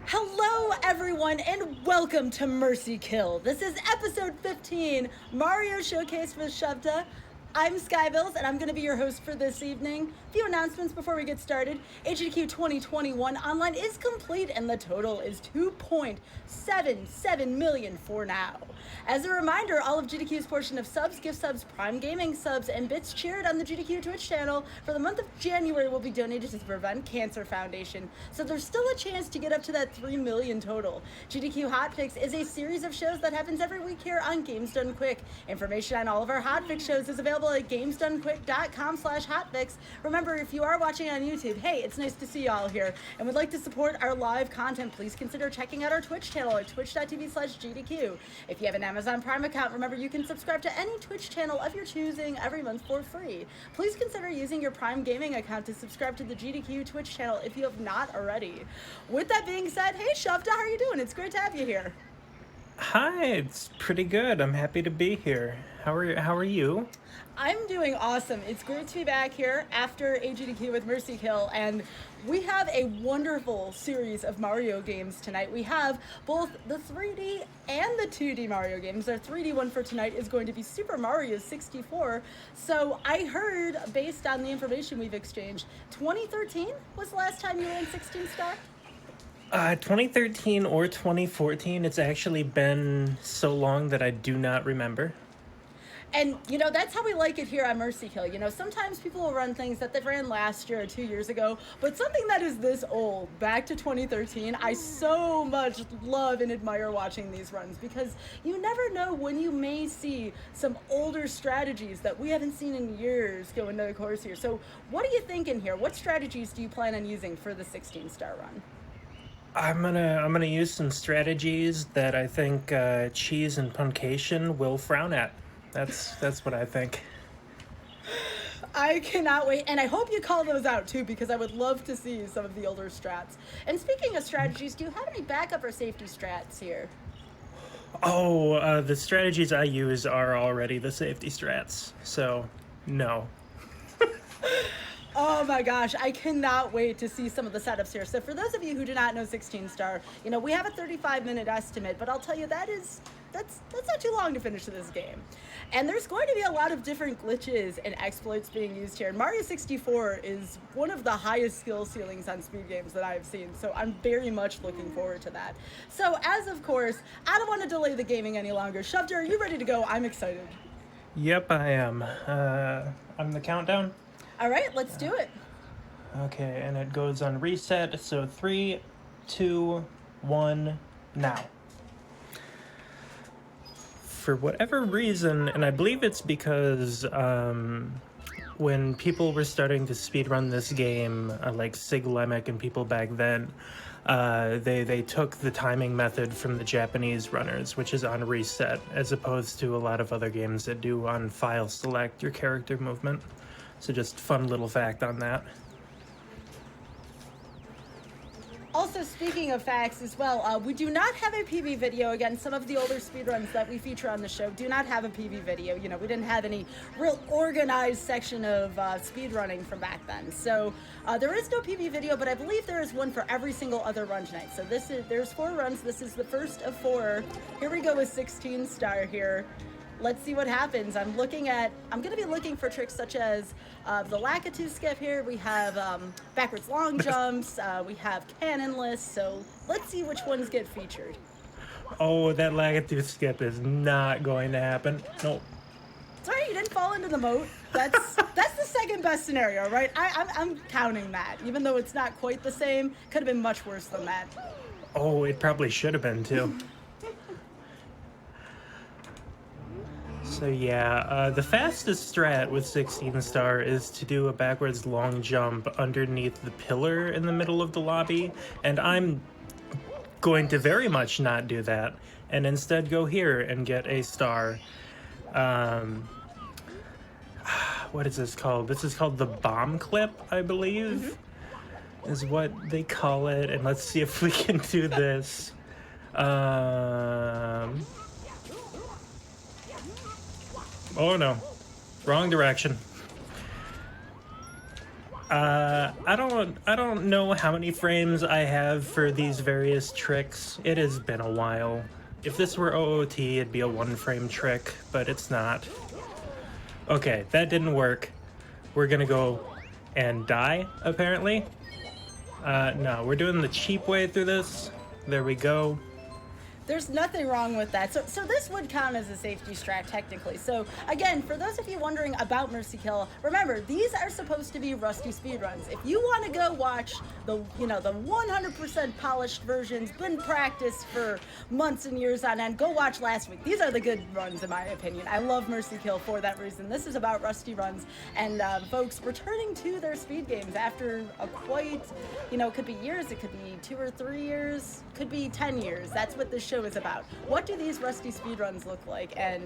Hello, everyone, and welcome to Mercy Kill. This is episode 15, Mario Showcase with Shovta. I'm Skybills, and I'm going to be your host for this evening. A few announcements before we get started. HDQ 2021 online is complete, and the total is 2.77 million for now. As a reminder, all of GDQ's portion of subs, gift subs, Prime Gaming subs, and bits cheered on the GDQ Twitch channel for the month of January will be donated to the Prevent Cancer Foundation. So there's still a chance to get up to that 3 million total. GDQ Hot Picks is a series of shows that happens every week here on Games Done Quick. Information on all of our Hot Fix shows is available at gamesdonequick.com/hotfix. Remember, if you are watching on YouTube, hey, it's nice to see you all here and would like to support our live content, please consider checking out our Twitch channel at twitch.tv/GDQ. If you have an Amazon Prime account, remember you can subscribe to any Twitch channel of your choosing every month for free. Please consider using your Prime Gaming account to subscribe to the GDQ Twitch channel if you have not already. With that being said, hey Shovta, how are you doing? It's great to have you here. Hi, it's pretty good. I'm happy to be here. How are you? I'm doing awesome. It's great to be back here after AGDQ with Mercy Kill, and we have a wonderful series of Mario games tonight. We have both the 3D and the 2D Mario games. Our 3D one for tonight is going to be Super Mario 64. So I heard, based on the information we've exchanged, 2013 was the last time you were in 16 Star? 2013 or 2014. It's actually been so long that I do not remember. And, you know, that's how we like it here on Mercy Kill. You know, sometimes people will run things that they ran last year or 2 years ago, but something that is this old, back to 2013, I so much love and admire watching these runs because you never know when you may see some older strategies that we haven't seen in years go into the course here. So what are you thinking here? What strategies do you plan on using for the 16-star run? I'm gonna use some strategies that I think Cheese and Puncation will frown at. That's what I think. I cannot wait, and I hope you call those out too, because I would love to see some of the older strats. And speaking of strategies, do you have any backup or safety strats here? Oh, the strategies I use are already the safety strats, so no. Oh my gosh, I cannot wait to see some of the setups here. So for those of you who do not know 16 Star, you know, we have a 35-minute estimate, but I'll tell you that's not too long to finish this game. And there's going to be a lot of different glitches and exploits being used here. And Mario 64 is one of the highest skill ceilings on speed games that I've seen, so I'm very much looking forward to that. So as of course, I don't want to delay the gaming any longer. Shovta, are you ready to go? I'm excited. Yep, I am. On the countdown? All right, let's do it. Okay, and it goes on reset, so 3, 2, 1, now. For whatever reason, and I believe it's because when people were starting to speedrun this game, like Sig Lemick and people back then, they took the timing method from the Japanese runners, which is on reset, as opposed to a lot of other games that do on file select your character movement. So just fun little fact on that. Also, speaking of facts as well, we do not have a PV video. Again, some of the older speedruns that we feature on the show do not have a PV video. You know, we didn't have any real organized section of speedrunning from back then. So there is no PV video, but I believe there is one for every single other run tonight. So there's 4 runs. This is the first of 4. Here we go with 16 Star here. Let's see what happens. I'm going to be looking for tricks such as the Lakitu skip here. We have backwards long jumps. We have cannonless. So let's see which ones get featured. Oh, that Lakitu skip is not going to happen. No. Sorry, you didn't fall into the moat. That's the second best scenario, right? I'm counting that, even though it's not quite the same. Could have been much worse than that. Oh, it probably should have been too. So yeah, the fastest strat with 16 Star is to do a backwards long jump underneath the pillar in the middle of the lobby, and I'm going to very much not do that, and instead go here and get a star. What is this called? This is called the bomb clip, I believe, is what they call it, and let's see if we can do this. Oh no, wrong direction. I don't know how many frames I have for these various tricks. It has been a while. If this were OOT, it'd be a 1-frame trick, but it's not. Okay, that didn't work. We're gonna go and die, apparently. No, we're doing the cheap way through this. There we go. There's nothing wrong with that. So this would count as a safety strat technically. So again, for those of you wondering about Mercy Kill, remember these are supposed to be rusty speedruns. If you want to go watch the the 100% polished versions, been practiced for months and years on end, go watch last week. These are the good runs in my opinion. I love Mercy Kill for that reason. This is about rusty runs and folks returning to their speed games after a quite, it could be years, it could be 2 or 3 years, could be 10 years. That's what this show is about. What do these rusty speedruns look like? And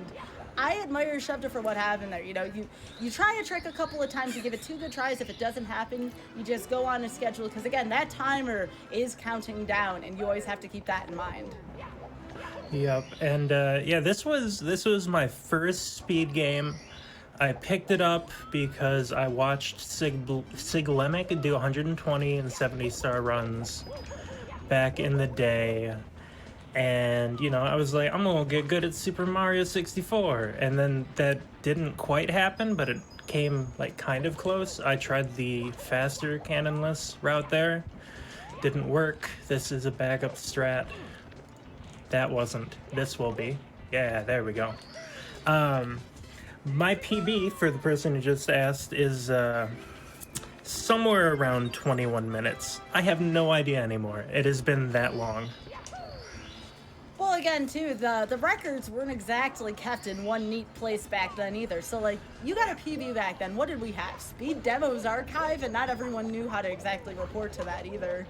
I admire Shovda for what happened there. You try a trick a couple of times, you give it 2 good tries. If it doesn't happen, you just go on a schedule because again, that timer is counting down, and you always have to keep that in mind. Yep, and yeah, this was my first speed game. I picked it up because I watched Sig Lemick do 120 and 70-star runs back in the day. And, I was like, I'm gonna get good at Super Mario 64. And then that didn't quite happen, but it came, kind of close. I tried the faster cannonless route there. Didn't work. This is a backup strat. That wasn't. This will be. Yeah, there we go. My PB, for the person who just asked, is somewhere around 21 minutes. I have no idea anymore. It has been that long. Well, again, too, the records weren't exactly kept in one neat place back then either. So, you got a PB back then. What did we have? Speed Demos Archive, and not everyone knew how to exactly report to that either.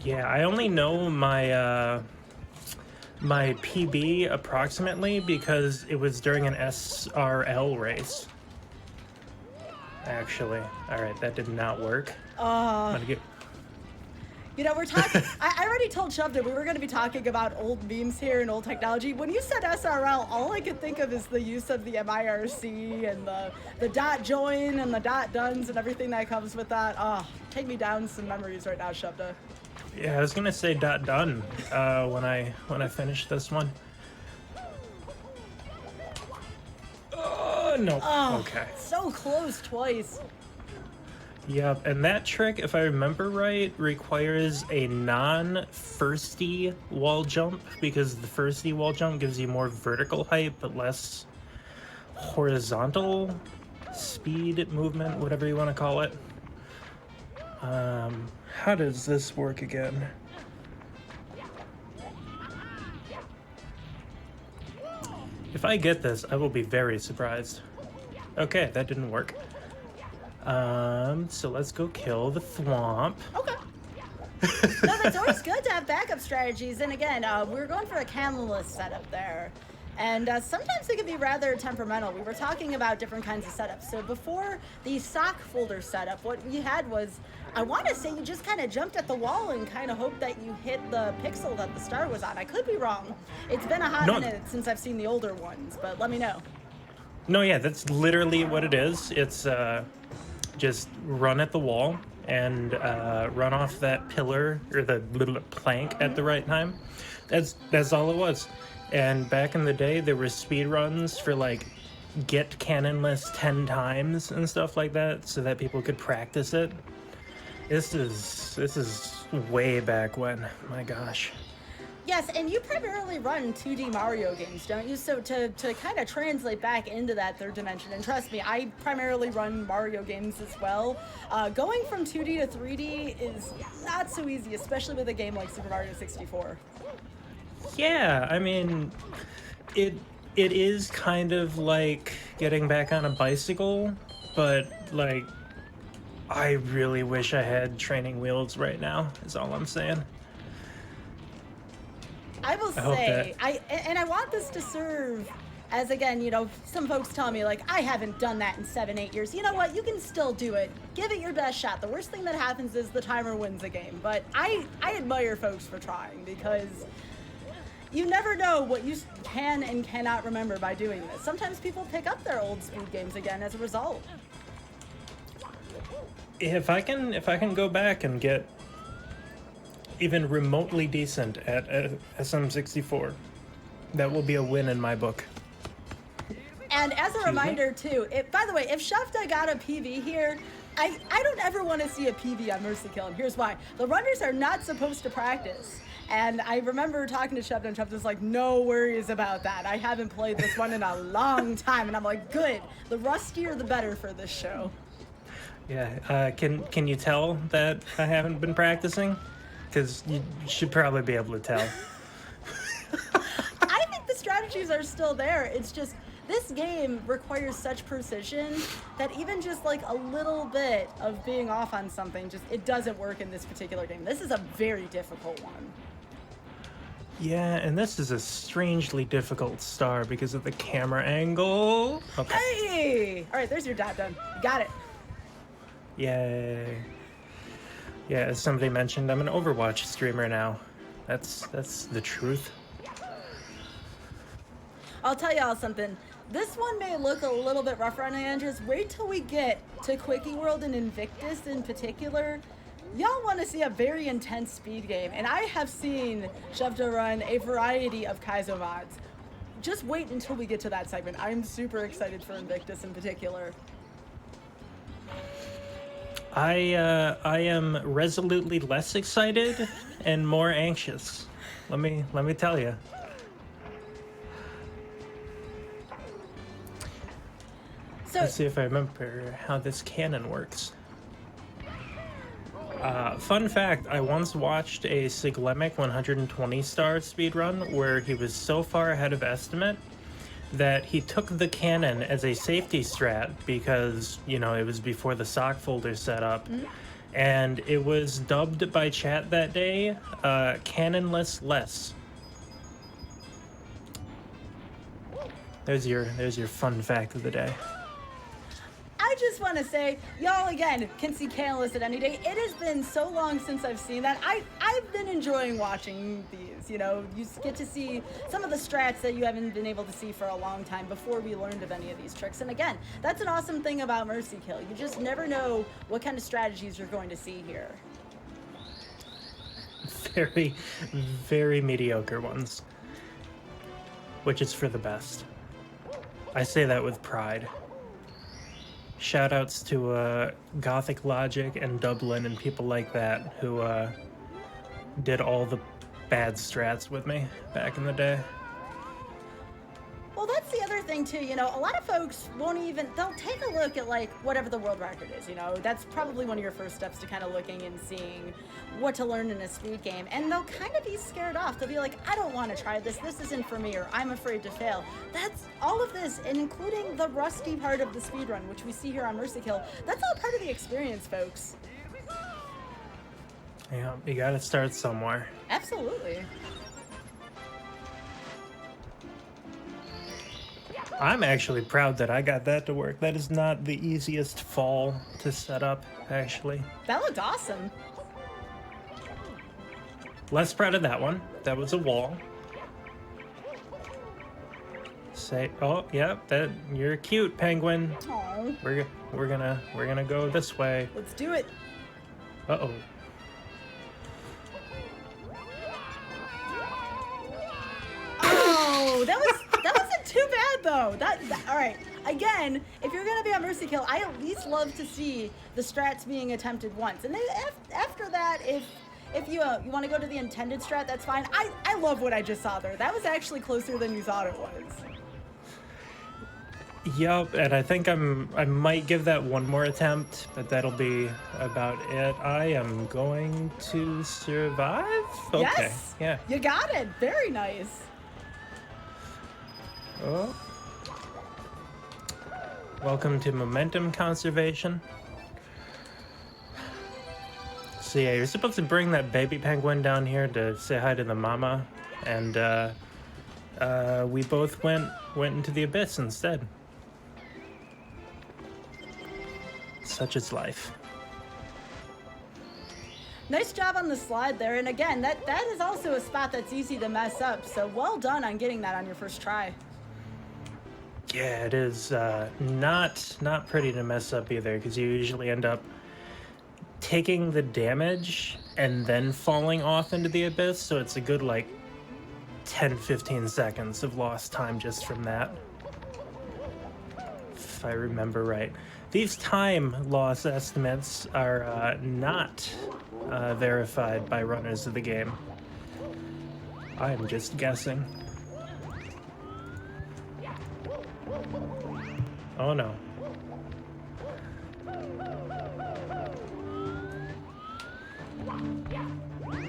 Yeah, I only know my my PB approximately because it was during an SRL race. Actually, all right, that did not work. We're talking. I already told Shovda we were going to be talking about old memes here and old technology. When you said SRL, all I could think of is the use of the MIRC and the dot join and the dot duns and everything that comes with that. Take me down some memories right now, Shovda. Yeah, I was gonna say dot done when I finish this one. No. Okay. So close twice. Yep, and that trick, if I remember right, requires a non-firsty wall jump because the firsty wall jump gives you more vertical height but less horizontal speed, movement, whatever you want to call it. How does this work again? If I get this, I will be very surprised. Okay, that didn't work. So let's go kill the thwomp. Okay. No, it's always good to have backup strategies. And again, we were going for a cannonless setup there. And sometimes they can be rather temperamental. We were talking about different kinds of setups. So before the sock folder setup, what we had was, I want to say you just kind of jumped at the wall and kind of hoped that you hit the pixel that the star was on. I could be wrong. It's been a hot minute since I've seen the older ones, but let me know. No, yeah, that's literally what it is. It's just run at the wall and run off that pillar or the little plank at the right time. That's all it was. And back in the day, there were speed runs for get cannonless 10 times and stuff like that, so that people could practice it. This is way back when. My gosh. Yes, and you primarily run 2D Mario games, don't you? So to kind of translate back into that third dimension, and trust me, I primarily run Mario games as well. Going from 2D to 3D is not so easy, especially with a game like Super Mario 64. Yeah, I mean, it is kind of like getting back on a bicycle, but I really wish I had training wheels right now, is all I'm saying. I will say, I want this to serve as, again, some folks tell me, I haven't done that in 7-8 years. You know what? You can still do it. Give it your best shot. The worst thing that happens is the timer wins the game. But I admire folks for trying, because you never know what you can and cannot remember by doing this. Sometimes people pick up their old speed games again as a result. If I can go back and get even remotely decent at SM64, that will be a win in my book. And as a reminder too, by the way, if Shafta got a PV here, I don't ever want to see a PV on Mercy Kill, and here's why. The runners are not supposed to practice. And I remember talking to Shafta, and Shafta's like, no worries about that. I haven't played this one in a long time. And I'm like, good. The rustier, the better for this show. Yeah, can you tell that I haven't been practicing? Because you should probably be able to tell. I think the strategies are still there. It's just, this game requires such precision that even just like a little bit of being off on something, it doesn't work in this particular game. This is a very difficult one. Yeah, and this is a strangely difficult star because of the camera angle. Okay. Hey! All right, there's your dot done. You got it. Yay. Yeah, as somebody mentioned, I'm an Overwatch streamer now. That's the truth. I'll tell y'all something. This one may look a little bit rougher on the edges. Wait till we get to Quickie World and Invictus in particular. Y'all want to see a very intense speed game, and I have seen Shovda run a variety of Kaizo mods. Just wait until we get to that segment. I'm super excited for Invictus in particular. I am resolutely less excited and more anxious. Let me tell you. So, let's see if I remember how this cannon works. Fun fact, I once watched a Siglemic 120 star speedrun where he was so far ahead of estimate that he took the cannon as a safety strat because, you know, it was before the sock folder set up. And it was dubbed by chat that day, Cannonless Less. There's your fun fact of the day. I just want to say, y'all again can see Canalist at any day. It has been so long since I've seen that. I've been enjoying watching these. You know, you get to see some of the strats that you haven't been able to see for a long time before we learned of any of these tricks. And again, that's an awesome thing about Mercy Kill. You just never know what kind of strategies you're going to see here. Very, very mediocre ones. Which is for the best. I say that with pride. Shoutouts to Gothic Logic and Dublin and people like that who did all the bad strats with me back in the day. Well, that's the other thing too, you know, a lot of folks they'll take a look at like whatever the world record is, you know, that's probably one of your first steps to kind of looking and seeing what to learn in a speed game, and they'll kind of be scared off. They'll be like, I don't want to try this isn't for me, or I'm afraid to fail. That's all of this, and including the rusty part of the speed run, which we see here on Mercy Kill, that's all part of the experience, folks. Yeah, you gotta start somewhere. Absolutely. I'm actually proud that I got that to work. That is not the easiest fall to set up, actually. That looked awesome. Less proud of that one. That was a wall. Oh, yeah, you're cute, penguin. Aww. We're gonna go this way. Let's do it. Uh-oh. Oh, that wasn't too bad though. All right. Again, if you're gonna be on Mercy Kill, I at least love to see the strats being attempted once, and then after that, if you want to go to the intended strat, that's fine. I love what I just saw there. That was actually closer than you thought it was. Yup, and I think I might give that one more attempt, but that'll be about it. I am going to survive? Okay. Yes. Yeah. You got it. Very nice. Oh. Welcome to momentum conservation. So yeah, you're supposed to bring that baby penguin down here to say hi to the mama, and we both went into the abyss instead. Such is life. Nice job on the slide there, and again, that is also a spot that's easy to mess up, so well done on getting that on your first try. Yeah, it is not pretty to mess up either, because you usually end up taking the damage and then falling off into the abyss, so it's a good like 10-15 seconds of lost time just from that, if I remember right. These time loss estimates are not verified by runners of the game. I'm just guessing. Oh no.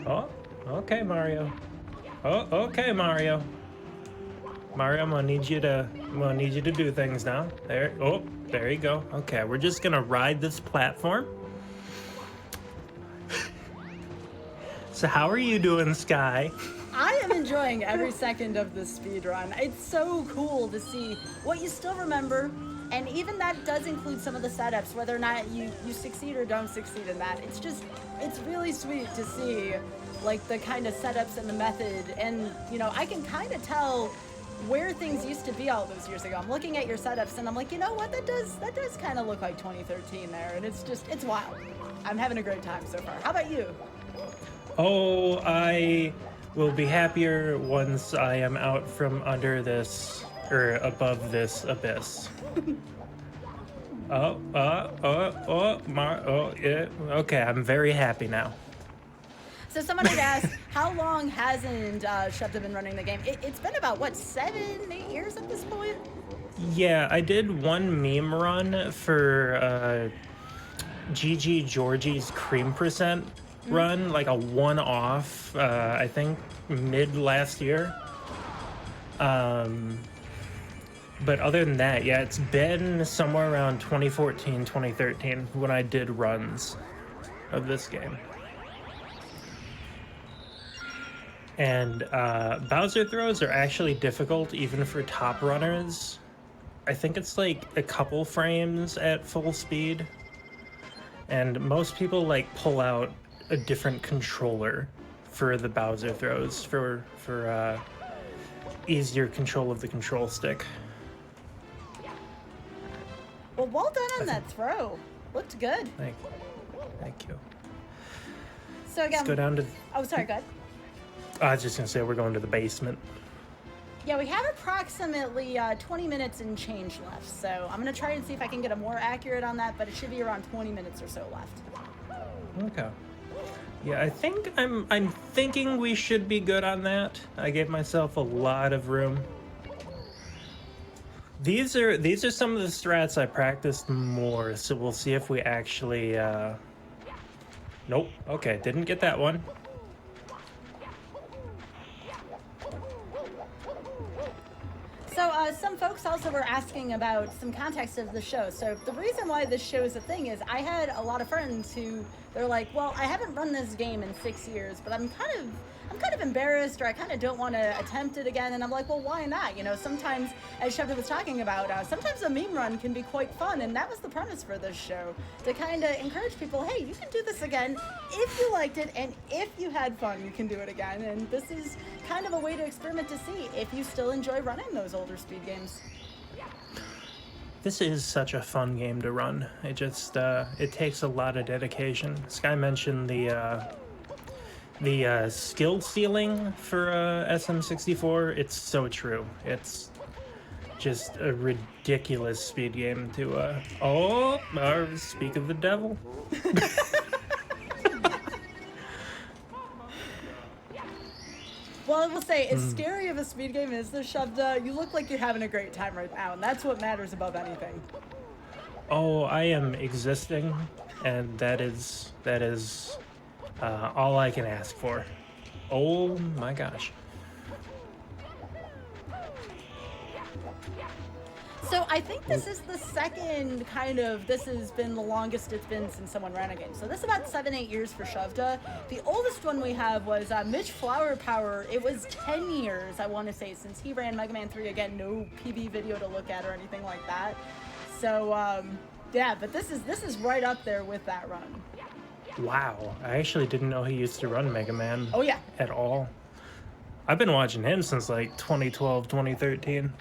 Oh, okay, Mario. Oh, okay, Mario. Mario, I'm gonna need you to do things now. There. Oh, there you go. Okay, we're just gonna ride this platform. So how are you doing, Sky? I am enjoying every second of this speed run. It's so cool to see what you still remember, and even that does include some of the setups, whether or not you succeed or don't succeed in that. It's really sweet to see like the kind of setups and the method, and you know, I can kind of tell where things used to be all those years ago. I'm looking at your setups and I'm like, you know what, that does kind of look like 2013 there, and it's wild. I'm having a great time so far. How about you? Oh, I will be happier once I am out from under this, or above this abyss. Oh, yeah. Okay, I'm very happy now. So someone had asked, how long hasn't Shovda been running the game? It's been about, what, 7-8 years at this point? Yeah, I did one meme run for GG Georgie's Cream Percent run, like a one-off, I think mid last year. But other than that, yeah, it's been somewhere around 2014, 2013 when I did runs of this game. And Bowser throws are actually difficult even for top runners. I think it's like a couple frames at full speed. And most people like pull out a different controller for the Bowser throws for easier control of the control stick. Well, well done on that throw. Looked good. Thank you. So again, Let's go down to... Oh, sorry, go ahead. I was just gonna say we're going to the basement. Yeah, we have approximately 20 minutes and change left, so I'm gonna try and see if I can get a more accurate on that, but it should be around 20 minutes or so left. Okay. Yeah, I think I'm thinking we should be good on that. I gave myself a lot of room. These are some of the strats I practiced more, so we'll see if we actually Nope. Okay, didn't get that one. So some folks also were asking about some context of the show. So the reason why this show is a thing is I had a lot of friends who they're like, well, I haven't run this game in 6 years, but I'm kind of embarrassed, or I kind of don't want to attempt it again. And I'm like, well, why not? You know, sometimes, as Shovda was talking about, sometimes a meme run can be quite fun, and that was the premise for this show, to kind of encourage people, hey, you can do this again if you liked it, and if you had fun, you can do it again. And this is kind of a way to experiment to see if you still enjoy running those older speed games. This is such a fun game to run. It just it takes a lot of dedication. Sky mentioned the skill ceiling for SM64. It's so true. It's just a ridiculous speed game to speak of the devil. Well, I will say, as scary of a speed game as this, Shovda, you look like you're having a great time right now, and that's what matters above anything. Oh, I am existing, and that is all I can ask for. Oh my gosh. So I think this is the second this has been the longest it's been since someone ran a game. So this is about 7-8 years for Shovda. The oldest one we have was Mitch Flower Power. It was 10 years, I want to say, since he ran Mega Man 3. Again, no PB video to look at or anything like that. So yeah, but this is right up there with that run. Wow, I actually didn't know he used to run Mega Man. Oh yeah. At all. I've been watching him since like 2012, 2013.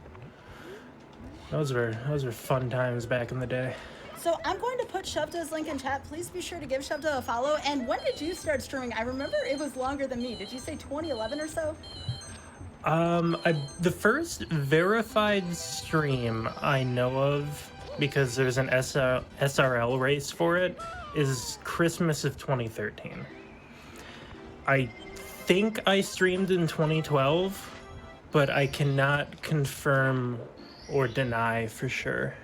Those were fun times back in the day. So I'm going to put Shovda's link in chat. Please be sure to give Shovda a follow. And when did you start streaming? I remember it was longer than me. Did you say 2011 or so? The first verified stream I know of, because there's an SRL race for it, is Christmas of 2013. I think I streamed in 2012, but I cannot confirm or deny for sure.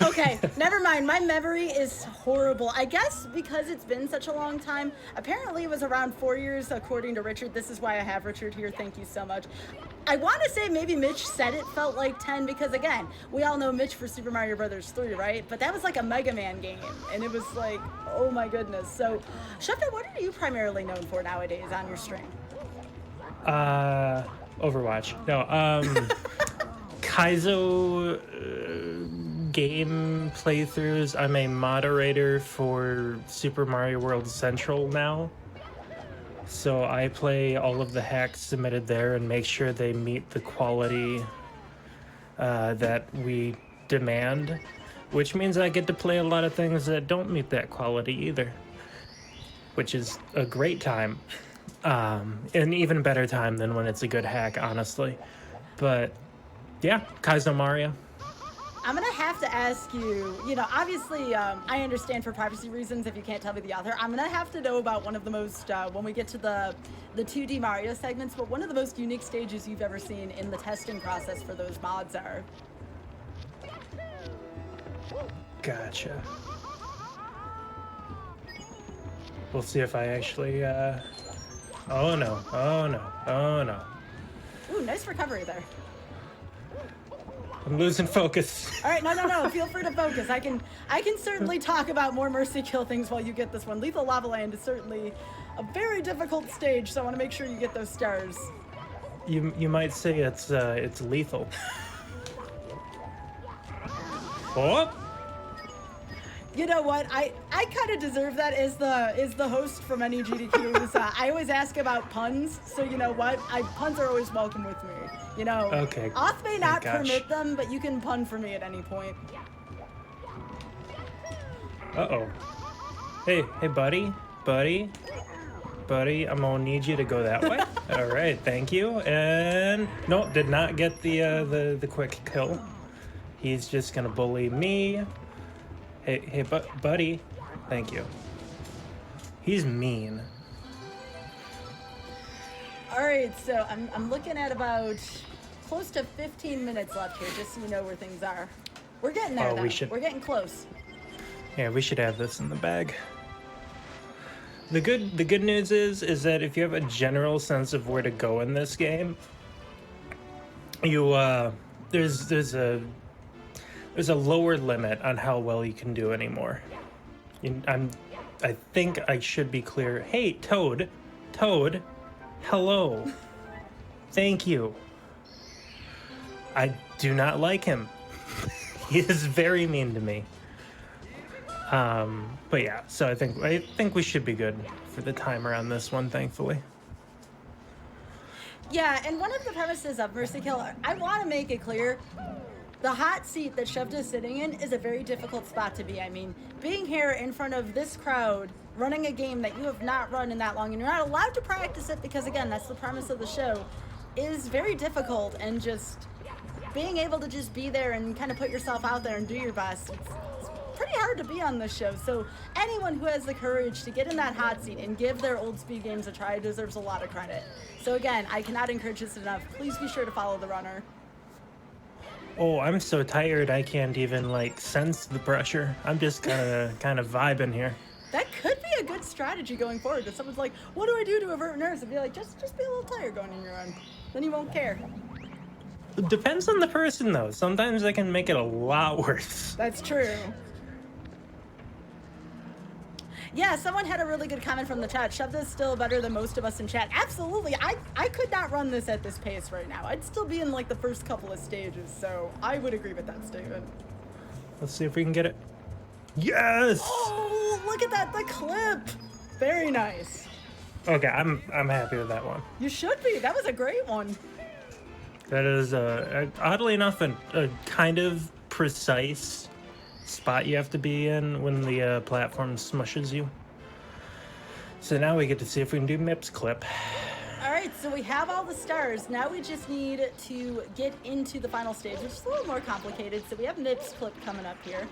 Okay, never mind. My memory is horrible. I guess because it's been such a long time. Apparently it was around 4 years, according to Richard. This is why I have Richard here. Thank you so much. I want to say maybe Mitch said it felt like 10 because, again, we all know Mitch for Super Mario Brothers 3, right? But that was like a Mega Man game, and it was like, oh my goodness. So, Shufta, what are you primarily known for nowadays on your stream? Overwatch. No, Kaizo game playthroughs. I'm a moderator for Super Mario World Central now. So I play all of the hacks submitted there and make sure they meet the quality that we demand, which means I get to play a lot of things that don't meet that quality either, which is a great time. An even better time than when it's a good hack, honestly. But yeah, Kaizo Mario. I'm gonna have to ask you, obviously, I understand for privacy reasons if you can't tell me the author. I'm gonna have to know about one of the most, when we get to the 2D Mario segments, but one of the most unique stages you've ever seen in the testing process for those mods are. Gotcha. We'll see if I actually, oh no, oh no, oh no. Ooh, nice recovery there. I'm losing focus. All right, no. Feel free to focus. I can certainly talk about more Mercy Kill things while you get this one. Lethal Lava Land is certainly a very difficult stage, so I want to make sure you get those stars. You might say it's lethal. Oh. You know what? I kind of deserve that as the host from any GDQs. I always ask about puns, so you know what? Puns are always welcome with me. Okay. Auth may not permit them, but you can pun for me at any point. Uh-oh. Hey, buddy, I'm gonna need you to go that way. All right, thank you. And no, did not get the quick kill. He's just gonna bully me. Hey, buddy, thank you. He's mean. All right, so I'm looking at about close to 15 minutes left here, just so you know where things are. We're getting there, though. We're getting close. Yeah, we should have this in the bag. The good news is that if you have a general sense of where to go in this game, you there's a lower limit on how well you can do anymore. I think I should be clear. Hey, Toad, hello. Thank you. I do not like him. He is very mean to me. But yeah, so I think we should be good for the timer on this one, thankfully. Yeah, and one of the premises of Mercy Kill, I want to make it clear, the hot seat that Shovda is sitting in is a very difficult spot to be. I mean, being here in front of this crowd, running a game that you have not run in that long, and you're not allowed to practice it because, again, that's the premise of the show, is very difficult. And just being able to just be there and kind of put yourself out there and do your best, it's pretty hard to be on this show. So anyone who has the courage to get in that hot seat and give their old speed games a try deserves a lot of credit. So again, I cannot encourage this enough. Please be sure to follow the runner. Oh, I'm so tired I can't even sense the pressure. I'm just kind of vibing here. That could be a good strategy going forward. If someone's like, what do I do to avert nerves? And be like, just be a little tired going in your run. Then you won't care. It depends on the person, though. Sometimes they can make it a lot worse. That's true. Yeah, someone had a really good comment from the chat. Shovda is still better than most of us in chat. Absolutely. I could not run this at this pace right now. I'd still be in the first couple of stages, so I would agree with that statement. Let's see if we can get it. Yes! Oh, look at that, the clip. Very nice. Okay, I'm happy with that one. You should be. That was a great one. That is, oddly enough, a kind of precise spot you have to be in when the platform smushes you. So now we get to see if we can do Mips clip. All right, so we have all the stars. Now we just need to get into the final stage, which is a little more complicated. So we have Mips clip coming up here.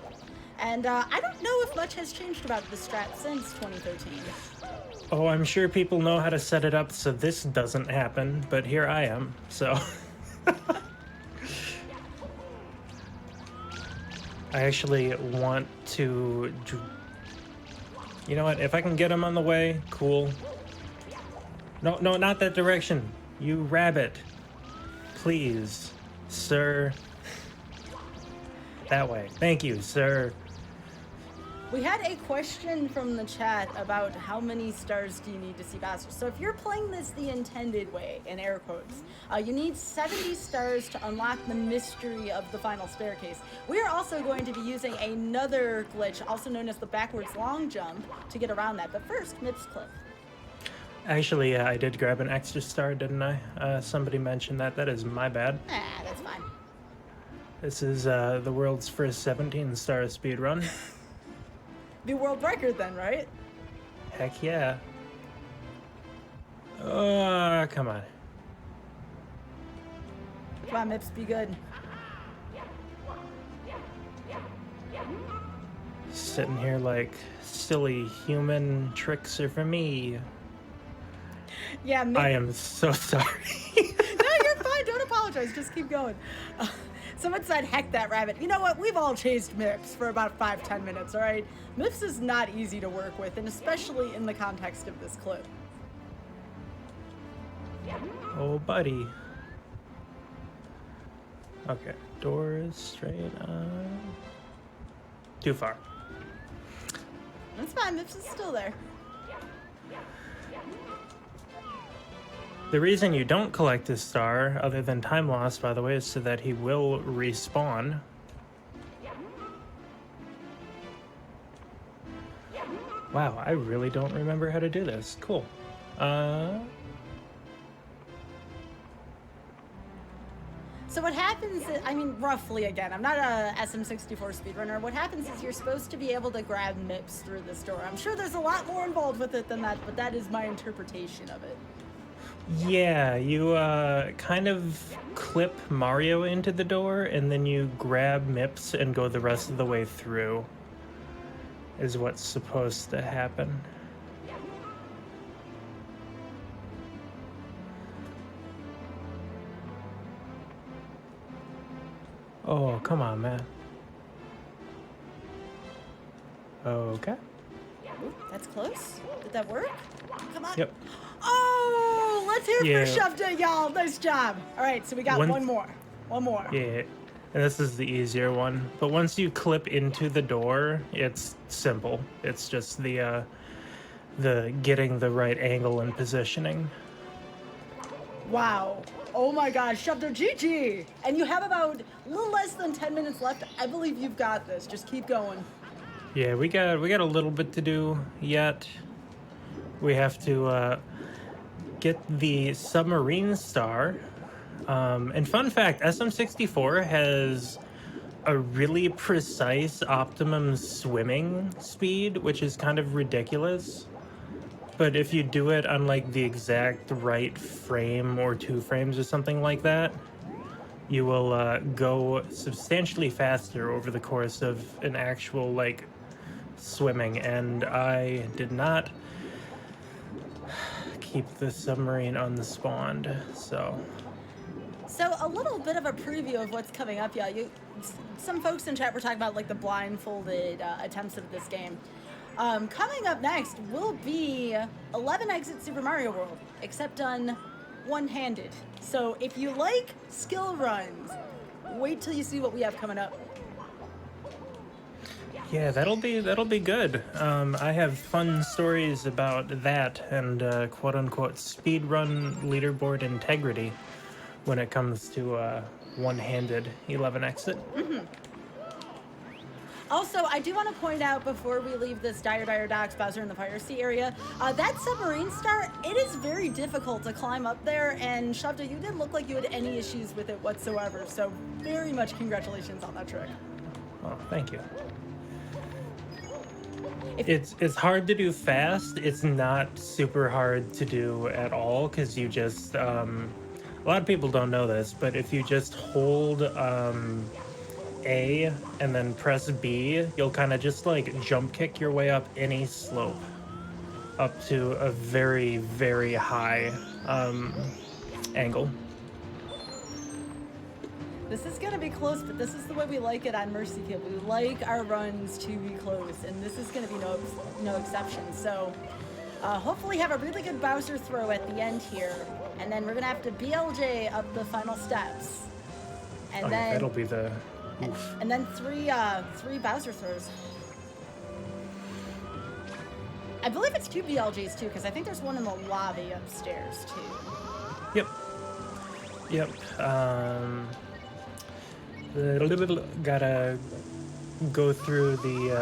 And I don't know if much has changed about the strat since 2013. Oh, I'm sure people know how to set it up so this doesn't happen, but here I am, so... I actually want to... You know what, if I can get him on the way, cool. No, not that direction. You rabbit. Please, sir. That way. Thank you, sir. We had a question from the chat about how many stars do you need to see faster. So if you're playing this the intended way, in air quotes, you need 70 stars to unlock the mystery of the final staircase. We are also going to be using another glitch, also known as the backwards long jump, to get around that. But first, Mips clip. Actually, I did grab an extra star, didn't I? Somebody mentioned that. That is my bad. That's fine. This is the world's first 17-star speedrun. The world record then, right? Heck yeah. Oh, come on. Come on, Mips, be good. Sitting here like silly human tricks are for me. Yeah, Mips. I am so sorry. No, you're fine. Don't apologize. Just keep going. Someone said, heck that rabbit. You know what? We've all chased Mips for about 5-10 minutes, all right? Mips is not easy to work with, and especially in the context of this clip. Oh, buddy. Okay, door is straight on. Too far. That's fine. Mips is still there. The reason you don't collect this star, other than time loss, by the way, is so that he will respawn. Wow, I really don't remember how to do this. Cool. So what happens is, I mean, roughly again, I'm not a SM64 speedrunner. What happens is you're supposed to be able to grab Mips through this door. I'm sure there's a lot more involved with it than that, but that is my interpretation of it. Yeah, you kind of clip Mario into the door, and then you grab Mips and go the rest of the way through, is what's supposed to happen. Oh, come on, man. Okay. Ooh, that's close. Did that work? Come on. Yep. Oh, let's hear Yeah. for Shoved It, y'all. Nice job. All right, so we got one more. One more. Yeah, and this is the easier one. But once you clip into the door, it's simple. It's just the getting the right angle and positioning. Wow. Oh my gosh, Shoved It, GG. And you have about a little less than 10 minutes left. I believe you've got this. Just keep going. Yeah, we got a little bit to do yet. We have to get the submarine star. And fun fact, SM64 has a really precise optimum swimming speed, which is kind of ridiculous. But if you do it on like the exact right frame or 2 frames or something like that, you will go substantially faster over the course of an actual like swimming. And I did not keep the submarine unspawned, so a little bit of a preview of what's coming up, yeah. Some folks in chat were talking about like the blindfolded attempts of this game. Coming up next will be 11 Exit Super Mario World, except done one-handed. So if you like skill runs, wait till you see what we have coming up. yeah, that'll be good. I have fun stories about that and quote-unquote speedrun leaderboard integrity when it comes to one-handed 11 exit. Mm-hmm. Also, I do want to point out before we leave this Dire Docks, Bowser in the Fire Sea area, that submarine star, it is very difficult to climb up there, and Shoved It, you didn't look like you had any issues with it whatsoever, so very much congratulations on that trick. Oh, thank you. It's hard to do fast. It's not super hard to do at all because you just a lot of people don't know this, but if you just hold A and then press B, you'll kind of just like jump kick your way up any slope up to a very, very high angle. This is gonna be close, but this is the way we like it on Mercy Kill. We like our runs to be close, and this is gonna be no exception. So hopefully have a really good Bowser throw at the end here, and then we're gonna have to BLJ up the final steps, and then yeah, that'll be the oof. and then three Bowser throws. I believe it's 2 BLJs too, because I think there's one in the lobby upstairs too. Yep. Gotta go through the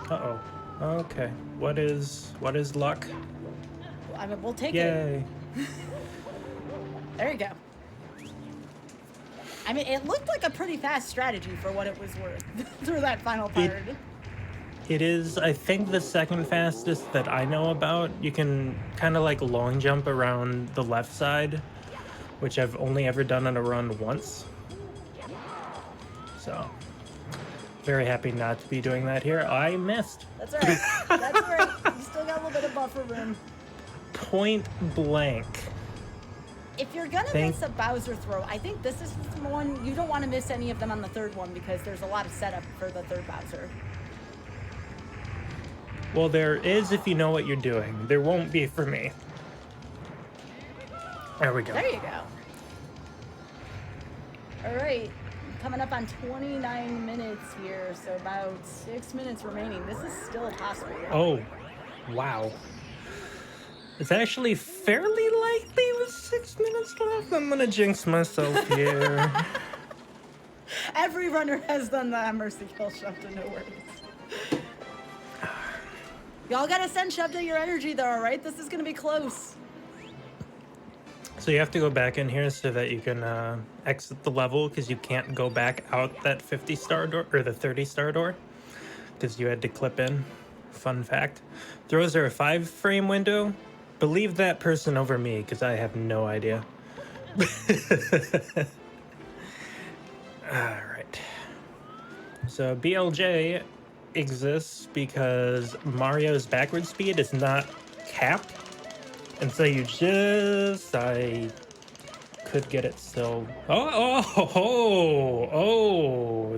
uh-oh. Okay. What is luck? I mean, we'll take Yay. it. There you go. I mean, it looked like a pretty fast strategy for what it was worth through that final part. It is, I think, the second fastest that I know about. You can kind of like long jump around the left side, which I've only ever done on a run once. So, very happy not to be doing that here. I missed. That's all right. That's all right. You still got a little bit of buffer room. Point blank. If you're gonna miss a Bowser throw, I think this is the one you don't want to miss any of them on the third one because there's a lot of setup for the third Bowser. Well, there is if you know what you're doing. There won't be for me. There we go. There you go. All right, coming up on 29 minutes here, so about 6 minutes remaining. This is still possible. Oh, wow. It's actually fairly likely with 6 minutes left. I'm gonna jinx myself here. Every runner has done that on Mercy Kill, Shovda, no worries. Y'all gotta send Shovda your energy though, all right? This is gonna be close. So you have to go back in here so that you can exit the level because you can't go back out that 50-star door or the 30-star door because you had to clip in. Fun fact. Throws are a 5-frame window. Believe that person over me because I have no idea. All right. So BLJ exists because Mario's backward speed is not capped. And so I could get it still. The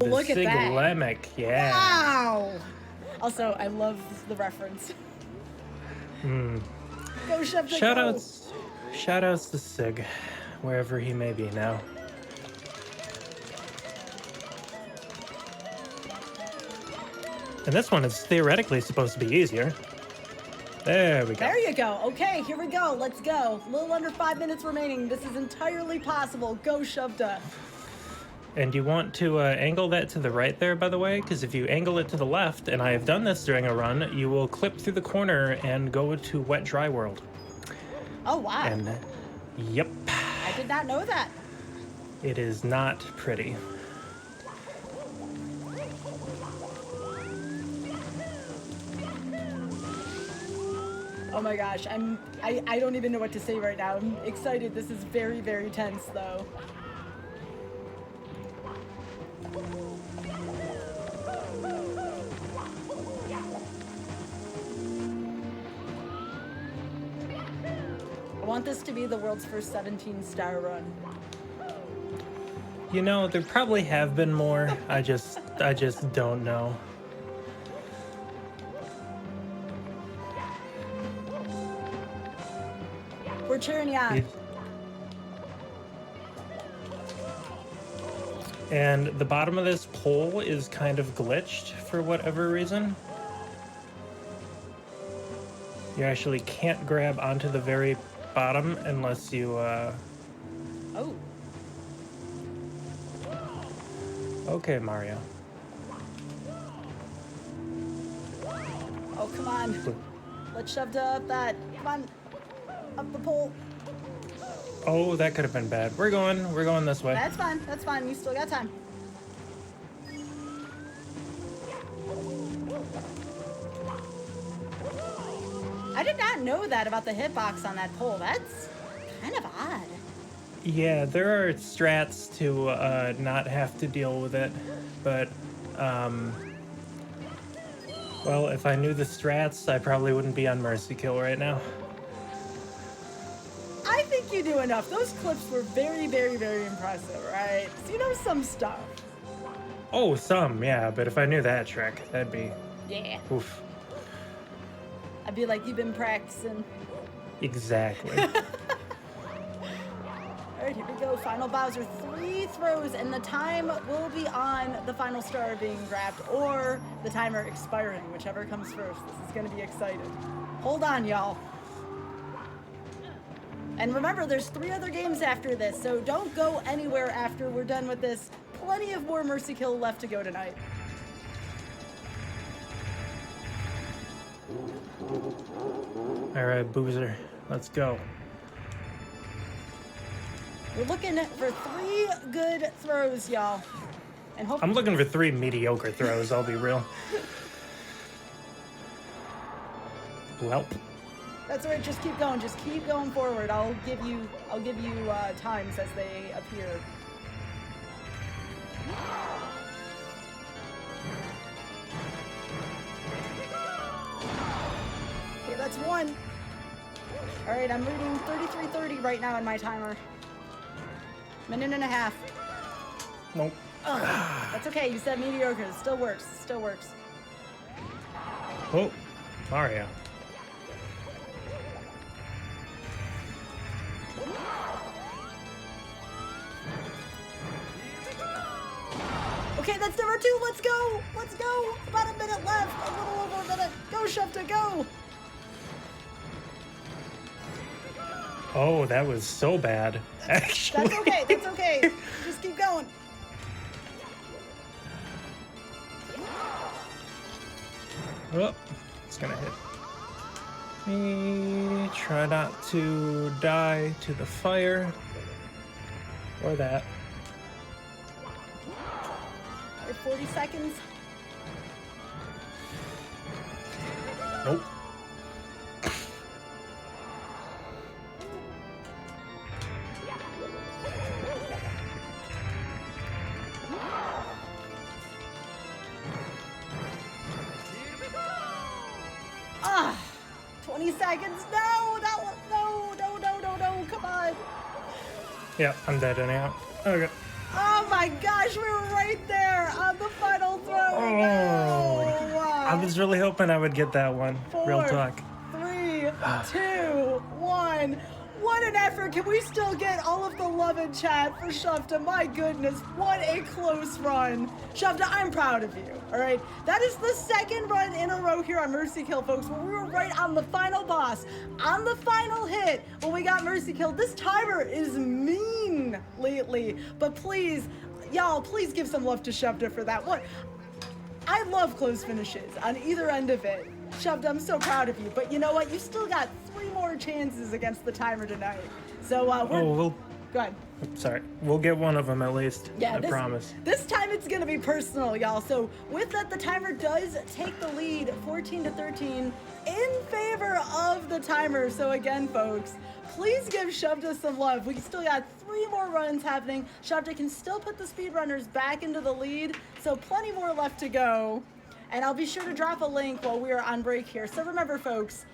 Look at that. Siglemic, yeah. Wow. Also, I love the reference. Go Shovda, Shout outs to Sig, wherever he may be now. And this one is theoretically supposed to be easier. There we go. There you go. Okay, here we go. Let's go. A little under 5 minutes remaining. This is entirely possible. Go Shovda. And you want to angle that to the right there, by the way, because if you angle it to the left, and I have done this during a run, you will clip through the corner and go to Wet Dry World. Oh, wow. And, yep. I did not know that. It is not pretty. Oh my gosh, I don't even know what to say right now. I'm excited. This is very, very tense though. I want this to be the world's first 17-star run. You know, there probably have been more. I just don't know. We're cheering you on. And the bottom of this pole is kind of glitched for whatever reason. You actually can't grab onto the very bottom unless you, Oh. Okay, Mario. Oh, come on. Let's shove up that. Come on. Up the pole. Oh, that could have been bad. We're going this way. That's fine. That's fine. You still got time. did not know that about the hitbox on that pole. That's kind of odd. Yeah, there are strats to not have to deal with it, but well, if I knew the strats, I probably wouldn't be on Mercy Kill right now. I think you do enough. Those clips were very, very, very impressive, right? So you know some stuff. Oh, some, yeah, but if I knew that trick, that'd be... Yeah. Oof. I'd be like, you've been practicing. Exactly. All right, here we go. Final Bowser, 3 throws, and the time will be on the final star being grabbed or the timer expiring, whichever comes first. This is going to be exciting. Hold on, y'all. And remember, there's 3 other games after this, so don't go anywhere after we're done with this. Plenty of more Mercy Kill left to go tonight. All right, Boozer, let's go. We're looking for 3 good throws, y'all. And I'm looking for 3 mediocre throws, I'll be real. Welp. That's all right, just keep going. Just keep going forward. I'll give you times as they appear. Okay, that's 1. All right, I'm reading 33:30 right now in my timer. Minute and a half. Nope. Oh, that's okay. You said mediocre. It still works. Still works. Oh, Mario. Okay, that's number 2. Let's go. Let's go. About a minute left. A little over a minute. Go, Shufta, go. Oh, that was so bad. Actually. That's okay. That's okay. Just keep going. Oh, it's gonna hit me. Try not to die to the fire. Or that. 40 seconds. Nope. Ah, 20 seconds. No, that one. No. Come on. Yeah, I'm dead anyhow. Okay. Oh my gosh, we were right there on the final throw. Oh, No. I was really hoping I would get that one. 4, Real talk. 3, 2, 1. What an effort. Can we still get all of the love in chat for Shufta? My goodness, what a close run. Shufta, I'm proud of you, all right? That is the 2nd run in a row here on Mercy Kill, folks, where we were right on the final boss, on the final hit when we got Mercy Kill. This timer is mean lately, but please, y'all, please give some love to Shufta for that one. I love close finishes on either end of it. Shufta, I'm so proud of you, but you know what? You still got 3 more chances against the timer tonight. So we'll go ahead. Sorry, we'll get one of them at least. Yeah, I promise. This time it's gonna be personal, y'all. So with that, the timer does take the lead, 14-13, in favor of the timer. So again, folks, please give Shufta some love. We still got 3 more runs happening. Shufta can still put the speedrunners back into the lead, so plenty more left to go. And I'll be sure to drop a link while we are on break here. So remember, folks,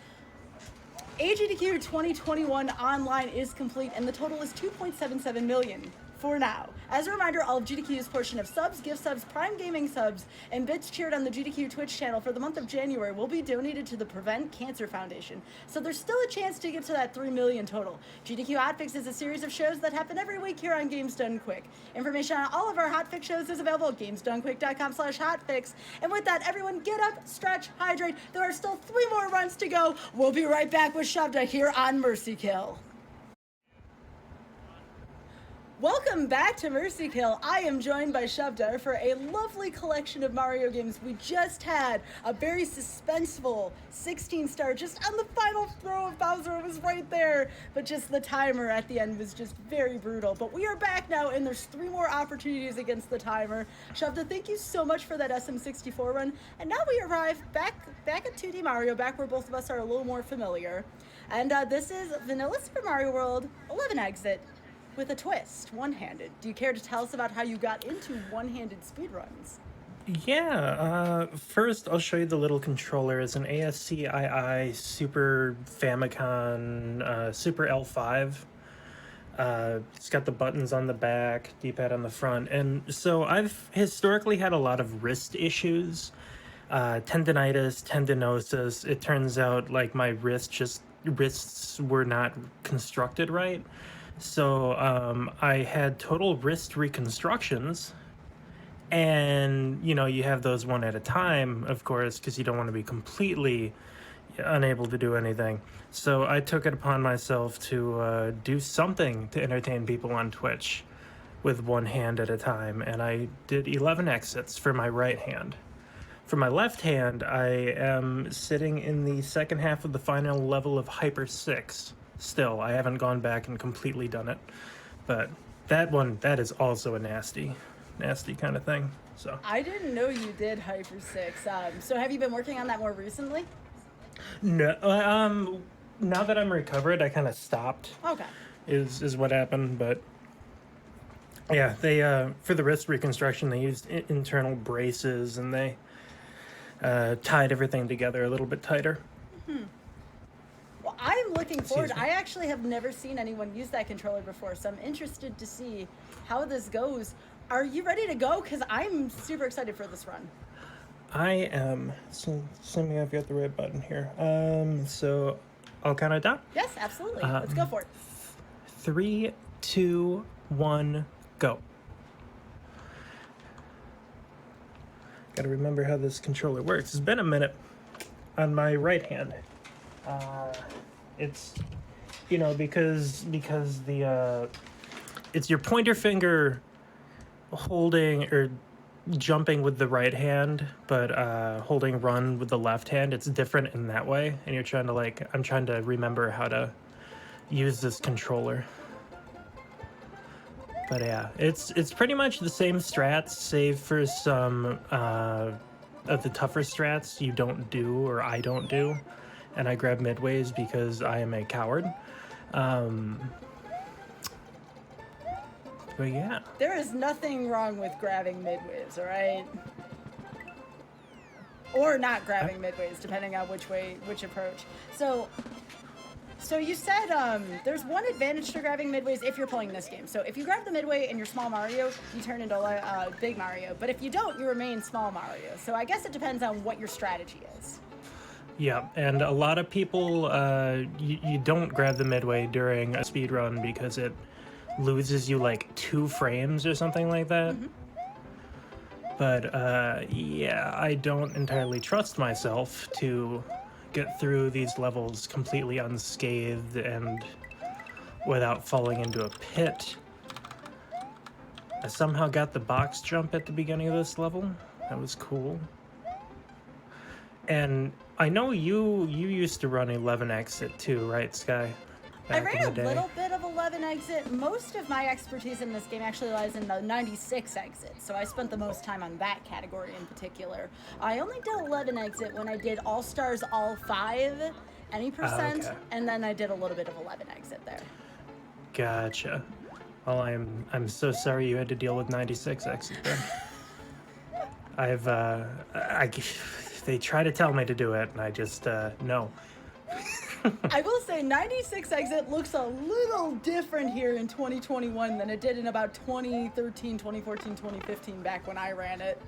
AGDQ 2021 online is complete, and the total is 2.77 million for now. As a reminder, all of GDQ's portion of subs, gift subs, Prime Gaming subs, and bits cheered on the GDQ Twitch channel for the month of January will be donated to the Prevent Cancer Foundation. So there's still a chance to get to that 3 million total. GDQ Hotfix is a series of shows that happen every week here on Games Done Quick. Information on all of our Hotfix shows is available at gamesdonequick.com/hotfix. And with that, everyone get up, stretch, hydrate. There are still 3 more runs to go. We'll be right back with Shufta here on Mercy Kill. Welcome back to Mercy Kill. I am joined by Shavdar for a lovely collection of Mario games. We just had a very suspenseful 16-star just on the final throw of Bowser. It was right there, but just the timer at the end was just very brutal. But we are back now, and there's 3 more opportunities against the timer. Shavdar, thank you so much for that SM64 run. And now we arrive back at 2D Mario, back where both of us are a little more familiar. And this is Vanilla Super Mario World 11 Exit. With a twist, one-handed. Do you care to tell us about how you got into one-handed speedruns? Yeah, first I'll show you the little controller. It's an ASCII Super Famicom Super L5. It's got the buttons on the back, D-pad on the front. And so I've historically had a lot of wrist issues, tendinitis, tendinosis. It turns out like my wrists were not constructed right. So I had total wrist reconstructions, and you have those one at a time, of course, because you don't want to be completely unable to do anything. So I took it upon myself to do something to entertain people on Twitch with one hand at a time, and I did 11 exits for my right hand. For my left hand, I am sitting in the second half of the final level of Hyper 6. Still, I haven't gone back and completely done it, but that is also a nasty kind of thing. So I didn't know you did Hyper 6. So have you been working on that more recently? No, now that I'm recovered, I kind of stopped. Okay. Is what happened, but yeah, they for the wrist reconstruction they used internal braces, and they tied everything together a little bit tighter. Well, I'm looking forward. I actually have never seen anyone use that controller before, so I'm interested to see how this goes. Are you ready to go? Because I'm super excited for this run. I am. So, assuming I've got the right button here. So I'll count it down. Yes, absolutely. Let's go for it. 3, 2, 1, go. Gotta remember how this controller works. It's been a minute on my right hand. It's because the it's your pointer finger holding or jumping with the right hand, but holding run with the left hand. It's different in that way, and I'm trying to remember how to use this controller. But yeah, it's pretty much the same strats, save for some of the tougher strats you don't do, or I don't do. And I grab midways because I am a coward. But yeah. There is nothing wrong with grabbing midways, all right? Or not grabbing midways, depending on which approach. So you said there's one advantage to grabbing midways if you're playing this game. So if you grab the midway and you're small Mario, you turn into big Mario. But if you don't, you remain small Mario. So I guess it depends on what your strategy is. Yeah, and a lot of people, you don't grab the midway during a speed run because it loses you like 2 frames or something like that. Mm-hmm. But yeah, I don't entirely trust myself to get through these levels completely unscathed and without falling into a pit. I somehow got the box jump at the beginning of this level. That was cool. And I know you used to run 11 exit too, right, Sky? I ran a little bit of 11 exit. Most of my expertise in this game actually lies in the 96 exit, so I spent the most time on that category in particular. I only did 11 exit when I did All Stars All 5, any percent, okay. And then I did a little bit of 11 exit there. Gotcha. Well, I'm so sorry you had to deal with 96 exit then. They try to tell me to do it, and I just, no. I will say 96 exit looks a little different here in 2021 than it did in about 2013, 2014, 2015, back when I ran it.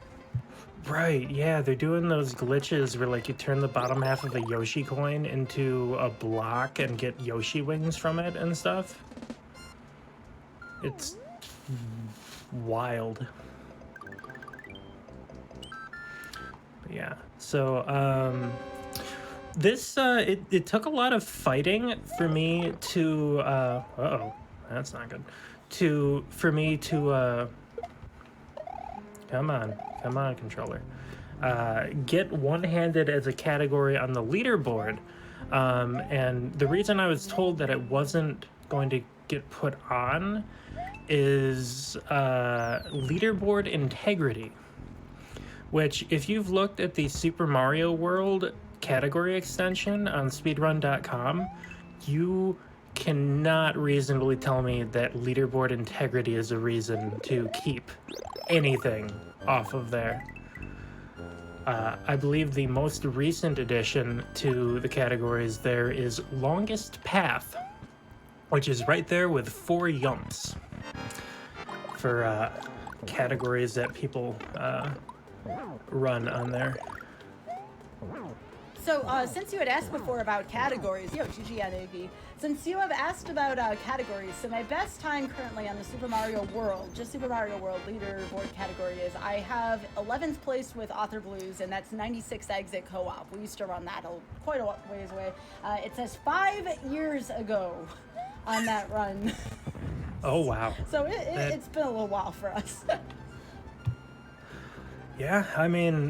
Right, yeah, they're doing those glitches where, like, you turn the bottom half of a Yoshi coin into a block and get Yoshi wings from it and stuff. It's wild. But yeah, so, this, it took a lot of fighting for me to, uh-oh, that's not good, for me to come on controller, get one-handed as a category on the leaderboard. And the reason I was told that it wasn't going to get put on is leaderboard integrity, which, if you've looked at the Super Mario World category extension on speedrun.com, you cannot reasonably tell me that leaderboard integrity is a reason to keep anything off of there. I believe the most recent addition to the categories there is longest path, which is right there with 4 yumps for categories that people run on there. So, since you had asked before about categories, GGNAV, since you have asked about categories, so my best time currently on the Super Mario World, just Super Mario World leaderboard category is I have 11th place with Author Blues, and that's 96 exit co-op. We used to run that quite a ways away. It says 5 years ago on that run. Oh, wow. So it's been a little while for us. Yeah, I mean,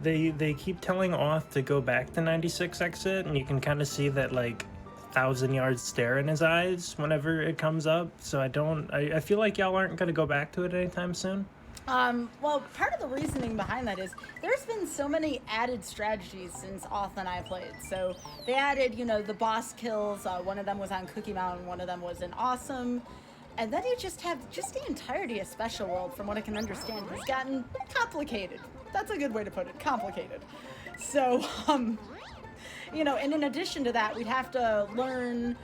they keep telling Auth to go back to 96 exit, and you can kind of see that, like, 1,000-yard stare in his eyes whenever it comes up. So I feel like y'all aren't going to go back to it anytime soon. Well, part of the reasoning behind that is there's been so many added strategies since Auth and I played. So they added, the boss kills. One of them was on Cookie Mountain, one of them was in Awesome. And then you just have the entirety of Special World, from what I can understand, has gotten complicated. That's a good way to put it, complicated. So, and in addition to that, we'd have to learn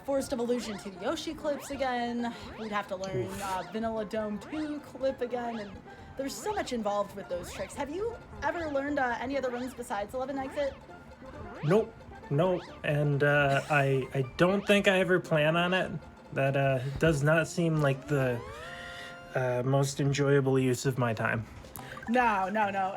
Forest of Illusion 2 Yoshi clips again. We'd have to learn Vanilla Dome 2 clip again. And there's so much involved with those tricks. Have you ever learned any other runs besides 11 Exit? Nope. And I don't think I ever plan on it. That does not seem like the most enjoyable use of my time. No.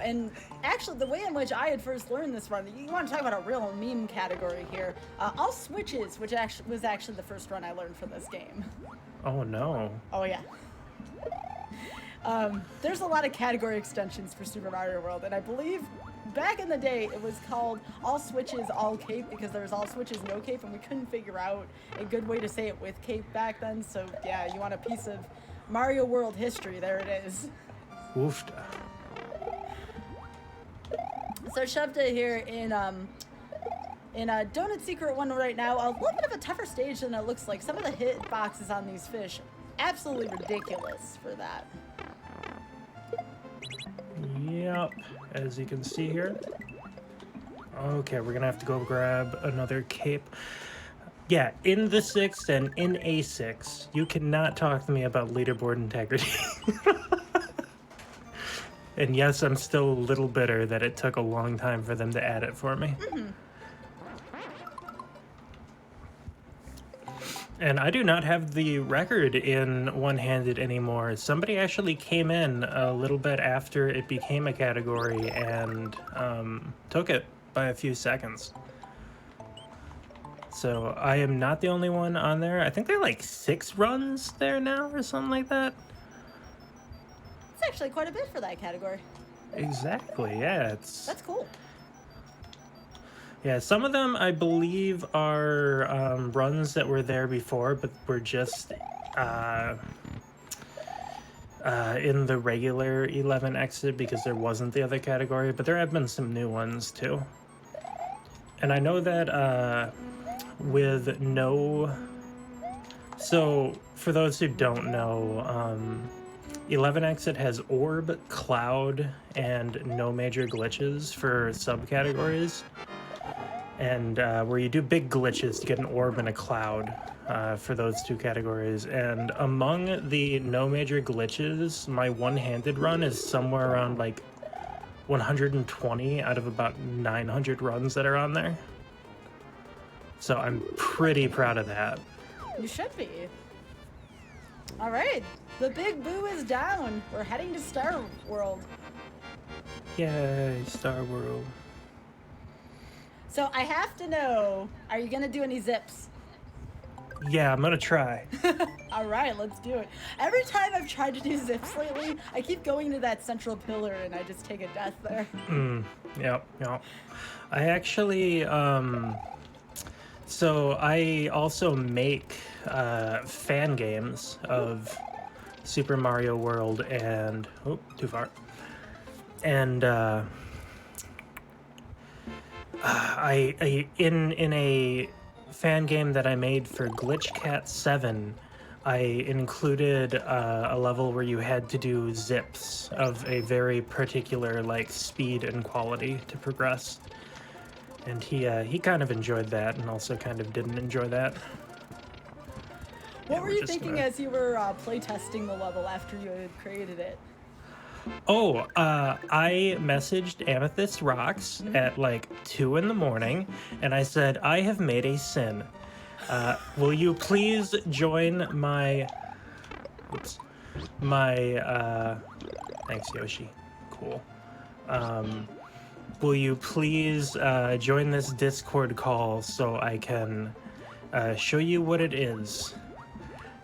And actually, the way in which I had first learned this run, you want to talk about a real meme category here. All switches, which was actually the first run I learned for this game. Oh, no. Oh, yeah. There's a lot of category extensions for Super Mario World, and I believe back in the day it was called All Switches, All Cape, because there was All Switches, No Cape, and we couldn't figure out a good way to say it with Cape back then. So, yeah, you want a piece of Mario World history, there it is. Oofta. So Shovda here in Donut Secret 1 right now, a little bit of a tougher stage than it looks like. Some of the hit boxes on these fish, absolutely ridiculous for that. Yep, as you can see here. Okay, we're gonna have to go grab another cape. Yeah, in the 6th and in A6, you cannot talk to me about leaderboard integrity. And yes, I'm still a little bitter that it took a long time for them to add it for me. Mm-hmm. And I do not have the record in one-handed anymore. Somebody actually came in a little bit after it became a category and took it by a few seconds. So I am not the only one on there. I think there are like 6 runs there now or something like that. It's actually quite a bit for that category. Exactly, yeah. That's cool. Yeah, some of them I believe are runs that were there before, but were just in the regular 11 exit because there wasn't the other category, but there have been some new ones too. And I know that with no... So, for those who don't know, 11 exit has orb, cloud, and no major glitches for subcategories. And where you do big glitches to get an orb and a cloud for those 2 categories. And among the no major glitches, my one-handed run is somewhere around like 120 out of about 900 runs that are on there. So I'm pretty proud of that. You should be. All right, the big boo is down. We're heading to Star World. Yay, Star World. So I have to know, are you gonna do any zips? Yeah, I'm gonna try. All right, let's do it. Every time I've tried to do zips lately, I keep going to that central pillar and I just take a death there. Yep, yep. I actually, so I also make fan games of Super Mario World and, oh, too far. And I in a fan game that I made for Glitch Cat 7, I included a level where you had to do zips of a very particular like speed and quality to progress. And he kind of enjoyed that and also kind of didn't enjoy that. What were you thinking as you were playtesting the level after you had created it? Oh, I messaged Amethyst Rocks at like 2 in the morning, and I said, I have made a sin. Will you please join my... Oops. My, thanks, Yoshi. Cool. Will you please join this Discord call so I can show you what it is?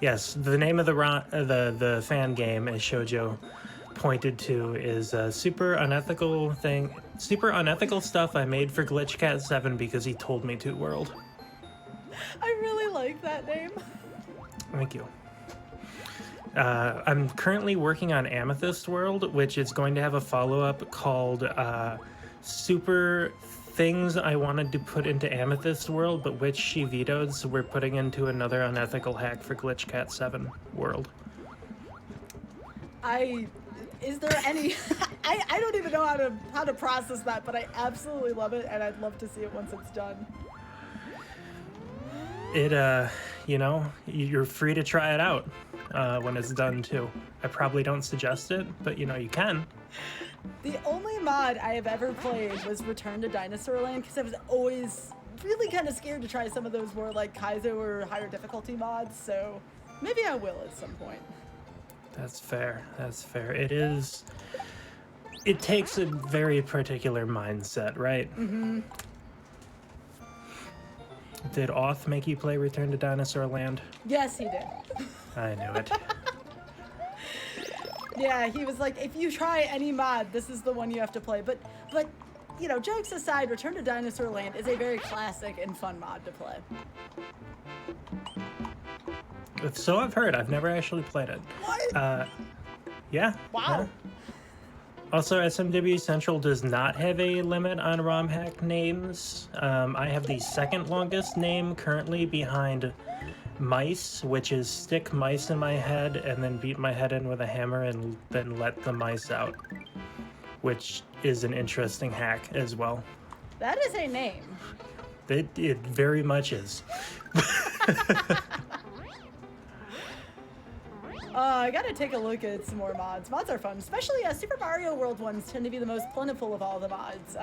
Yes, the name of the fan game, as Shoujo pointed to, is super unethical stuff I made for Glitch Cat 7 because he told me to world. I really like that name. Thank you. I'm currently working on Amethyst World, which is going to have a follow-up called Super Things I Wanted to Put into Amethyst World, but which she vetoed, so we're putting into another unethical hack for Glitch Cat 7 World. Is there any... I don't even know how to process that, but I absolutely love it, and I'd love to see it once it's done. It, you know, you're free to try it out when it's done, too. I probably don't suggest it, but, you know, you can. The only mod I have ever played was Return to Dinosaur Land, because I was always really kind of scared to try some of those more, like, Kaizo or higher difficulty mods, so maybe I will at some point. That's fair. That's fair. It takes a very particular mindset, right? Mm-hmm. Did Oth make you play Return to Dinosaur Land? Yes, he did. I knew it. Yeah, he was like, if you try any mod, this is the one you have to play. But you know, jokes aside, Return to Dinosaur Land is a very classic and fun mod to play. So I've heard. I've never actually played it. What? Yeah. Wow. Yeah. Also, SMW Central does not have a limit on ROM hack names. I have the second longest name currently behind mice, which is stick mice in my head and then beat my head in with a hammer and then let the mice out, which is an interesting hack as well. That is a name. It very much is. I gotta take a look at some more mods. Mods are fun, especially Super Mario World ones tend to be the most plentiful of all the mods.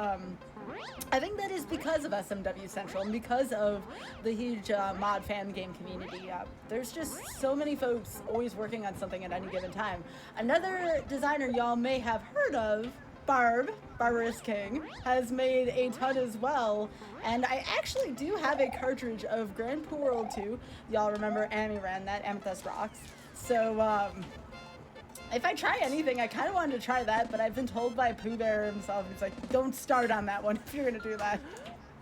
I think that is because of SMW Central and because of the huge mod fan game community. There's just so many folks always working on something at any given time. Another designer y'all may have heard of, Barbarous King, has made a ton as well, and I actually do have a cartridge of Grand Poo World 2. Y'all remember Amy ran that, Amethyst Rocks. So, if I try anything, I kind of wanted to try that, but I've been told by Pooh Bear himself, he's like, don't start on that one if you're going to do that.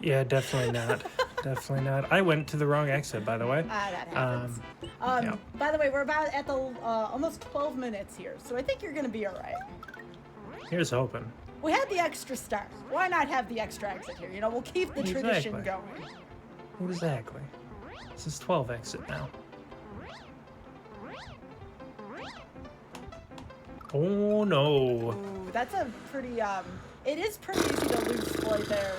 Yeah, definitely not. Definitely not. I went to the wrong exit, by the way. That happens. Yeah. By the way, we're about at the almost 12 minutes here, so I think you're going to be all right. Here's hoping. We had the extra start. Why not have the extra exit here? You know, we'll keep the tradition going. Exactly. This is 12 exit now. Oh no. Ooh, that's a pretty it is pretty easy to lose flight there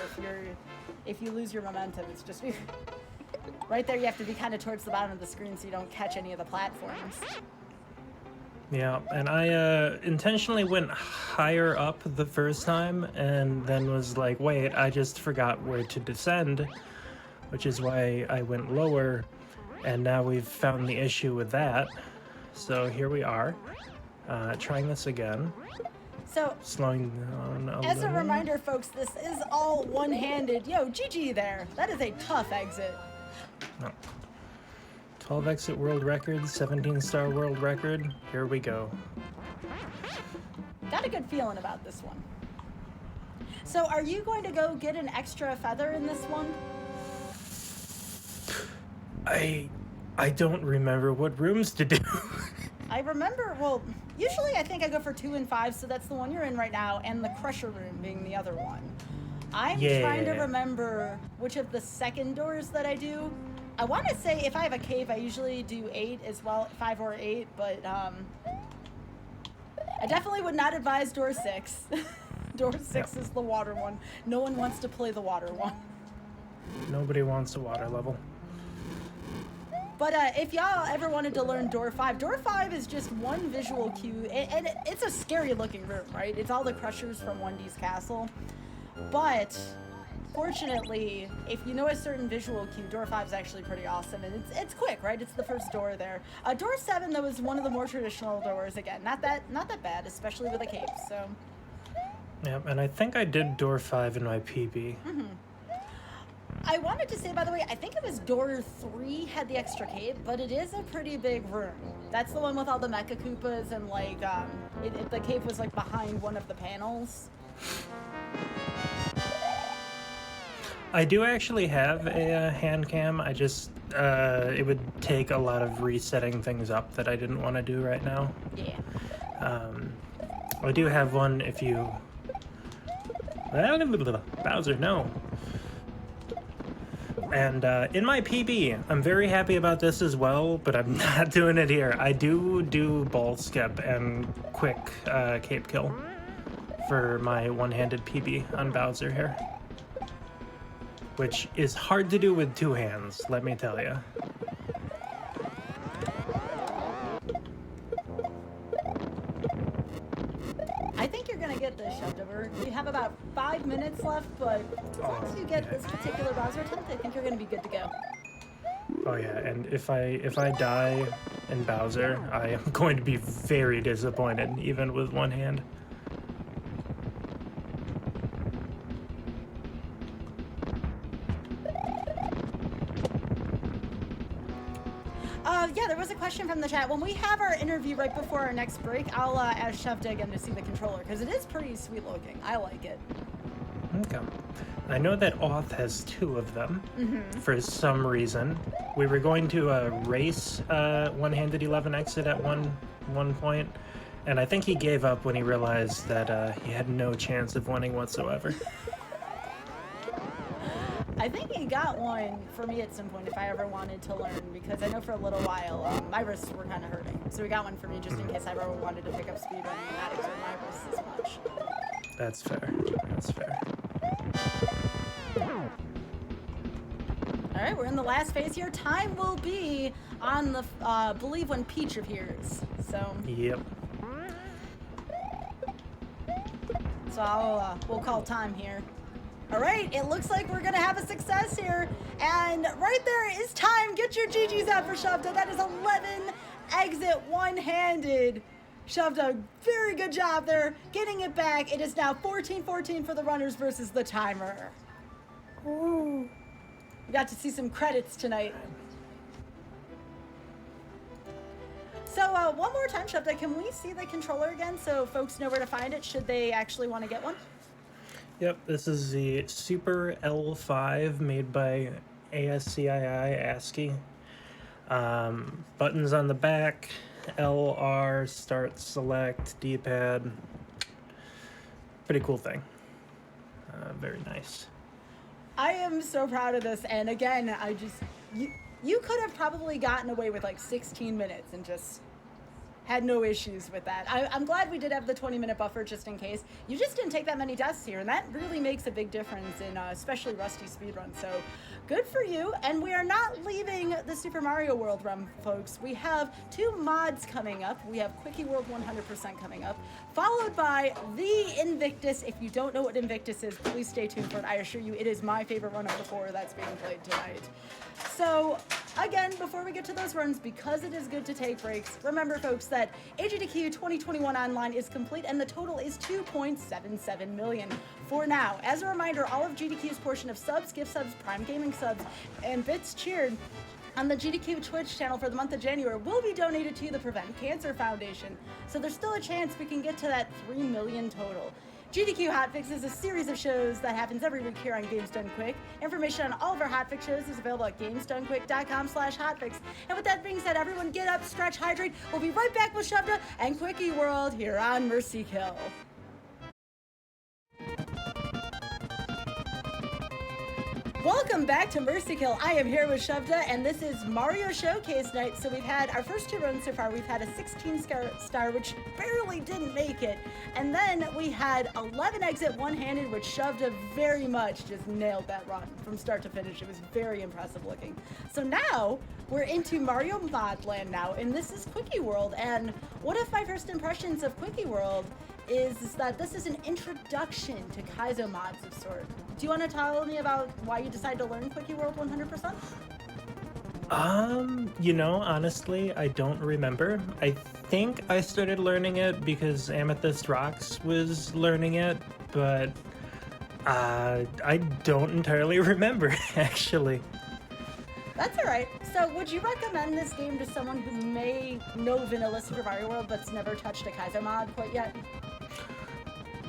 if you lose your momentum. It's just right there you have to be kind of towards the bottom of the screen so you don't catch any of the platforms. Yeah, and I intentionally went higher up the first time and then was like, wait, I just forgot where to descend, which is why I went lower, and now we've found the issue with that. So here we are. Trying this again. So, slowing down a as a little. reminder, folks, this is all one-handed. Yo, GG there. That is a tough exit. No. 12 exit world record, 17-star world record. Here we go. Got a good feeling about this one. So are you going to go get an extra feather in this one? I don't remember what rooms to do. I remember, well, usually I think I go for 2 and 5, so that's the one you're in right now, and the Crusher room being the other one. I'm trying to remember which of the second doors that I do. I want to say if I have a cave, I usually do 8 as well, 5 or 8, but I definitely would not advise door 6. Door 6 is the water one. No one wants to play the water one. Nobody wants a water level. But if y'all ever wanted to learn door 5 is just one visual cue, and it's a scary looking room, right? It's all the Crushers from 1D's castle. But fortunately, if you know a certain visual cue, door 5 is actually pretty awesome, and it's quick, right? It's the first door there. Door 7 though is one of the more traditional doors. Again, not that bad, especially with a cape. So. Yeah, and I think I did door 5 in my PB. Mm-hmm. I wanted to say, by the way, I think it was door 3 had the extra cape, but it is a pretty big room. That's the one with all the Mecha Koopas, and like, the cape was like behind one of the panels. I do actually have a hand cam. I just, it would take a lot of resetting things up that I didn't want to do right now. Yeah. I do have one if you... Bowser, no. And in my PB, I'm very happy about this as well, but I'm not doing it here. I do ball skip and quick cape kill for my one-handed PB on Bowser here. Which is hard to do with 2 hands, let me tell you. I think you're gonna get this shoved over. You have about 5 minutes left, but as long as you get this particular Bowser attempt, I think you're gonna be good to go. Oh yeah, and if I die in Bowser, I am going to be very disappointed, even with one hand. Yeah, there was a question from the chat. When we have our interview right before our next break, I'll ask Chef again to see the controller, because it is pretty sweet looking. I like it. Okay. I know that Auth has 2 of them for some reason. We were going to race one-handed 11 exit at one point, and I think he gave up when he realized that he had no chance of winning whatsoever. I think he got one for me at some point if I ever wanted to learn, because I know for a little while my wrists were kind of hurting. So he got one for me just in case I ever wanted to pick up speedrunning and not exert my wrists as much. That's fair. That's fair. All right, we're in the last phase here. Time will be on the, believe when Peach appears. So. Yep. So we'll call time here. All right, it looks like we're gonna have a success here. And right there is time. Get your GGs out for Shavda. That is 11 exit one-handed. Shavda, very good job there, getting it back. It is now 14-14 for the runners versus the timer. Ooh. We got to see some credits tonight. So one more time, Shavda, can we see the controller again so folks know where to find it should they actually want to get one? Yep, this is the Super L5 made by ASCII ASCII. Buttons on the back, L, R, start, select, D-pad. Pretty cool thing. Very nice. I am so proud of this, and again, you could have probably gotten away with like 16 minutes and just had no issues with that. I'm glad we did have the 20-minute buffer just in case. You just didn't take that many deaths here, and that really makes a big difference in especially Rusty speedrun. So good for you. And we are not leaving the Super Mario World run, folks. We have 2 mods coming up. We have Quickie World 100% coming up, followed by the Invictus. If you don't know what Invictus is, please stay tuned for it. I assure you, it is my favorite run of the 4 that's being played tonight. So again, before we get to those runs, because it is good to take breaks, remember folks that AGDQ 2021 online is complete and the total is 2.77 million for now. As a reminder, all of GDQ's portion of subs, gift subs, Prime Gaming subs, and bits cheered on the GDQ Twitch channel for the month of January will be donated to the Prevent Cancer Foundation. So there's still a chance we can get to that 3 million total. GDQ Hotfix is a series of shows that happens every week here on Games Done Quick. Information on all of our Hotfix shows is available at gamesdonequick.com/hotfix. And with that being said, everyone get up, stretch, hydrate. We'll be right back with Shovda and Quickie World here on Mercy Kill. Welcome back to Mercy Kill. I am here with Shovda, and this is Mario Showcase Night. So we've had our first 2 runs so far. We've had a 16 star, which barely didn't make it. And then we had 11 exit one-handed, which Shovda very much just nailed that run from start to finish. It was very impressive looking. So now we're into Mario Modland now, and this is Quickie World. And one of my first impressions of Quickie World is that this is an introduction to Kaizo mods of sort. Do you want to tell me about why you decided to learn Quickie World 100%? Honestly, I don't remember. I think I started learning it because Amethyst Rocks was learning it, but I don't entirely remember, actually. That's all right. So would you recommend this game to someone who may know vanilla Super Mario World but's never touched a Kaizo mod quite yet?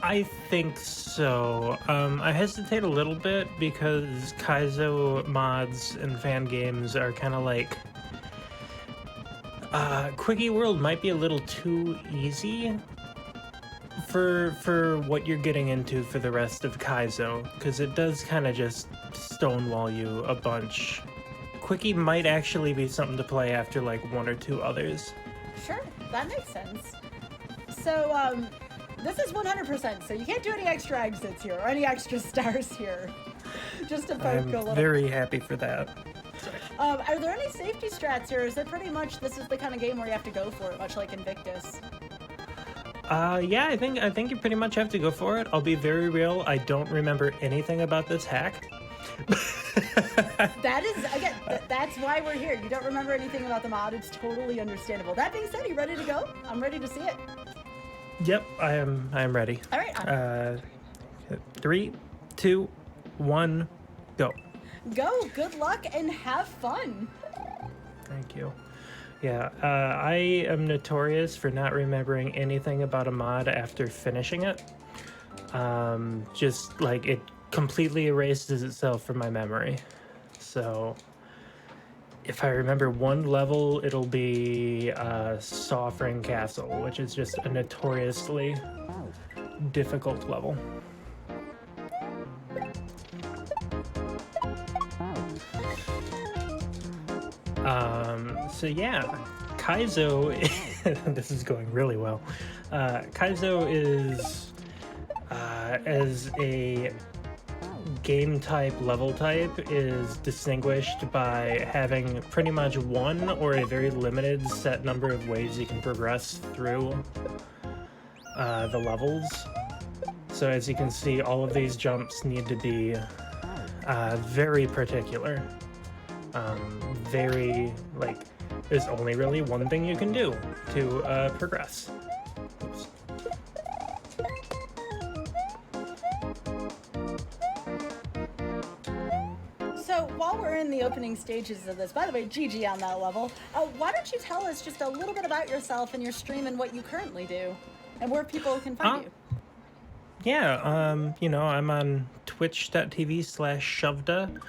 I think so. I hesitate a little bit because Kaizo mods and fan games are kind of like... Quickie World might be a little too easy for what you're getting into for the rest of Kaizo, because it does kind of just stonewall you a bunch. Quickie might actually be something to play after like 1 or 2 others. Sure, that makes sense. So, this is 100%, so you can't do any extra exits here, or any extra stars here. Just to poke a little. I'm very happy for that. Are there any safety strats here, or is it pretty much this is the kind of game where you have to go for it, much like Invictus? Yeah, I think you pretty much have to go for it. I'll be very real, I don't remember anything about this hack. That is, again, that's why we're here. You don't remember anything about the mod, it's totally understandable. That being said, are you ready to go? I'm ready to see it. Yep, I am ready. All right. 3, 2, 1, go. Go, good luck, and have fun. Thank you. Yeah, I am notorious for not remembering anything about a mod after finishing it. Just like it completely erases itself from my memory. So if I remember one level, it'll be Sovereign Castle, which is just a notoriously difficult level. So yeah, Kaizo, this is going really well. Kaizo is, as a game type, level type, is distinguished by having pretty much one or a very limited set number of ways you can progress through the levels. So as you can see, all of these jumps need to be very particular. There's only really one thing you can do to progress. Oops. So while we're in the opening stages of this, by the way, GG on that level, why don't you tell us just a little bit about yourself and your stream and what you currently do and where people can find you? Yeah, I'm on twitch.tv/Shovda,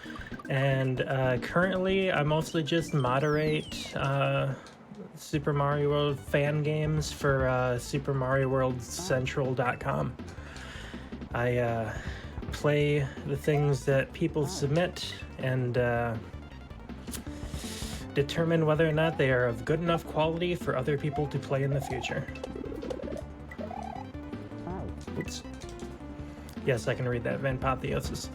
and currently I mostly just moderate Super Mario World fan games for SuperMarioWorldCentral.com. I play the things that people submit and determine whether or not they are of good enough quality for other people to play in the future. Oops. Yes, I can read that. Vanpotheosis.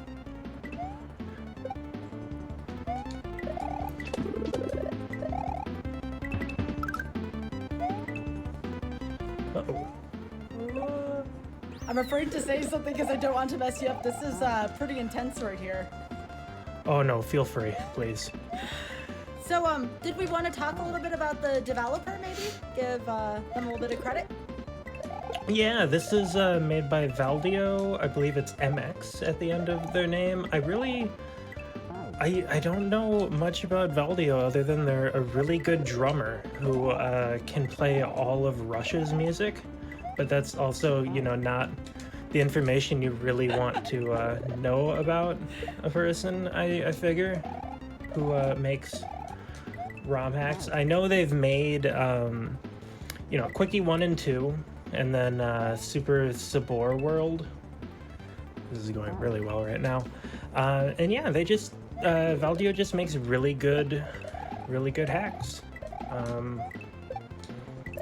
Uh-oh. I'm afraid to say something because I don't want to mess you up. This is pretty intense right here. Oh no, feel free, please. So, did we want to talk a little bit about the developer, maybe? Give them a little bit of credit? Yeah, this is made by Valdio. I believe it's MX at the end of their name. I I don't know much about Valdio other than they're a really good drummer who can play all of Rush's music, but that's also, you know, not the information you really want to know about a person, I figure, who makes ROM hacks. I know they've made, you know, Quickie 1 and 2, and then Super Sabor World. This is going really well right now. And yeah, they just, Valdio just makes really good hacks.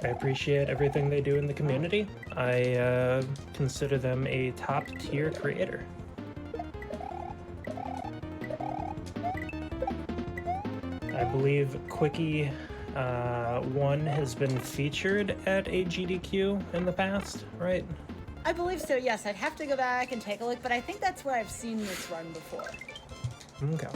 I appreciate everything they do in the community. I consider them a top tier creator. I believe Quickie 1 has been featured at a GDQ in the past, right? I believe so, yes. I'd have to go back and take a look, but I think that's where I've seen this run before. Okay.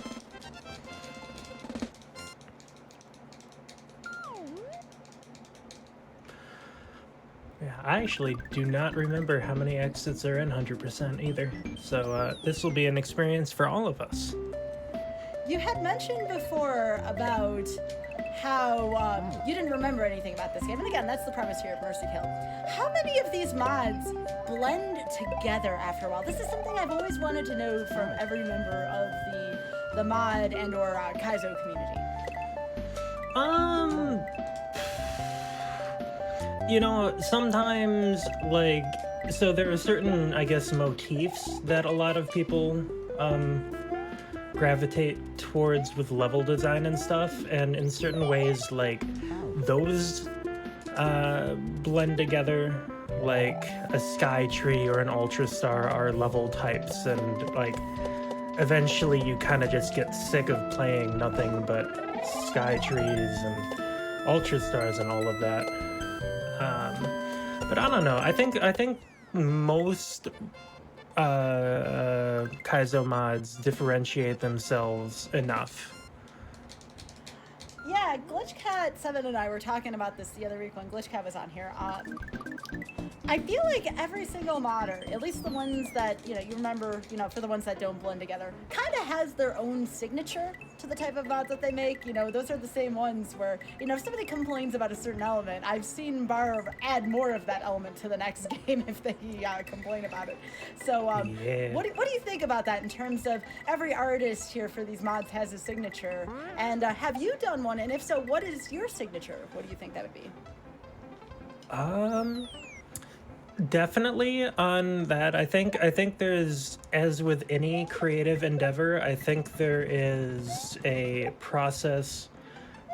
Yeah, I actually do not remember how many exits are in 100% either, so this will be an experience for all of us. You had mentioned before about how you didn't remember anything about this game, and again, that's the premise here of Mercy Kill. How many of these mods blend together after a while? This is something I've always wanted to know from every member of the mod and or Kaizo community. You know, sometimes, like, so there are certain, I guess, motifs that a lot of people gravitate towards with level design and stuff, and in certain ways, like, those blend together, like a sky tree or an ultra star are level types, and like eventually you kind of just get sick of playing nothing but sky trees and ultra stars and all of that. But I don't know, I think most Kaizo mods differentiate themselves enough. Yeah, GlitchCat7 and I were talking about this the other week when GlitchCat was on here. I feel like every single modder, at least the ones that, you know, you remember, you know, for the ones that don't blend together, kind of has their own signature to the type of mods that they make. You know, those are the same ones where, you know, if somebody complains about a certain element, I've seen Barb add more of that element to the next game if they complain about it. So, Yeah. what do you think about that in terms of every artist here for these mods has a signature? And have you done one? And if so, what is your signature? What do you think that would be? Definitely on that. I think there's, as with any creative endeavor, I think there is a process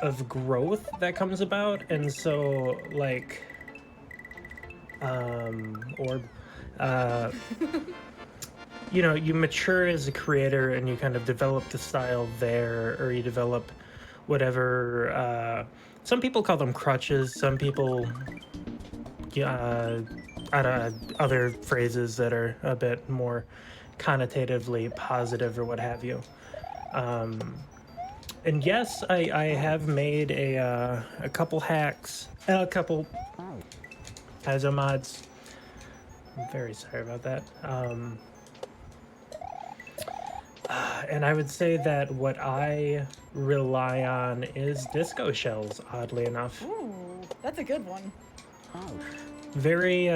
of growth that comes about, and so like you know, you mature as a creator and you kind of develop the style there, or you develop whatever some people call them crutches, some people other phrases that are a bit more connotatively positive or what have you. And yes, I have made a couple hacks, a couple Kaizo mods. I'm very sorry about that. And I would say that what I rely on is disco shells, oddly enough. Ooh, that's a good one. Very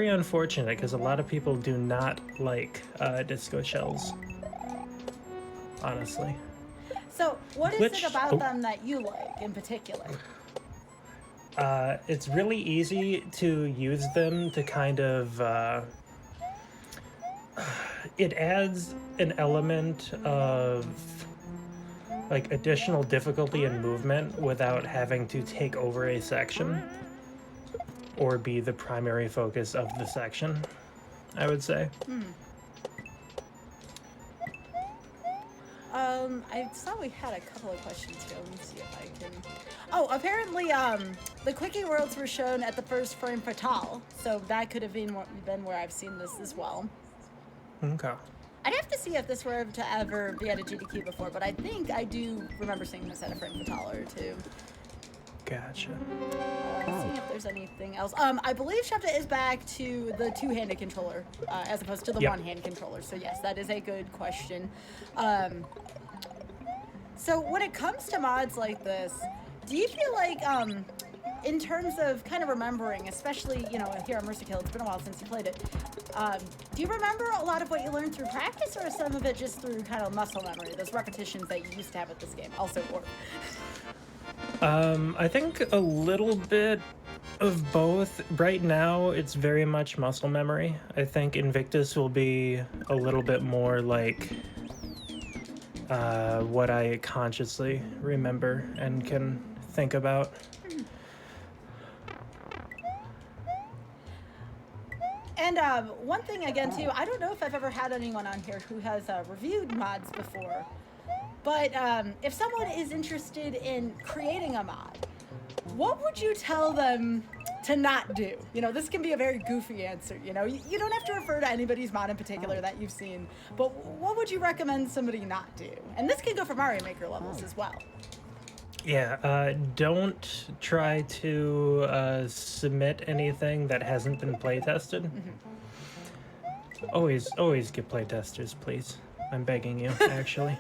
unfortunate, because a lot of people do not like disco shells, honestly. So, what is it about them that you like in particular? It's really easy to use them to kind of... it adds an element of like additional difficulty and movement without having to take over a section or be the primary focus of the section, I would say. I saw we had a couple of questions here. Let me see if I can... Oh, apparently, the Quickie Worlds were shown at the first frame fatale, so that could have been where I've seen this as well. Okay. I'd have to see if this were to ever be at a GDQ before, but I think I do remember seeing this at a frame fatale or two. Gotcha. Let's see if there's anything else. I believe Shepta is back to the two-handed controller, as opposed to the one-hand controller. So yes, that is a good question. So when it comes to mods like this, do you feel like, in terms of kind of remembering, especially, here on Mercy Kill, it's been a while since you played it, do you remember a lot of what you learned through practice, or is some of it just through kind of muscle memory, those repetitions that you used to have with this game, also or? I think a little bit of both. Right now, it's very much muscle memory. I think Invictus will be a little bit more like what I consciously remember and can think about. And one thing again too, I don't know if I've ever had anyone on here who has reviewed mods before, but if someone is interested in creating a mod, what would you tell them to not do? This can be a very goofy answer. You don't have to refer to anybody's mod in particular that you've seen, but what would you recommend somebody not do? And this can go for Mario Maker levels as well. Yeah, don't try to submit anything that hasn't been play tested. Mm-hmm. Always get play testers, please. I'm begging you, actually.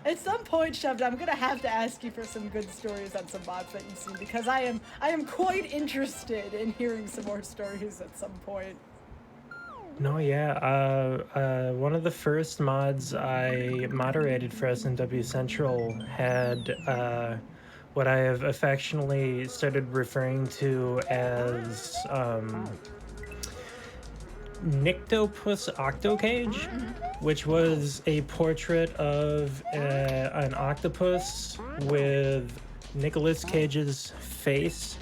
At some point, Shoved, I'm gonna have to ask you for some good stories on some mods that you've seen, because I am quite interested in hearing some more stories at some point. No, yeah. One of the first mods I moderated for SNW Central had what I have affectionately started referring to as Nyctopus Octocage, which was a portrait of an octopus with Nicolas Cage's face,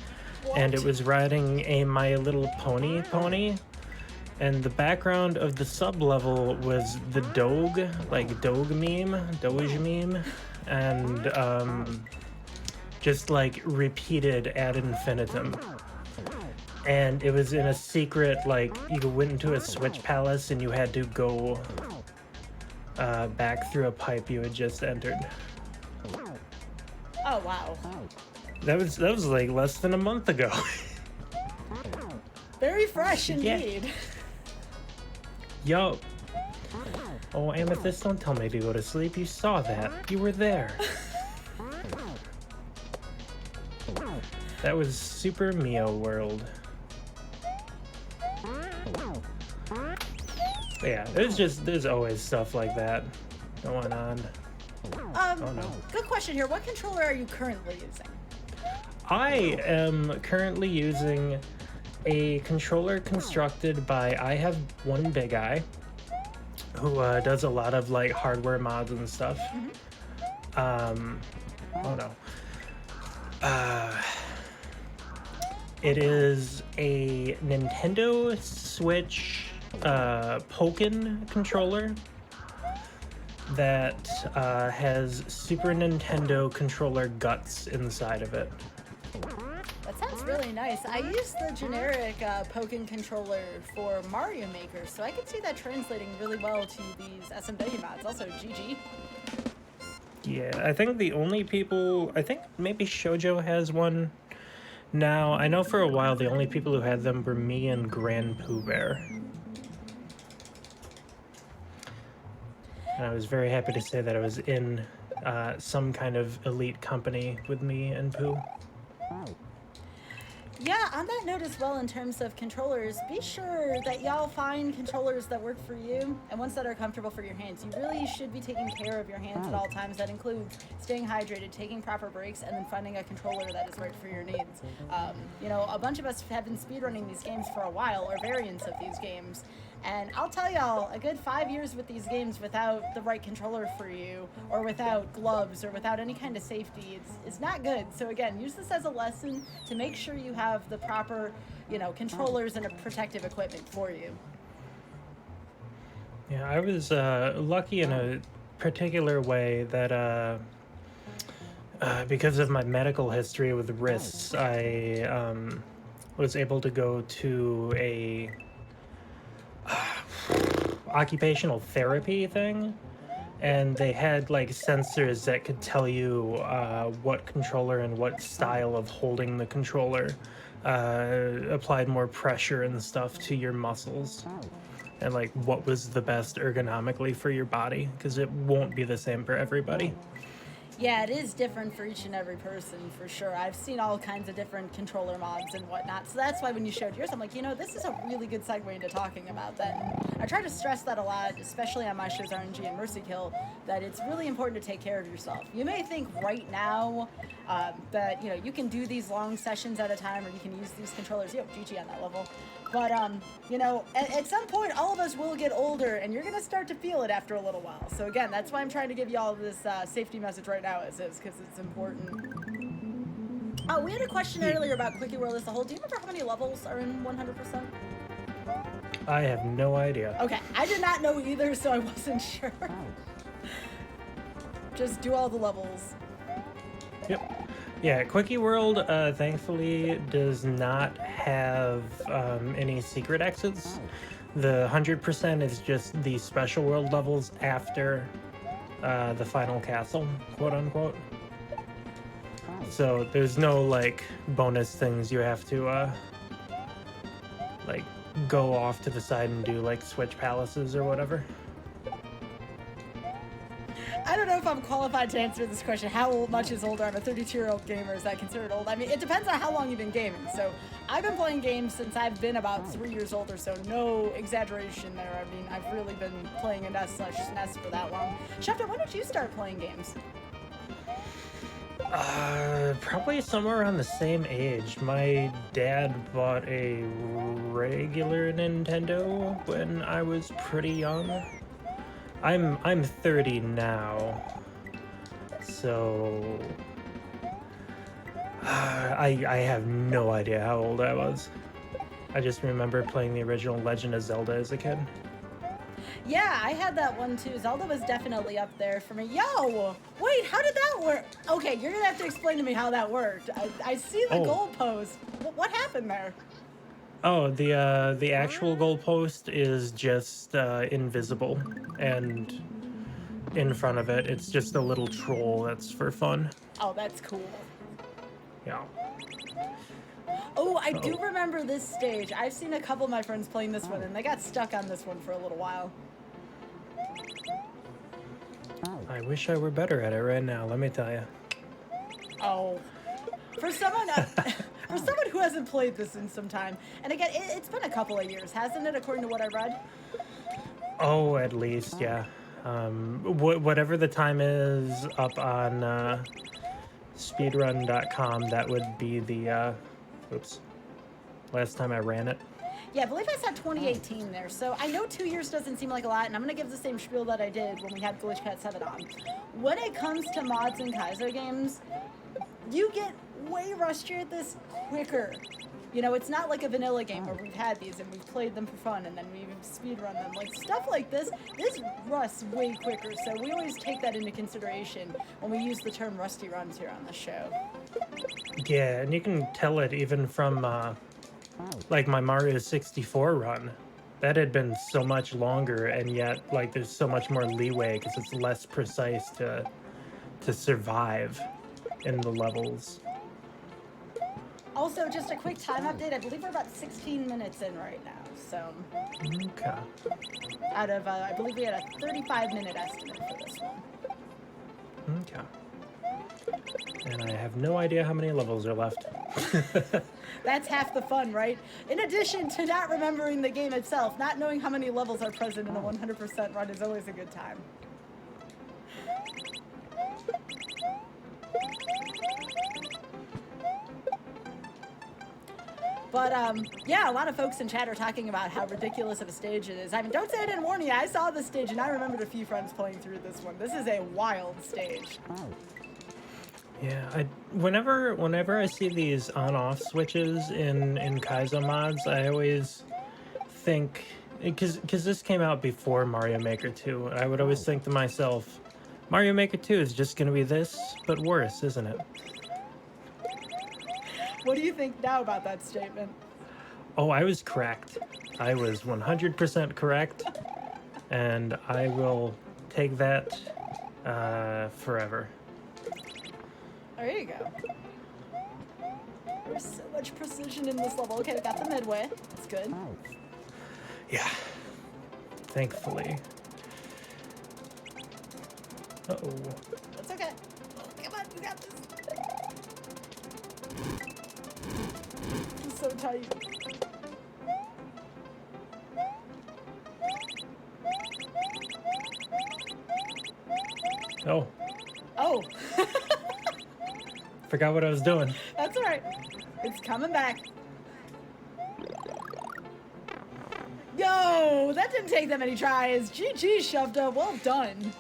and it was riding a My Little Pony pony. And the background of the sub-level was the Doge, like Doge meme, and just like repeated ad infinitum. And it was in a secret, like you went into a Switch Palace and you had to go back through a pipe you had just entered. Oh wow. That was like less than a month ago. Very fresh indeed. Yeah. Yo. Oh, Amethyst, don't tell me to go to sleep. You saw that. You were there. That was Super Mio World. But yeah, there's always stuff like that going on. Oh no. Good question here. What controller are you currently using? I am currently using a controller constructed by I Have One Big Eye, who does a lot of like hardware mods and stuff. Oh no. It is a Nintendo Switch Pokken controller that has Super Nintendo controller guts inside of it. That sounds really nice. I use the generic Pokken controller for Mario Maker, so I can see that translating really well to these SMW mods. Also, GG. Yeah, I think the only people... I think maybe Shoujo has one now. I know for a while the only people who had them were me and Grand Pooh Bear. And I was very happy to say that I was in some kind of elite company with me and Pooh. Yeah, on that note as well, in terms of controllers, be sure that y'all find controllers that work for you and ones that are comfortable for your hands. You really should be taking care of your hands at all times. That includes staying hydrated, taking proper breaks, and then finding a controller that is right for your needs. A bunch of us have been speedrunning these games for a while, or variants of these games. And I'll tell y'all, a good 5 years with these games without the right controller for you, or without gloves, or without any kind of safety, it's not good. So again, use this as a lesson to make sure you have the proper, controllers and protective equipment for you. Yeah, I was lucky in a particular way that because of my medical history with wrists, I was able to go to a occupational therapy thing, and they had like sensors that could tell you what controller and what style of holding the controller applied more pressure and stuff to your muscles. and like what was the best ergonomically for your body, because it won't be the same for everybody. Yeah, it is different for each and every person, for sure. I've seen all kinds of different controller mods and whatnot, so that's why when you showed yours, I'm like, you know, this is a really good segue into talking about that. And I try to stress that a lot, especially on my shows RNG and Mercy Kill, that it's really important to take care of yourself. You may think right now that, you know, you can do these long sessions at a time, or you can use these controllers. Yo, GG on that level. But, you know, at some point, all of us will get older, and you're going to start to feel it after a little while. So, again, that's why I'm trying to give you all this safety message right now, as is, because it's important. Oh, we had a question earlier about Quickie World as a whole. Do you remember how many levels are in 100%? I have no idea. Okay, I did not know either, so I wasn't sure. Just do all the levels. Yep. Yeah, Quickie World, thankfully, does not have any secret exits. The 100% is just the special world levels after the final castle, quote unquote. So there's no like bonus things you have to like go off to the side and do, like switch palaces or whatever. I don't know if I'm qualified to answer this question. How much is older? I'm a 32-year-old gamer. Is that considered old? I mean, it depends on how long you've been gaming. So I've been playing games since I've been about 3 years old or so. No exaggeration there. I mean, I've really been playing a NES/SNES for that long. Schefter, when did you start playing games? Probably somewhere around the same age. My dad bought a regular Nintendo when I was pretty young. I'm 30 now, so I have no idea how old I was. I just remember playing the original Legend of Zelda as a kid. Yeah, I had that one too. Zelda was definitely up there for me. Yo, wait, how did that work? Okay, you're gonna have to explain to me how that worked. I see the goalpost. What happened there? Oh, the actual goalpost is just invisible, and in front of it, it's just a little troll that's for fun. Oh, that's cool. Yeah. Oh, I do remember this stage. I've seen a couple of my friends playing this one, and they got stuck on this one for a little while. I wish I were better at it right now, let me tell you. Oh. For someone who hasn't played this in some time, and again, it's been a couple of years, hasn't it, according to what I read? Oh, at least, yeah. Whatever the time is up on speedrun.com, that would be the, oops, last time I ran it. Yeah, I believe I said 2018 there, so I know 2 years doesn't seem like a lot, and I'm going to give the same spiel that I did when we had Glitch Cat 7 on. When it comes to mods and Kaizo games, you get way rustier at this quicker. You know, it's not like a vanilla game where we've had these and we've played them for fun and then we've speedrun them. Like, stuff like this rusts way quicker, so we always take that into consideration when we use the term rusty runs here on the show. Yeah, and you can tell it even from, like, my Mario 64 run. That had been so much longer, and yet, like, there's so much more leeway because it's less precise to survive in the levels. Also, just a quick time update. I believe we're about 16 minutes in right now, so... Okay. Out of, I believe we had a 35-minute estimate for this one. Okay. And I have no idea how many levels are left. That's half the fun, right? In addition to not remembering the game itself, not knowing how many levels are present in a 100% run is always a good time. But, yeah, a lot of folks in chat are talking about how ridiculous of a stage it is. I mean, don't say I didn't warn you. I saw this stage, and I remembered a few friends playing through this one. This is a wild stage. Yeah, whenever I see these on-off switches in Kaizo mods, I always think, because this came out before Mario Maker 2, I would always think to myself, Mario Maker 2 is just going to be this, but worse, isn't it? What do you think now about that statement? Oh, I was correct. I was 100% correct, and I will take that forever. There you go. There's so much precision in this level. Okay, we got the midway. That's good. Yeah. thankfully. Uh-oh. That's okay. Come on, you got this. It's so tight. Oh, Oh. forgot what I was doing. That's all right. It's coming back. Yo, that didn't take that many tries. GG, Shovda. Well done.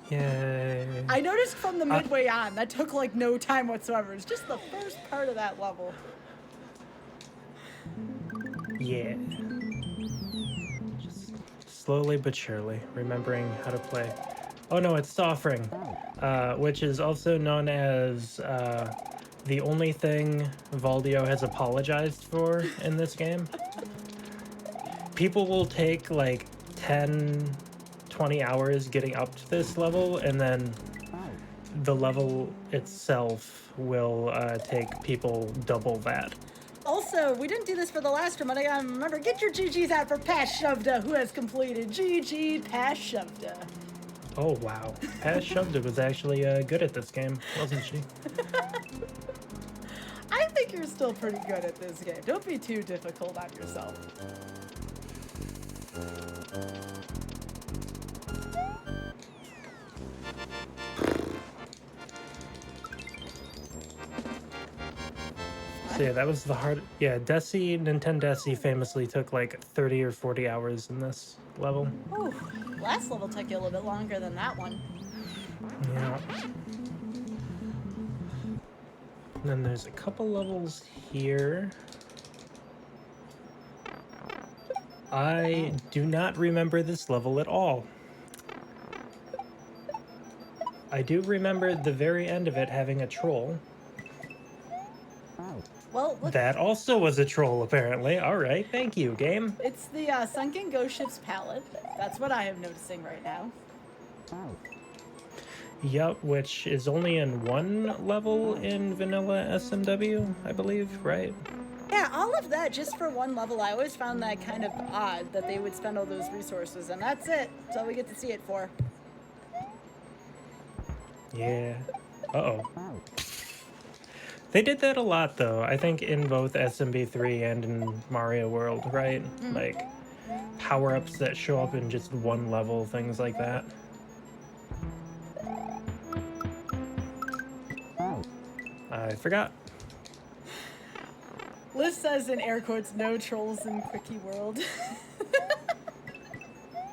Yay. I noticed from the midway on, that took like no time whatsoever. It's just the first part of that level. Yeah. Just slowly but surely, remembering how to play. Oh no, it's Soffring, which is also known as the only thing Valdio has apologized for in this game. People will take like 10, 20 hours getting up to this level, and then the level itself will take people double that. Also, we didn't do this for the last room, but I gotta remember, get your GGs out for Past Shovda, who has completed. GG, Past Shovda. Oh wow, Paz Shovda was actually good at this game, wasn't she? I think you're still pretty good at this game. Don't be too difficult on yourself. So yeah, that was the hard. Yeah, Nintendo Desi famously took like 30 or 40 hours in this level. Ooh, last level took you a little bit longer than that one. Yeah. And then there's a couple levels here. I do not remember this level at all. I do remember the very end of it having a troll. Well, look, That also was a troll, apparently. All right, thank you, game. it's the Sunken Ghost Ship's palette. That's what I am noticing right now. Yup, which is only in one level in vanilla SMW, I believe, right? Yeah, all of that just for one level. I always found that kind of odd that they would spend all those resources, and that's it. That's all we get to see it for. Yeah. Uh-oh. They did that a lot, though. I think in both SMB3 and in Mario World, right? Like, power-ups that show up in just one level, things like that. I forgot. Liz says in air quotes, no trolls in Quickie World.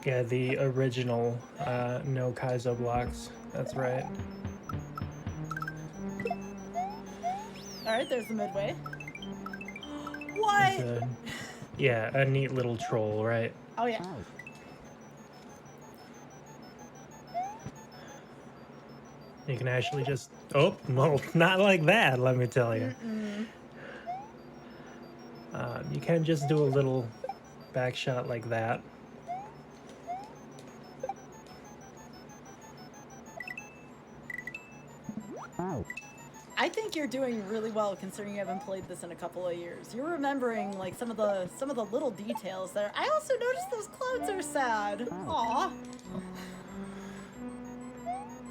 Yeah, the original no Kaizo blocks. That's right. Alright, there's the midway. What? It's yeah, a neat little troll, right? Oh, yeah. You can actually just... Oh, well, not like that, let me tell you. You can just do a little back shot like that. I think you're doing really well considering you haven't played this in a couple of years. You're remembering like some of the little details there. I also noticed those clouds are sad. Aw.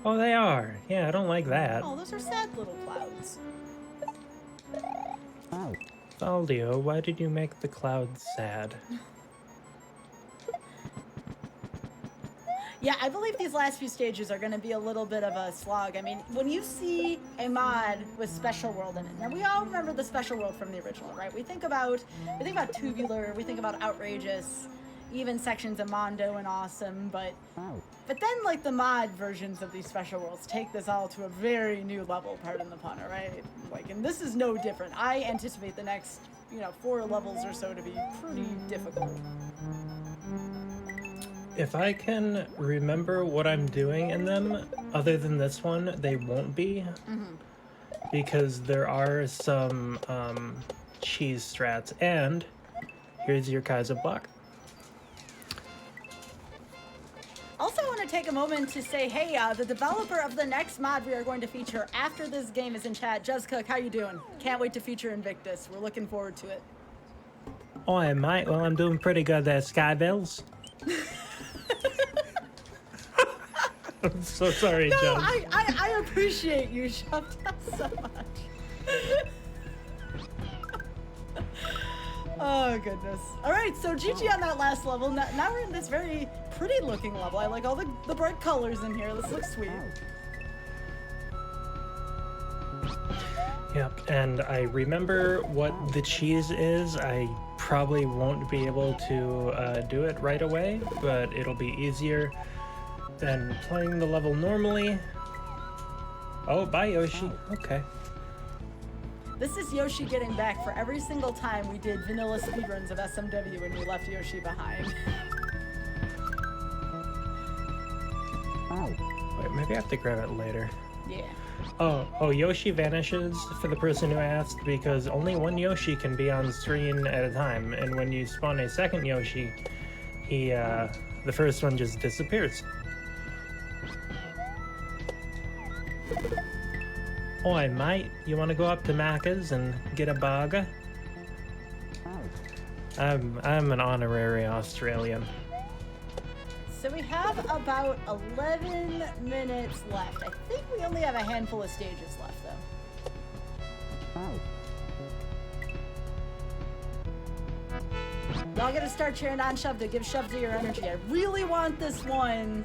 Oh, they are. Yeah, I don't like that. Oh, those are sad little clouds. Valdio, why did you make the clouds sad? Yeah, I believe these last few stages are going to be a little bit of a slog. I mean, when you see a mod with Special World in it, now we all remember the Special World from the original, right? We think about Tubular, we think about Outrageous, even sections of Mondo and Awesome, but then like the mod versions of these Special Worlds take this all to a very new level, pardon the pun, right? Like, and this is no different. I anticipate the next, 4 levels or so to be pretty difficult. If I can remember what I'm doing in them, other than this one, they won't be. Because there are some cheese strats. And here's your Kaiser block. Also, I want to take a moment to say, hey, the developer of the next mod we are going to feature after this game is in chat. Jessica, how you doing? Can't wait to feature Invictus. We're looking forward to it. Oh, I might. Well, I'm doing pretty good there, Skybills. I'm so sorry, No, John. I appreciate you, Shoved so much. Oh, goodness. All right, so GG on that last level. Now we're in this very pretty looking level. I like all the bright colors in here. This looks sweet. Yep, and I remember what the cheese is. I probably won't be able to do it right away, but it'll be easier than playing the level normally. Oh, bye, Yoshi. Okay. This is Yoshi getting back for every single time we did vanilla speedruns of SMW and we left Yoshi behind. Wait, maybe I have to grab it later. Yeah. Oh, Yoshi vanishes for the person who asked because only one Yoshi can be on screen at a time, and when you spawn a second Yoshi, the first one just disappears. Oi, mate, you want to go up to Macca's and get a burger? I'm an honorary Australian. So we have about 11 minutes left. I think we only have a handful of stages left, though. Y'all gotta start cheering on Shovda. Give Shovda your energy. I really want this one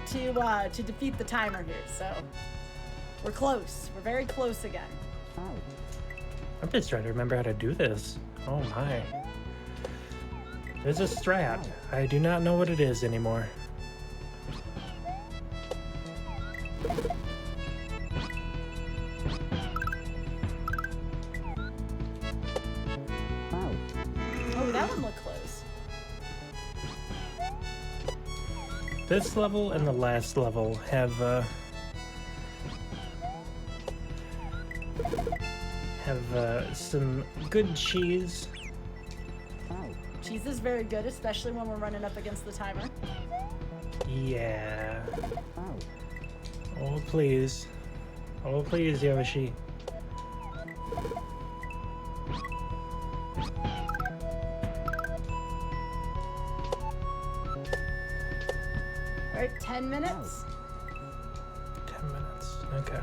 to defeat the timer here, so we're close. We're very close again. I'm just trying to remember how to do this. Oh my. There's a strat. I do not know what it is anymore. Oh, that one looked close. This level and the last level have some good cheese. Cheese is very good, especially when we're running up against the timer. Yeah. Oh, please. Oh, please, Yoshi. All right, 10 minutes. 10 minutes. Okay.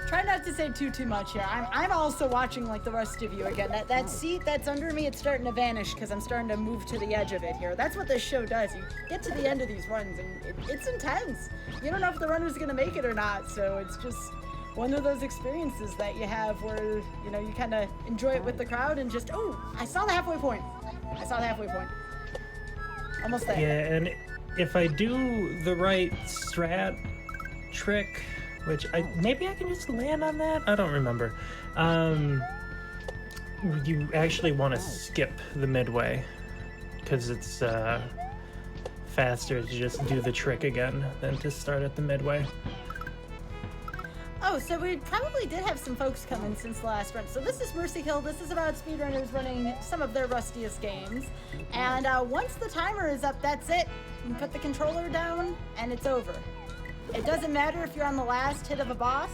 Try not to say too much here. I'm also watching like the rest of you again. That seat that's under me, it's starting to vanish because I'm starting to move to the edge of it here. That's what this show does. You get to the end of these runs and it's intense. You don't know if the runner's gonna make it or not, so it's just one of those experiences that you have where, you know, you kind of enjoy it with the crowd and just, oh, I saw the halfway point. I saw the halfway point. Almost there. Yeah, and if I do the right strat trick, which maybe I can just land on that? I don't remember. You actually want to skip the midway because it's faster to just do the trick again than to start at the midway. Oh, so we probably did have some folks come in since the last run. So this is Mercy Kill. This is about speedrunners running some of their rustiest games. And once the timer is up, that's it. You put the controller down and it's over. It doesn't matter if you're on the last hit of a boss.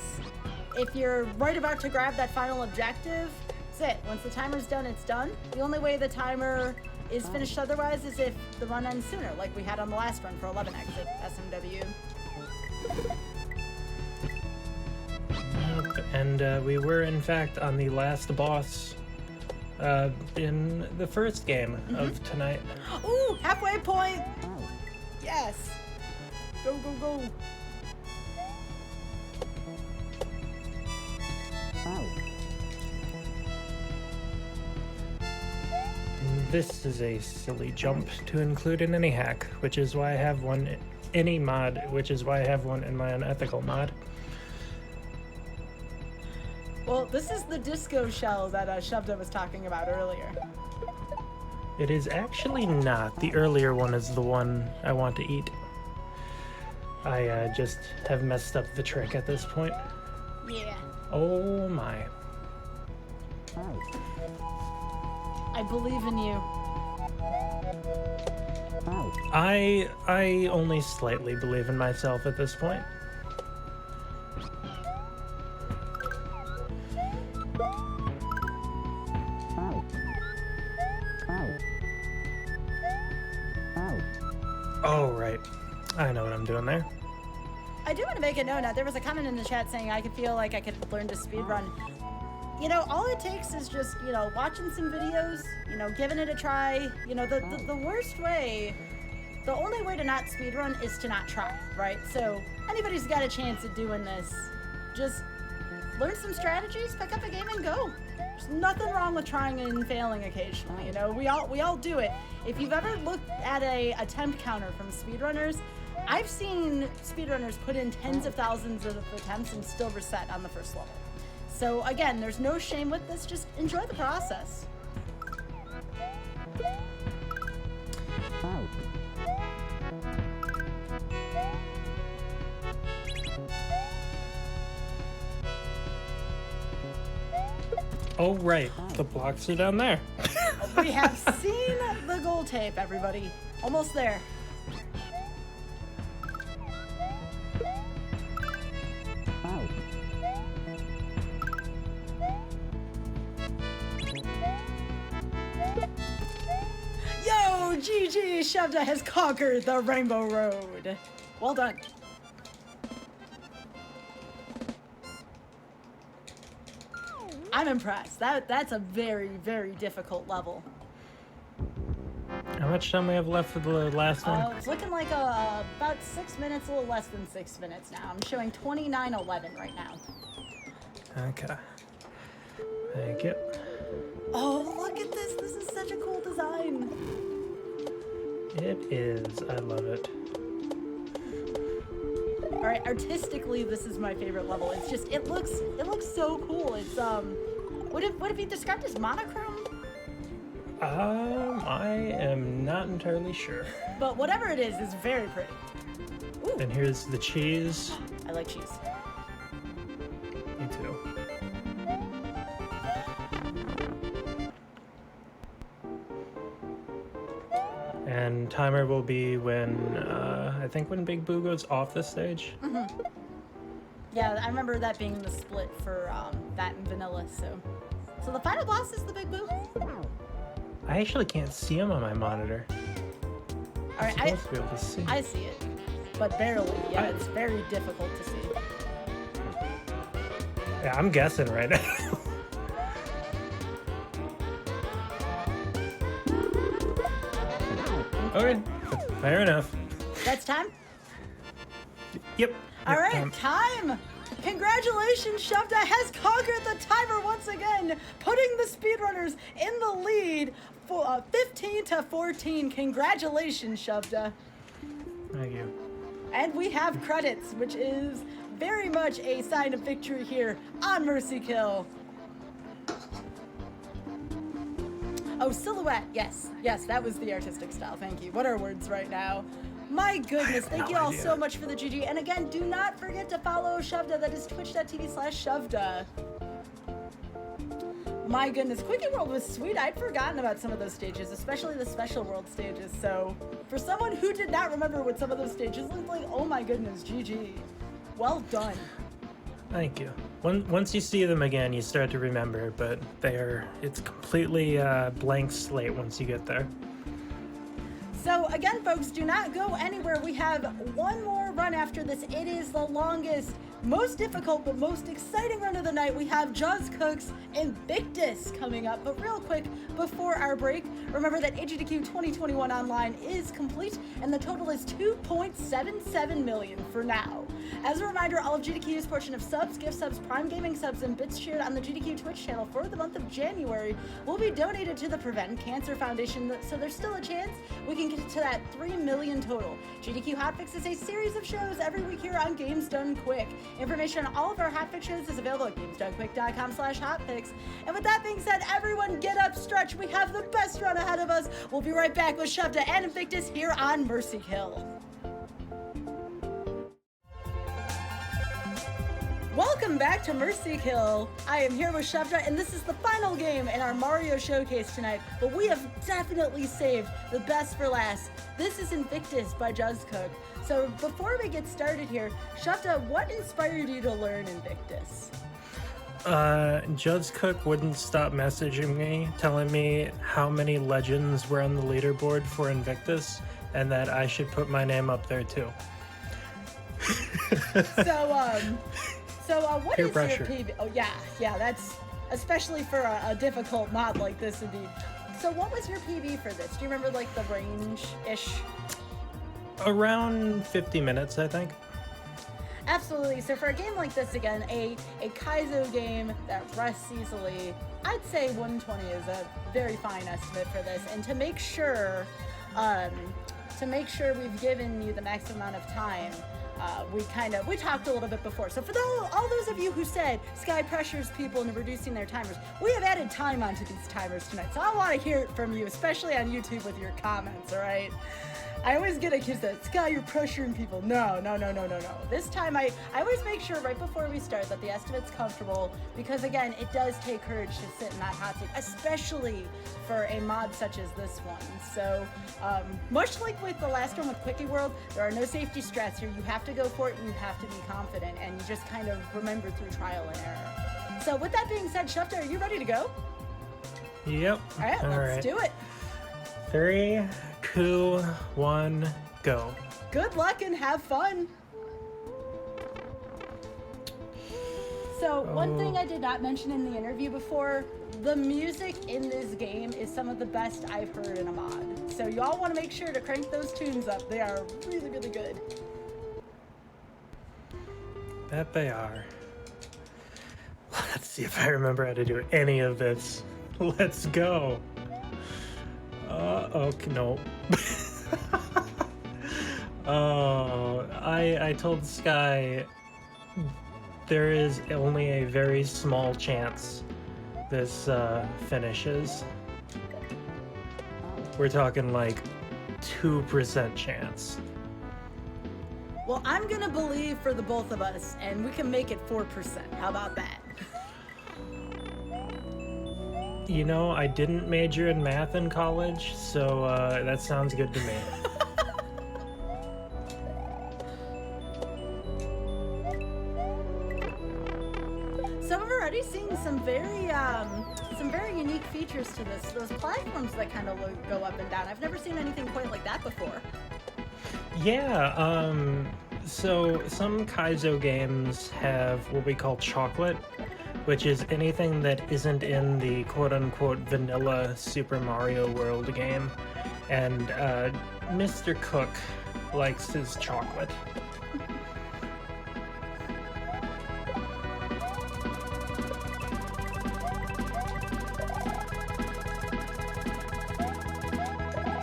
If you're right about to grab that final objective, that's it. Once the timer's done, it's done. The only way the timer is finished otherwise is if the run ends sooner, like we had on the last run for 11 exit SMW. And we were in fact on the last boss in the first game of tonight. Ooh, halfway point! Yes! Go, go, go! This is a silly jump to include in any hack, which is why I have one any mod, which is why I have one in my unethical mod. Well, this is the disco shell that Shovda was talking about earlier. It is actually not. The earlier one is the one I want to eat. I just have messed up the trick at this point. Yeah. Oh my. I believe in you. I only slightly believe in myself at this point. Oh, right. I know what I'm doing there. I do want to make a note now. There was a comment in the chat saying I could feel like I could learn to speedrun. You know, all it takes is just, you know, watching some videos, you know, giving it a try. You know, the worst way, the only way to not speedrun is to not try, right? So anybody who's got a chance at doing this, just learn some strategies, pick up a game and go. There's nothing wrong with trying and failing occasionally, you know, we all do it. If you've ever looked at a attempt counter from speedrunners, I've seen speedrunners put in tens of thousands of attempts and still reset on the first level. So again, there's no shame with this, just enjoy the process. Oh, right. The blocks are down there. We have seen the goal tape, everybody. Almost there. Yo, GG, Shovda has conquered the Rainbow Road. Well done. I'm impressed. That's a very, very difficult level. How much time we have left for the last one? It's looking like about 6 minutes, a little less than 6 minutes now. I'm showing 29:11 right now. Okay. Thank you. Oh, look at this. This is such a cool design. It is. I love it. All right, artistically, this is my favorite level. It's just, it looks so cool. It's, what have you described as monochrome? I am not entirely sure. But whatever it is very pretty. Ooh. And here's the cheese. I like cheese. Me too. And timer will be when, I think when Big Boo goes off the stage. Mm-hmm. Yeah, I remember that being the split for that and vanilla, so the final boss is the Big Boo? I actually can't see him on my monitor. All right, I'm supposed to be able to see. I see it, but barely. Yeah, it's very difficult to see. Yeah, I'm guessing right now. Okay, fair enough. That's time? Yep. All right, time. Congratulations, Shovda has conquered the timer once again, putting the speedrunners in the lead for 15-14. Congratulations, Shovda. Thank you. And we have credits, which is very much a sign of victory here on Mercy Kill. Oh, silhouette. Yes, that was the artistic style. Thank you. What are words right now? My goodness, thank you all so much for the GG. And again, do not forget to follow Shovda. That is twitch.tv/Shovda. My goodness, Quickie World was sweet. I'd forgotten about some of those stages, especially the special world stages. So for someone who did not remember what some of those stages looked like, oh my goodness, GG. Well done. Thank you. Once you see them again, you start to remember, but it's completely blank slate once you get there. So again, folks, do not go anywhere. We have one more run after this. It is the longest, most difficult, but most exciting run of the night. We have Jaws Cook's Invictus coming up. But real quick, before our break, remember that AGDQ 2021 Online is complete, and the total is 2.77 million for now. As a reminder, all of GDQ's portion of subs, gift subs, Prime Gaming subs, and bits shared on the GDQ Twitch channel for the month of January will be donated to the Prevent Cancer Foundation, so there's still a chance we can get to that 3 million total. GDQ Hotfix is a series of shows every week here on Games Done Quick. Information on all of our Hotfix shows is available at gamesdonequick.com/hotfix. And with that being said, everyone get up, stretch. We have the best run ahead of us. We'll be right back with Shovda and Invictus here on Mercy Kill. Welcome back to Mercy Kill. I am here with Shavda, and this is the final game in our Mario Showcase tonight, but we have definitely saved the best for last. This is Invictus by Cook. So before we get started here, Shavda, what inspired you to learn Invictus? Cook wouldn't stop messaging me, telling me how many legends were on the leaderboard for Invictus, and that I should put my name up there too. So, what Peer is pressure. your PB? Oh, yeah, that's especially for a difficult mod like this, indeed. So, what was your PB for this? Do you remember, like, the range-ish? Around 50 minutes, I think. Absolutely. So, for a game like this, again, a Kaizo game that rusts easily, I'd say 120 is a very fine estimate for this. And to make sure we've given you the maximum amount of time, we talked a little bit before. So for all those of you who said Sky pressures people into reducing their timers, we have added time onto these timers tonight. So I want to hear it from you, especially on YouTube with your comments, all right? I always get accused of Sky, you're pressuring people. No. This time I always make sure right before we start that the estimate's comfortable, because again, it does take courage to sit in that hot seat, especially for a mod such as this one. So much like with the last one with Quickie World, there are no safety strats here. You have to go for it and you have to be confident, and you just kind of remember through trial and error. So with that being said, Shufta, are you ready to go? Yep. All right, let's do it. 3, 2, 1, go. Good luck and have fun. So one thing I did not mention in the interview before, the music in this game is some of the best I've heard in a mod. So y'all want to make sure to crank those tunes up. They are really, really good. Bet they are. Let's see if I remember how to do any of this. Let's go. Okay, no. I told Sky there is only a very small chance this finishes. We're talking like 2% chance. Well, I'm gonna believe for the both of us, and we can make it 4%. How about that? You know, I didn't major in math in college, so that sounds good to me. So I've already seen some very unique features to this. Those platforms that kind of go up and down. I've never seen anything quite like that before. Yeah, so some Kaizo games have what we call chocolate, which is anything that isn't in the quote-unquote vanilla Super Mario World game. And Mr. Cook likes his chocolate.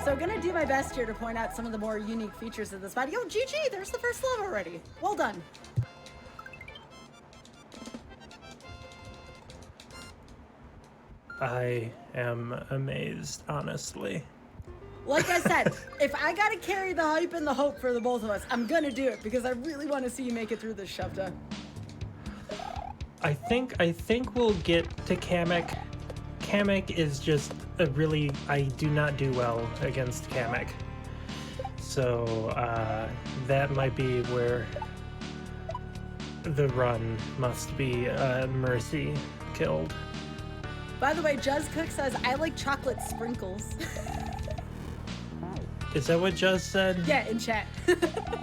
So I'm gonna do my best here to point out some of the more unique features of this mod. Yo, GG, there's the first level already. Well done. I am amazed, honestly. Like I said, if I gotta carry the hype and the hope for the both of us, I'm gonna do it because I really want to see you make it through this, Shavda. I think we'll get to Kamek. Kamek is just I do not do well against Kamek. So that might be where the run must be Mercy killed. By the way, Cook says, I like chocolate sprinkles. Is that what Juz said? Yeah, in chat.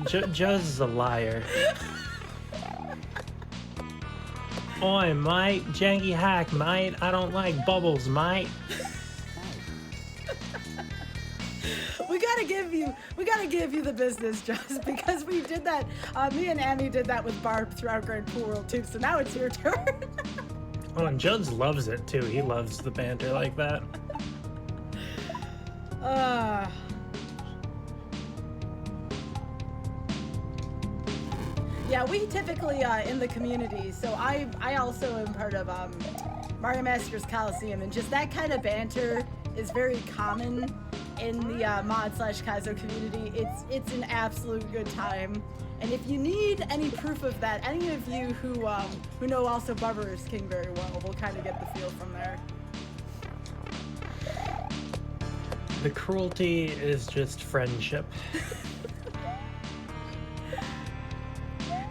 Juz is a liar. Oi, mate, janky hack, mate. I don't like bubbles, mate. We gotta give you the business, Juz, because we did that. Me and Amy did that with Barb throughout Grand Pool World too. So now it's your turn. Oh, and Juz loves it too. He loves the banter like that. Yeah, we typically in the community. So I also am part of Mario Masters Coliseum, and just that kind of banter is very common in the mod/Kaizo community. It's an absolute good time. And if you need any proof of that, any of you who know also Barbarous King very well will kind of get the feel from there. The cruelty is just friendship.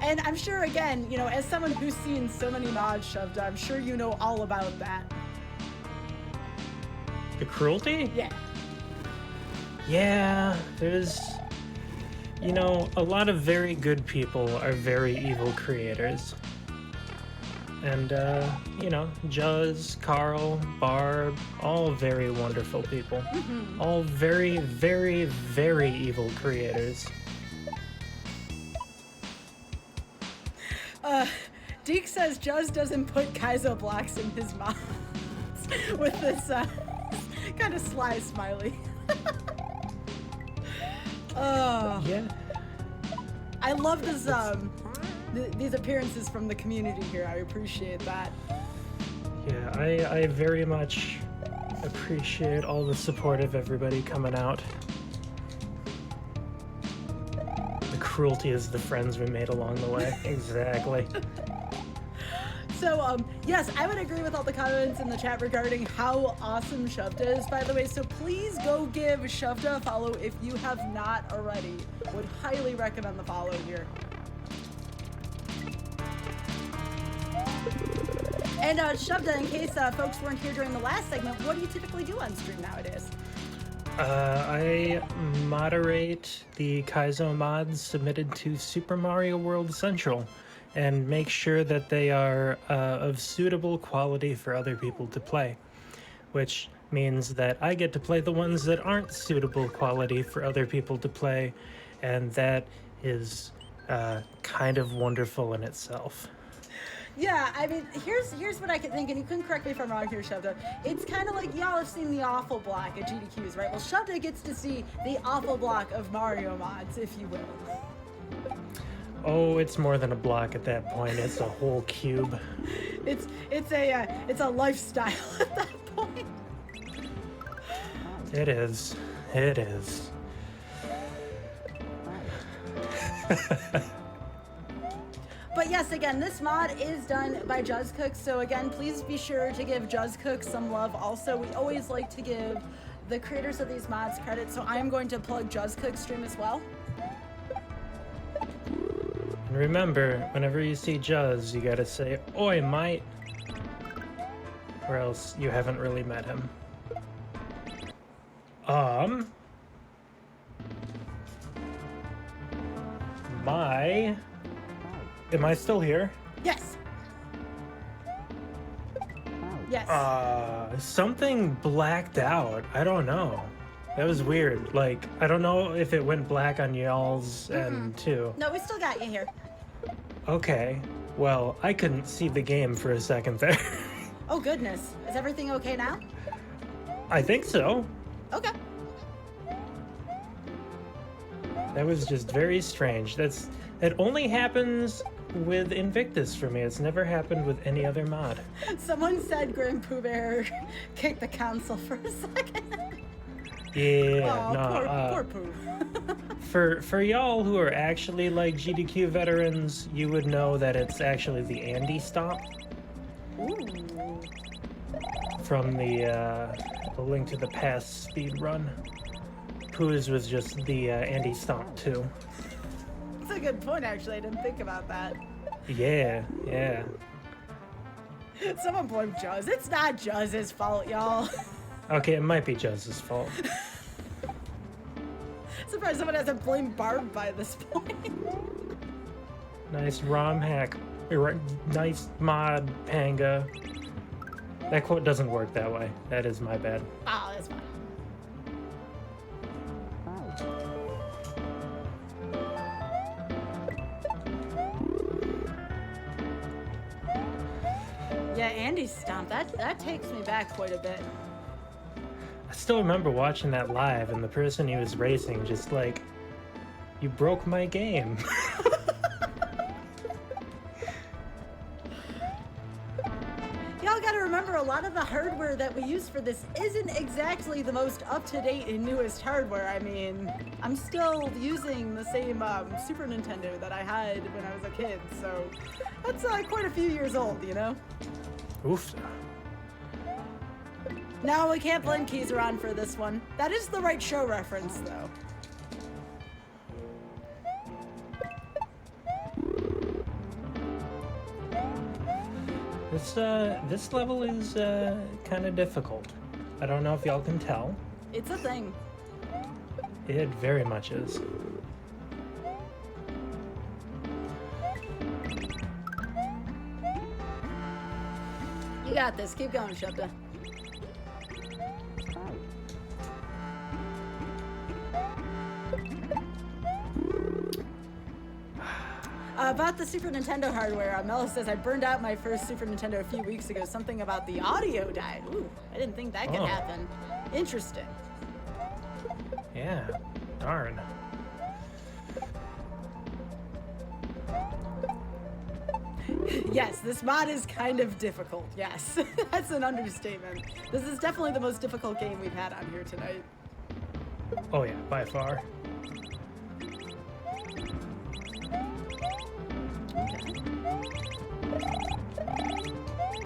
And I'm sure, again, you know, as someone who's seen so many mods shoved, I'm sure you know all about that. The cruelty? Yeah. Yeah, there's, you know, a lot of very good people are very evil creators. And, you know, Juz, Carl, Barb, all very wonderful people. Mm-hmm. All very, very, very evil creators. Deke says Juz doesn't put Kaizo blocks in his mods with this kind of sly smiley. Yeah. I love this these appearances from the community here. I appreciate that. Yeah, I very much appreciate all the support of everybody coming out. The cruelty is the friends we made along the way. Exactly. So, yes, I would agree with all the comments in the chat regarding how awesome Shovda is, by the way. So please go give Shovda a follow if you have not already. Would highly recommend the follow here. And Shovda, in case folks weren't here during the last segment, what do you typically do on stream nowadays? I moderate the Kaizo mods submitted to Super Mario World Central and make sure that they are of suitable quality for other people to play, which means that I get to play the ones that aren't suitable quality for other people to play, and that is kind of wonderful in itself. Yeah, I mean, here's what I can think, and you can correct me if I'm wrong here, Shovda. It's kind of like y'all have seen the awful block at GDQs, right? Well, Shovda gets to see the awful block of Mario mods, if you will. Oh, it's more than a block at that point. It's a whole cube. It's a lifestyle at that point. It is. It is. But yes, again, this mod is done by JuzzCook, so again, please be sure to give JuzzCook some love. Also, we always like to give the creators of these mods credit, so I am going to plug JuzzCook's stream as well. And remember, whenever you see Juz, you gotta say, "Oi, mate," or else you haven't really met him. Am I still here? Yes. Yes. Something blacked out. I don't know. That was weird. Like, I don't know if it went black on y'all's end too. No, we still got you here. Okay. Well, I couldn't see the game for a second there. Oh, goodness. Is everything okay now? I think so. Okay. That was just very strange. It only happens with Invictus for me. It's never happened with any other mod. Someone said Grand Pooh Bear kicked the console for a second. Yeah, oh, no. Poor Pooh. For y'all who are actually like GDQ veterans, you would know that it's actually the Andy Stomp. Ooh. From the Link to the Past speed run. Pooh's was just the Andy Stomp too. That's a good point, actually. I didn't think about that. Yeah, yeah. Someone blame Juz. It's not Juzz's fault, y'all. Okay, it might be Juzz's fault. Surprised someone hasn't blamed Barb by this point. Nice ROM hack. Nice mod, Panga. That quote doesn't work that way. That is my bad. Oh, that's fine. Yeah, Andy's stomp. That takes me back quite a bit. I still remember watching that live and the person he was racing just like, "You broke my game." Y'all gotta remember, a lot of the hardware that we use for this isn't exactly the most up-to-date and newest hardware. I mean, I'm still using the same Super Nintendo that I had when I was a kid, so that's quite a few years old, you know? Oof. No, we can't blame Keyser for this one. That is the right show reference, though. This level is kind of difficult. I don't know if y'all can tell. It's a thing. It very much is. You got this. Keep going, Shubda. About the Super Nintendo hardware, Mela says, I burned out my first Super Nintendo a few weeks ago. Something about the audio died. Ooh, I didn't think that could happen. Interesting. Yeah, darn. Yes, this mod is kind of difficult. Yes, that's an understatement. This is definitely the most difficult game we've had on here tonight. Oh yeah, by far.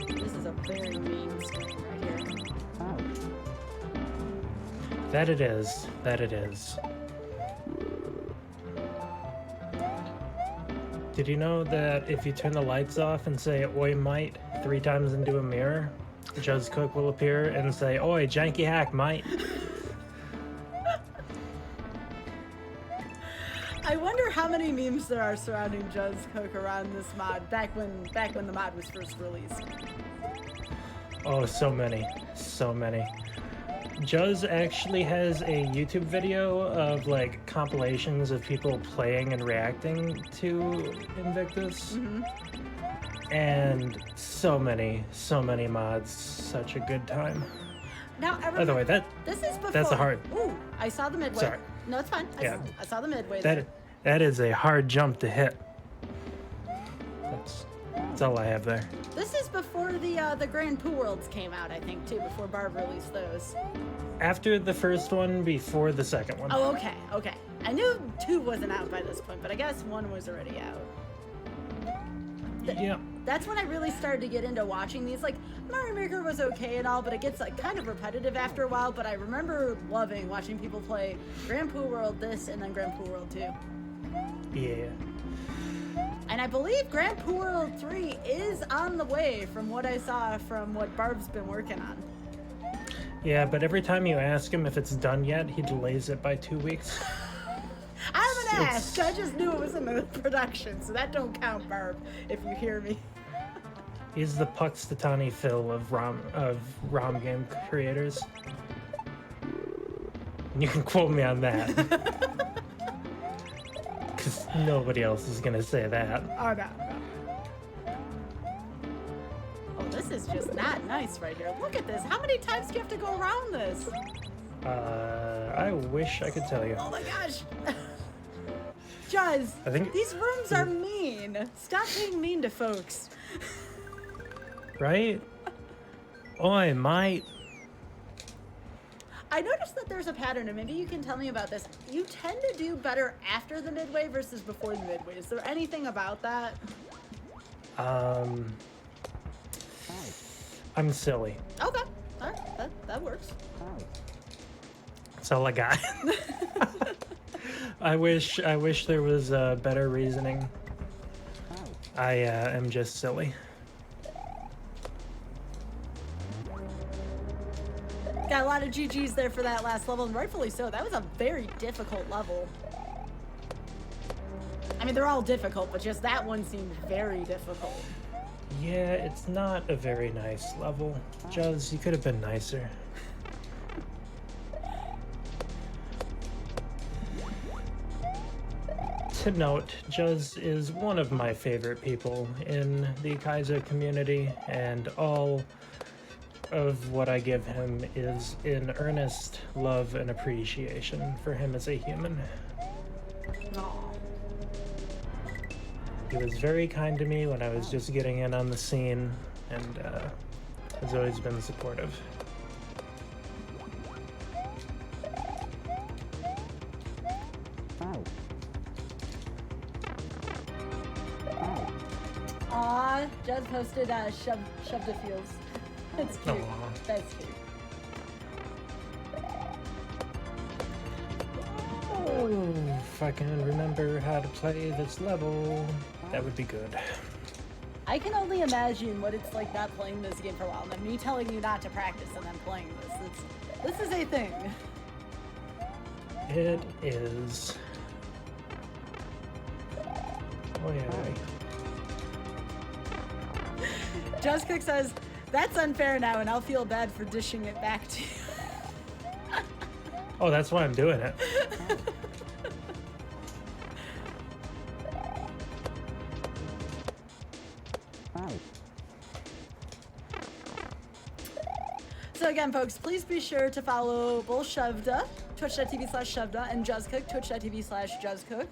This is a very mean screen right here. That it is. That it is. Did you know that if you turn the lights off and say "Oi mate" 3 times into a mirror, Jud's Cook will appear and say "Oi, janky hack, mate"? I wonder how many memes there are surrounding Jud's Cook around this mod back when the mod was first released. Oh, so many. So many. Juz actually has a YouTube video of like compilations of people playing and reacting to Invictus. Mm-hmm. And so many mods. Such a good time. Now, by the way, this is before. that's a hard. Ooh, I saw the midway. Sorry. No, it's fine. Yeah. I saw the midway. There. That is a hard jump to hit. That's all I have there. This is before the Grand Pooh Worlds came out, I think, too. Before Barb released those. After the first one, before the second one. Oh, okay, okay. I knew 2 wasn't out by this point, but I guess 1 was already out. Yeah. That's when I really started to get into watching these. Like, Mario Maker was okay and all, but it gets like kind of repetitive after a while. But I remember loving watching people play Grand Pooh World this and then Grand Pooh World 2. Yeah. And I believe Grand Pooh World 3 is on the way from what I saw from what Barb's been working on. Yeah, but every time you ask him if it's done yet, he delays it by 2 weeks. I haven't asked. I just knew it was in the production, so that don't count, Barb, if you hear me. He's the Puxtatani Phil of ROM game creators. You can quote me on that. Because nobody else is going to say that. Oh, no. Oh, this is just not nice right here. Look at this. How many times do you have to go around this? I wish I could tell you. Oh my gosh. Juz, I think these rooms are mean. Stop being mean to folks. Right? Oi, mate. I noticed that there's a pattern, and maybe you can tell me about this. You tend to do better after the midway versus before the midway. Is there anything about that? I'm silly. Okay. All right. That works. That's all I got. I wish there was better reasoning. I am just silly. Got a lot of GGs there for that last level, and rightfully so. That was a very difficult level. I mean, they're all difficult, but just that one seemed very difficult. Yeah, it's not a very nice level. Juz, you could have been nicer. To note, Juz is one of my favorite people in the Kaiser community, and all of what I give him is in earnest love and appreciation for him as a human. Aww. He was very kind to me when I was just getting in on the scene, and has always been supportive. Aw, Jez posted shoved a feels. That's cute. Aw. That's cute. Oh, if I can remember how to play this level, that would be good. I can only imagine what it's like not playing this game for a while, and then me telling you not to practice and then playing this. This is a thing. It is. Oh yeah. Just Cook says, that's unfair now, and I'll feel bad for dishing it back to you. Oh, that's why I'm doing it. So again, folks, please be sure to follow both Shovda, twitch.tv/Shovda, and JuzCook, twitch.tv/JuzCook,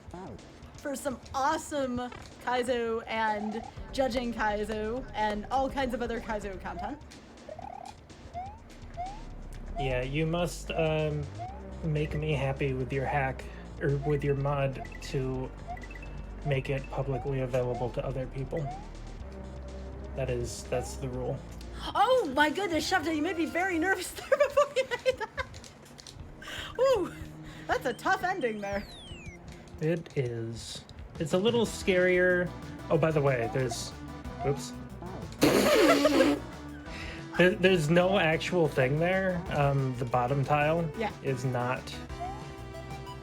for some awesome Kaizo and judging Kaizo and all kinds of other Kaizo content. Yeah, you must make me happy with your hack, or with your mod, to make it publicly available to other people. That's the rule. Oh my goodness, Shovda, you made me very nervous there before you made that. Ooh, that's a tough ending there. It is. It's a little scarier. Oh, by the way, there's... Oops. There's no actual thing there. The bottom tile is not...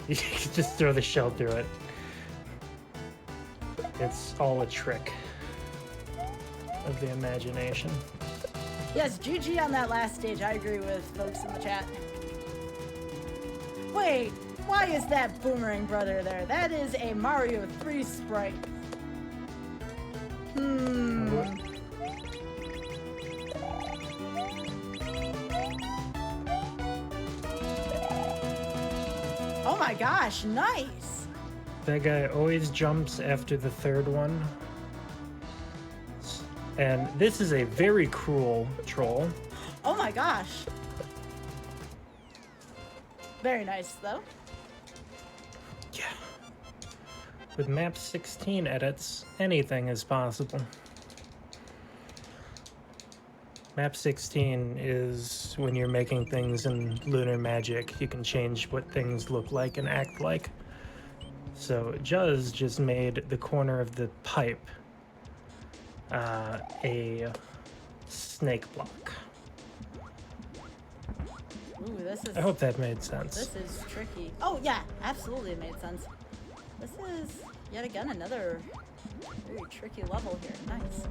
You can just throw the shell through it. It's all a trick of the imagination. Yes, GG on that last stage. I agree with folks in the chat. Wait, why is that Boomerang Brother there? That is a Mario 3 sprite. Oh my gosh, nice! That guy always jumps after the third one. And this is a very cruel troll. Oh my gosh. Very nice, though. Yeah. With map 16 edits, anything is possible. Map 16 is when you're making things in Lunar Magic, you can change what things look like and act like. So Juz just made the corner of the pipe a snake block. Ooh, this is... I hope that made sense. This is tricky. Oh, yeah, absolutely it made sense. This is, yet again, another very tricky level here. Nice.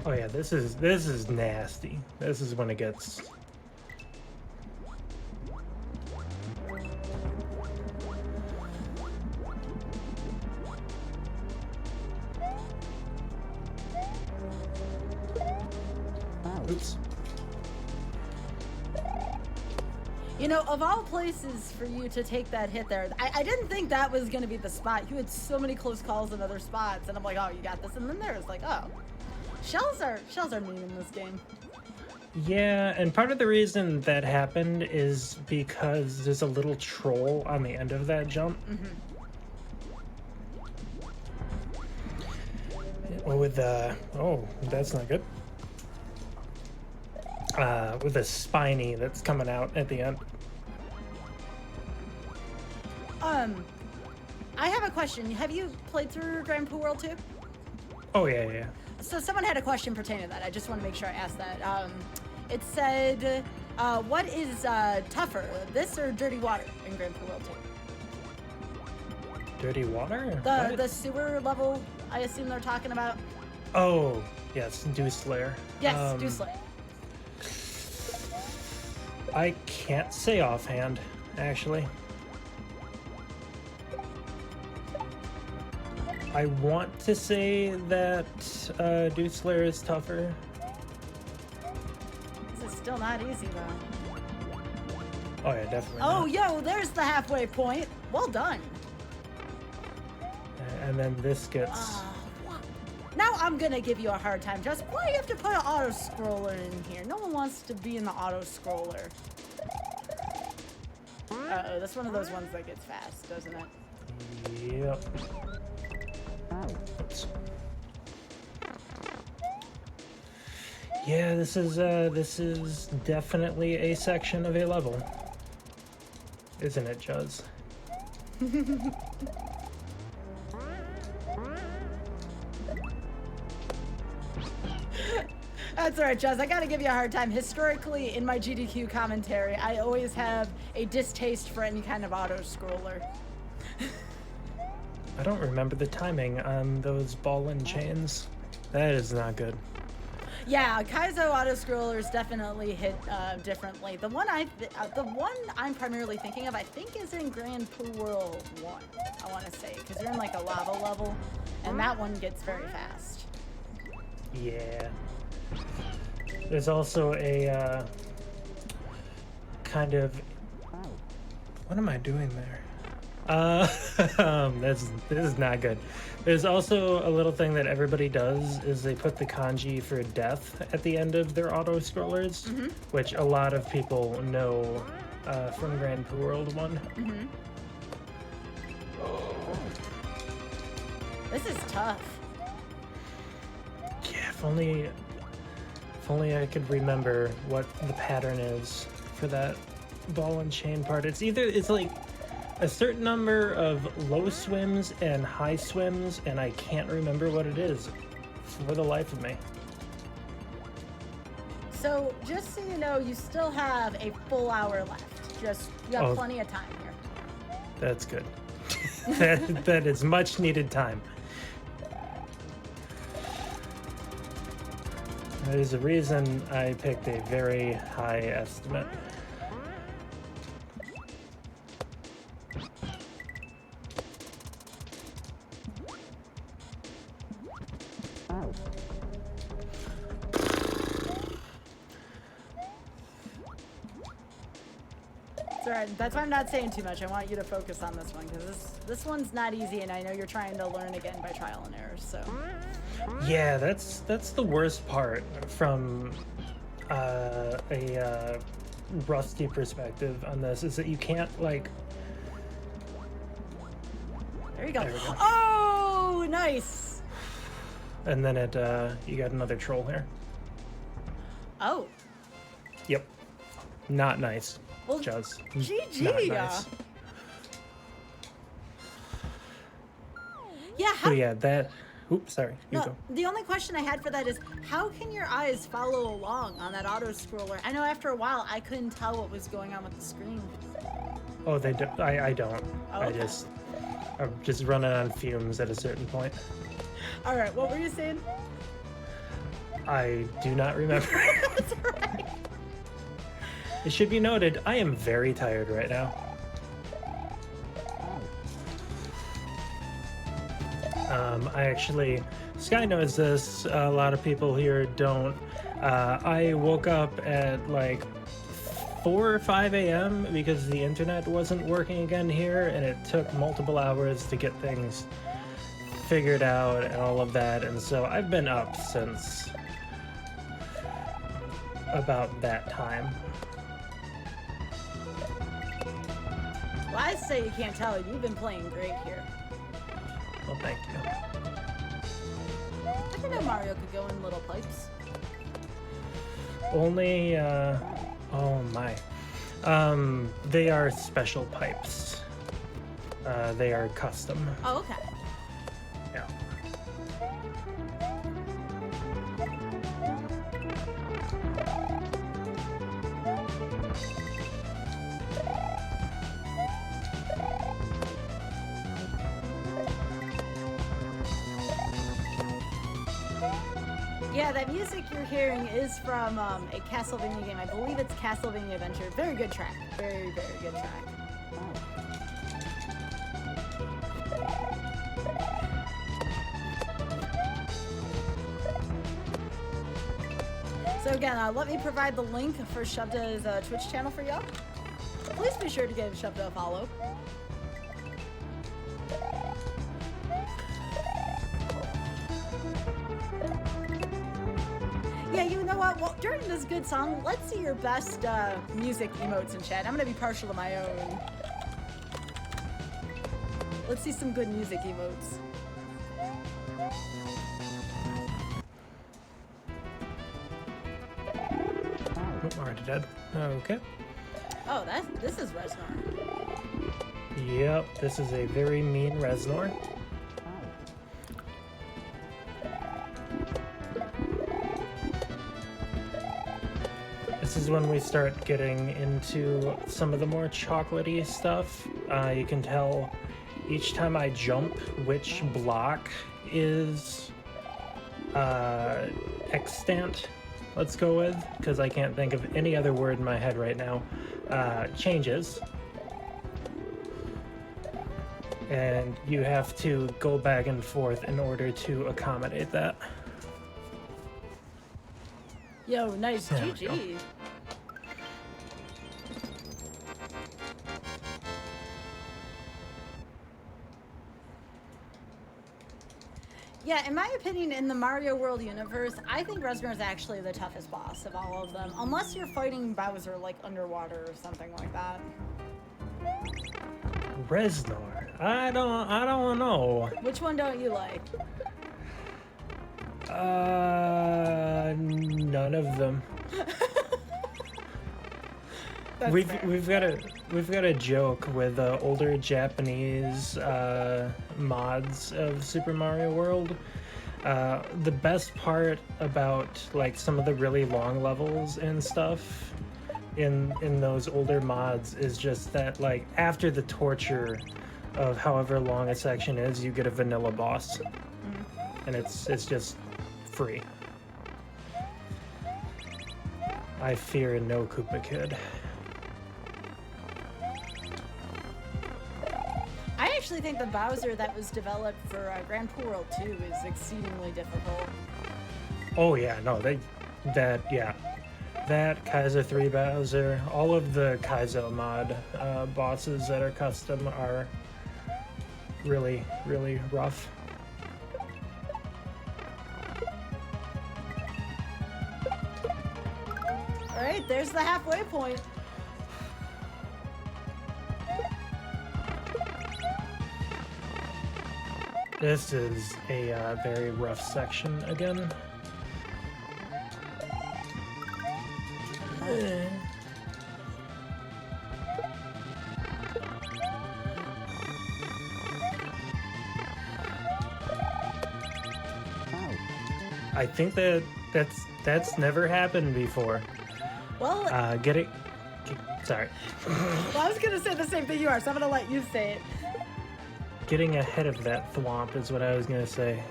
Oh yeah, this is nasty. This is when it gets... Oops. You know, of all places for you to take that hit there, I didn't think that was going to be the spot. You had so many close calls in other spots, and I'm like, oh, you got this. And then there was like, oh, shells are mean in this game. Yeah, and part of the reason that happened is because there's a little troll on the end of that jump. Well, with oh, that's not good. With a spiny that's coming out at the end. I have a question. Have you played through Quickie World 2? Oh, yeah. So someone had a question pertaining to that. I just want to make sure I asked that. It said, what is tougher, this or dirty water in Quickie World 2? Dirty water? The sewer level, I assume they're talking about? Oh, yes, Dew Slayer. Yes, Dew Slayer. I can't say offhand, actually. I want to say that Dew Slayer is tougher. This is still not easy, though. Oh, yeah, definitely. Oh, not. yo, there's the halfway point. Well done. And then this gets... Now I'm gonna give you a hard time, Jess. Why do you have to put an auto-scroller in here? No one wants to be in the auto-scroller. Uh-oh, that's one of those ones that gets fast, doesn't it? Yep. Oops. Yeah, this is definitely a section of a level. Isn't it, Juz? That's alright, Jez. I gotta give you a hard time. Historically, in my GDQ commentary, I always have a distaste for any kind of auto-scroller. I don't remember the timing on those ball and chains. That is not good. Yeah, Kaizo auto-scrollers definitely hit differently. The one I'm primarily thinking of, I think, is in Grand Poo World 1, I want to say, because you're in like a lava level, and that one gets very fast. Yeah. There's also a kind of... What am I doing there? This is not good. There's also a little thing that everybody does is they put the kanji for death at the end of their auto scrollers, which a lot of people know from Grand Poo World 1. This is tough. Yeah, if only I could remember what the pattern is for that ball and chain part. It's like a certain number of low swims and high swims, and I can't remember what it is for the life of me. So, just so you know, you still have a full hour left. You got plenty of time here. That's good. that is much needed time. There's a reason I picked a very high estimate. It's alright. That's why I'm not saying too much. I want you to focus on this one, because this one's not easy, and I know you're trying to learn again by trial and error, so... Yeah, that's the worst part from a rusty perspective on this, is that you can't, like... There you go. There we go. Oh, nice! And then you got another troll here. Oh. Yep. Not nice. Well, Juz. GG! Not nice. Yeah, Oh yeah, that... Oops, sorry. You No, go. the only question I had for that is, how can your eyes follow along on that auto-scroller? I know after a while, I couldn't tell what was going on with the screen. Oh, they do, I don't. Oh, I okay. I'm just running on fumes at a certain point. All right, what were you saying? I do not remember. That's all right. It should be noted, I am very tired right now. I actually, Sky knows this, a lot of people here don't. I woke up at like 4 or 5 a.m. because the internet wasn't working again here, and it took multiple hours to get things figured out and all of that, and so I've been up since about that time. Well, I say you can't tell. You've been playing great here. Well, thank you. I didn't know Mario could go in little pipes. Only, oh my. They are special pipes. They are custom. Oh, okay. Yeah. Yeah, that music you're hearing is from a Castlevania game. I believe it's Castlevania Adventure. Very good track. Very, very good track. So again, let me provide the link for Shabda's Twitch channel for y'all. Please be sure to give Shabda a follow. Yeah, you know what? Well, during this good song, let's see your best music emotes in chat. I'm gonna be partial to my own. Let's see some good music emotes. Oh, already dead. Okay. Oh, this is Reznor. Yep, this is a very mean Reznor. This is when we start getting into some of the more chocolatey stuff. You can tell each time I jump which block is extant, let's go with, because I can't think of any other word in my head right now, changes. And you have to go back and forth in order to accommodate that. Yo, nice There we GG. go. Yeah, in my opinion, in the Mario World universe, I think Reznor is actually the toughest boss of all of them. Unless you're fighting Bowser, like, underwater or something like that. Reznor? I don't know. Which one don't you like? None of them. That's We've fair. we've got a joke with older Japanese mods of Super Mario World. The best part about like some of the really long levels and stuff in those older mods is just that like after the torture of however long a section is, you get a vanilla boss, and it's just free. I fear no Koopa Kid. I actually think the Bowser that was developed for Grand Poo World 2 is exceedingly difficult. Oh yeah, no, that Kaizo 3 Bowser, all of the Kaizo mod bosses that are custom are really, really rough. Alright, there's the halfway point. This is a very rough section again. I think that's never happened before. Well, Sorry. well, I was gonna say the same thing you are, so I'm gonna let you say it. Getting ahead of that thwomp is what I was gonna say.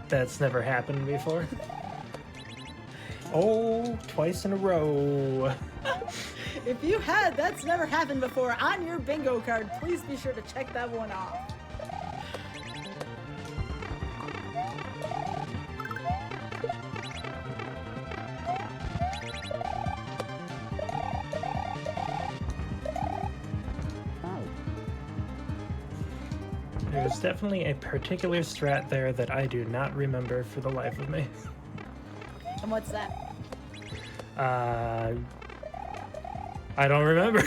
That's never happened before. Oh, twice in a row. If you had That's Never Happened Before on your bingo card, please be sure to check that one off. There's definitely a particular strat there that I do not remember for the life of me. And what's that? I don't remember.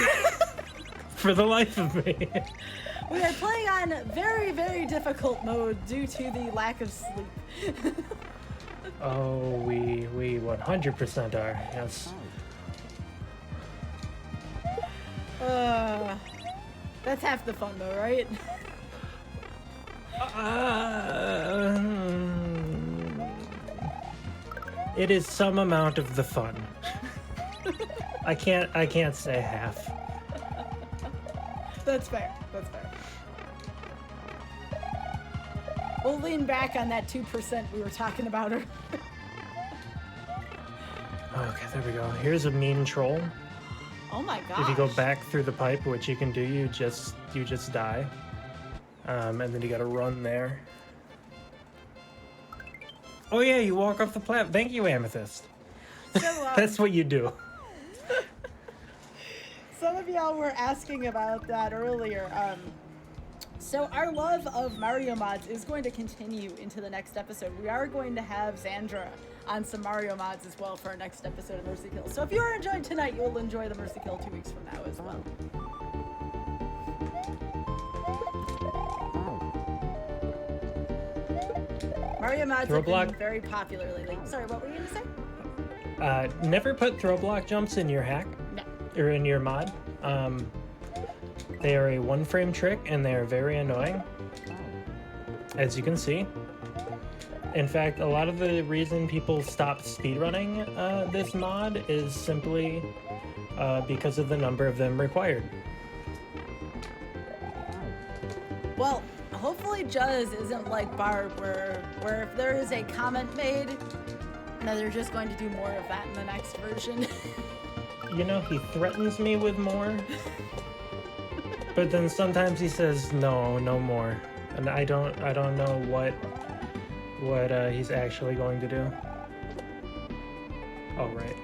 For the life of me. We are playing on very, very difficult mode due to the lack of sleep. Oh, we 100% are, yes. That's half the fun though, right? It is some amount of the fun. I can't say half. That's fair. That's fair. We'll lean back on that 2% we were talking about earlier. Okay, there we go. Here's a mean troll. Oh my gosh. If you go back through the pipe, which you can do, you just die. And then you gotta run there. Oh yeah, you walk off the platform. Thank you, Amethyst. So, That's what you do. some of y'all were asking about that earlier. So our love of Mario mods is going to continue into the next episode. We are going to have Xandra on some Mario mods as well for our next episode of Mercy Kill. So if you are enjoying tonight, you will enjoy the Mercy Kill 2 weeks from now as well. Mario mods Throw have block. been very popular lately. Sorry, what were you going to say? Never put throw block jumps in your hack. No. Or in your mod. They are a one-frame trick, and they are very annoying, as you can see. In fact, a lot of the reason people stop speedrunning this mod is simply because of the number of them required. Well, hopefully Juz isn't like Barb, where if there is a comment made, no, they're just going to do more of that in the next version. You know, he threatens me with more, but then sometimes he says no more, and I don't know what he's actually going to do. Oh, right.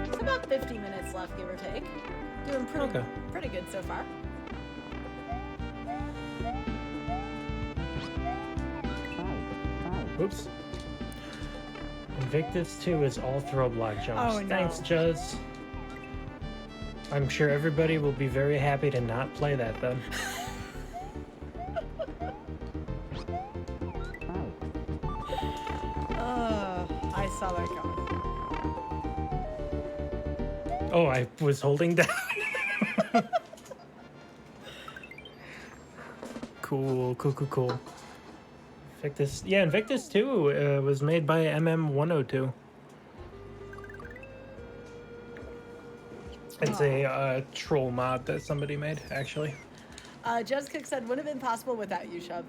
It's about 50 minutes left, give or take. Doing pretty good so far. Oops. Invictus 2 is all throw block jumps. Oh, no. Thanks, Juz. I'm sure everybody will be very happy to not play that then. I saw that coming. Oh, I was holding down. Cool. Invictus, yeah, Invictus 2 was made by MM102. It's a troll mod that somebody made, actually. Juz Cook said, wouldn't have been possible without you, Shub.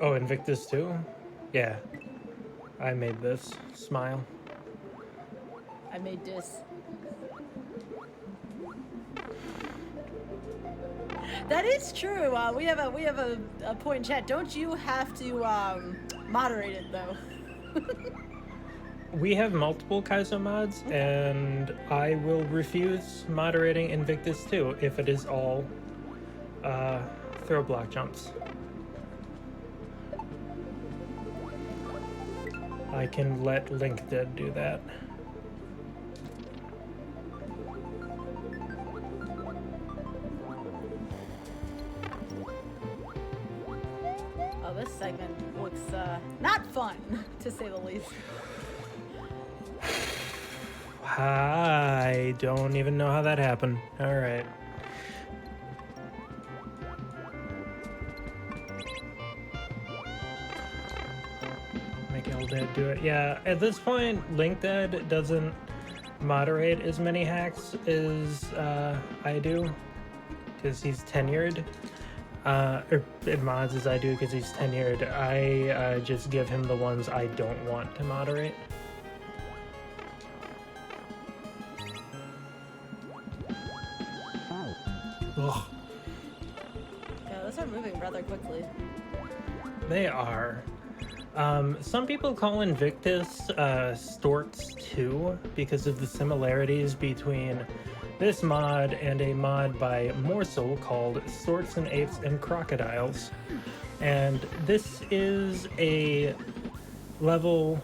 Oh, Invictus 2? Yeah. I made this. Smile. I made this. That is true. We have a point in chat. Don't you have to moderate it though? We have multiple Kaizo mods, and I will refuse moderating Invictus 2 if it is all throw block jumps. I can let LinkDead do that. Oh, this segment looks not fun, to say the least. I don't even know how that happened. All right. Make LDead do it. Yeah, at this point, LinkDead doesn't moderate as many hacks as I do, because he's tenured. Or it mods as I do because he's tenured. I just give him the ones I don't want to moderate. Ugh. Yeah, those are moving rather quickly. They are. Some people call Invictus Storks 2 because of the similarities between this mod and a mod by Morsel called Storks and Apes and Crocodiles. And this is a level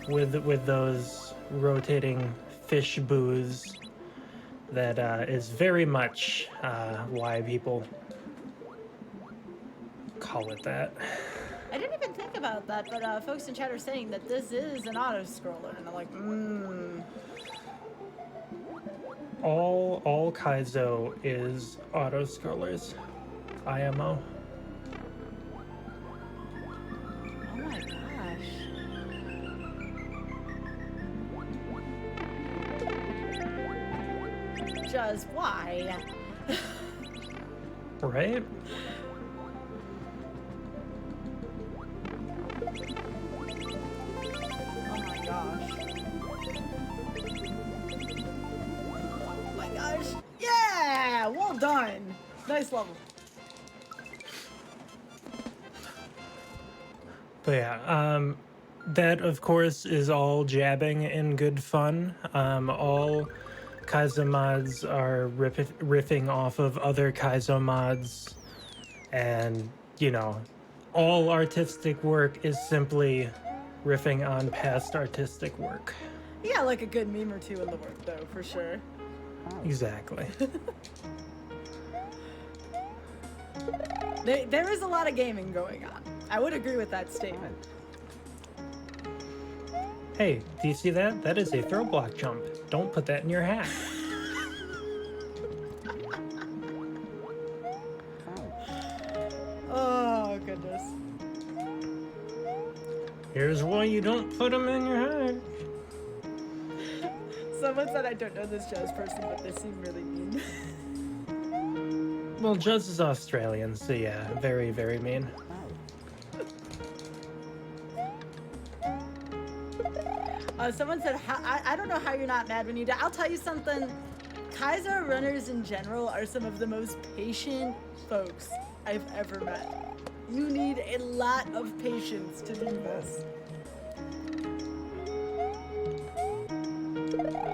with those rotating fish booths that is very much why people call it that. I didn't even think about that, but folks in chat are saying that this is an auto-scroller, and I'm like, All Kaizo is auto-scrollers. IMO. Oh my gosh. Just why? Right? Oh my gosh. Oh my gosh. Yeah! Well done. Nice level. But yeah, That, of course, is all jabbing and good fun. All Kaizo mods are riffing off of other Kaizo mods, and, you know, all artistic work is simply riffing on past artistic work. Yeah, like a good meme or two in the work, though, for sure. Exactly. There is a lot of gaming going on. I would agree with that statement. Hey, do you see that? That is a throw block jump. Don't put that in your hat. Oh, goodness. Here's why you don't put them in your hat. Someone said I don't know this jazz person, but they seem really mean. Well, Juz is Australian, so yeah, very, very mean. Someone said, I don't know how you're not mad when you die. I'll tell you something. Kaizo runners in general are some of the most patient folks I've ever met. You need a lot of patience to do this.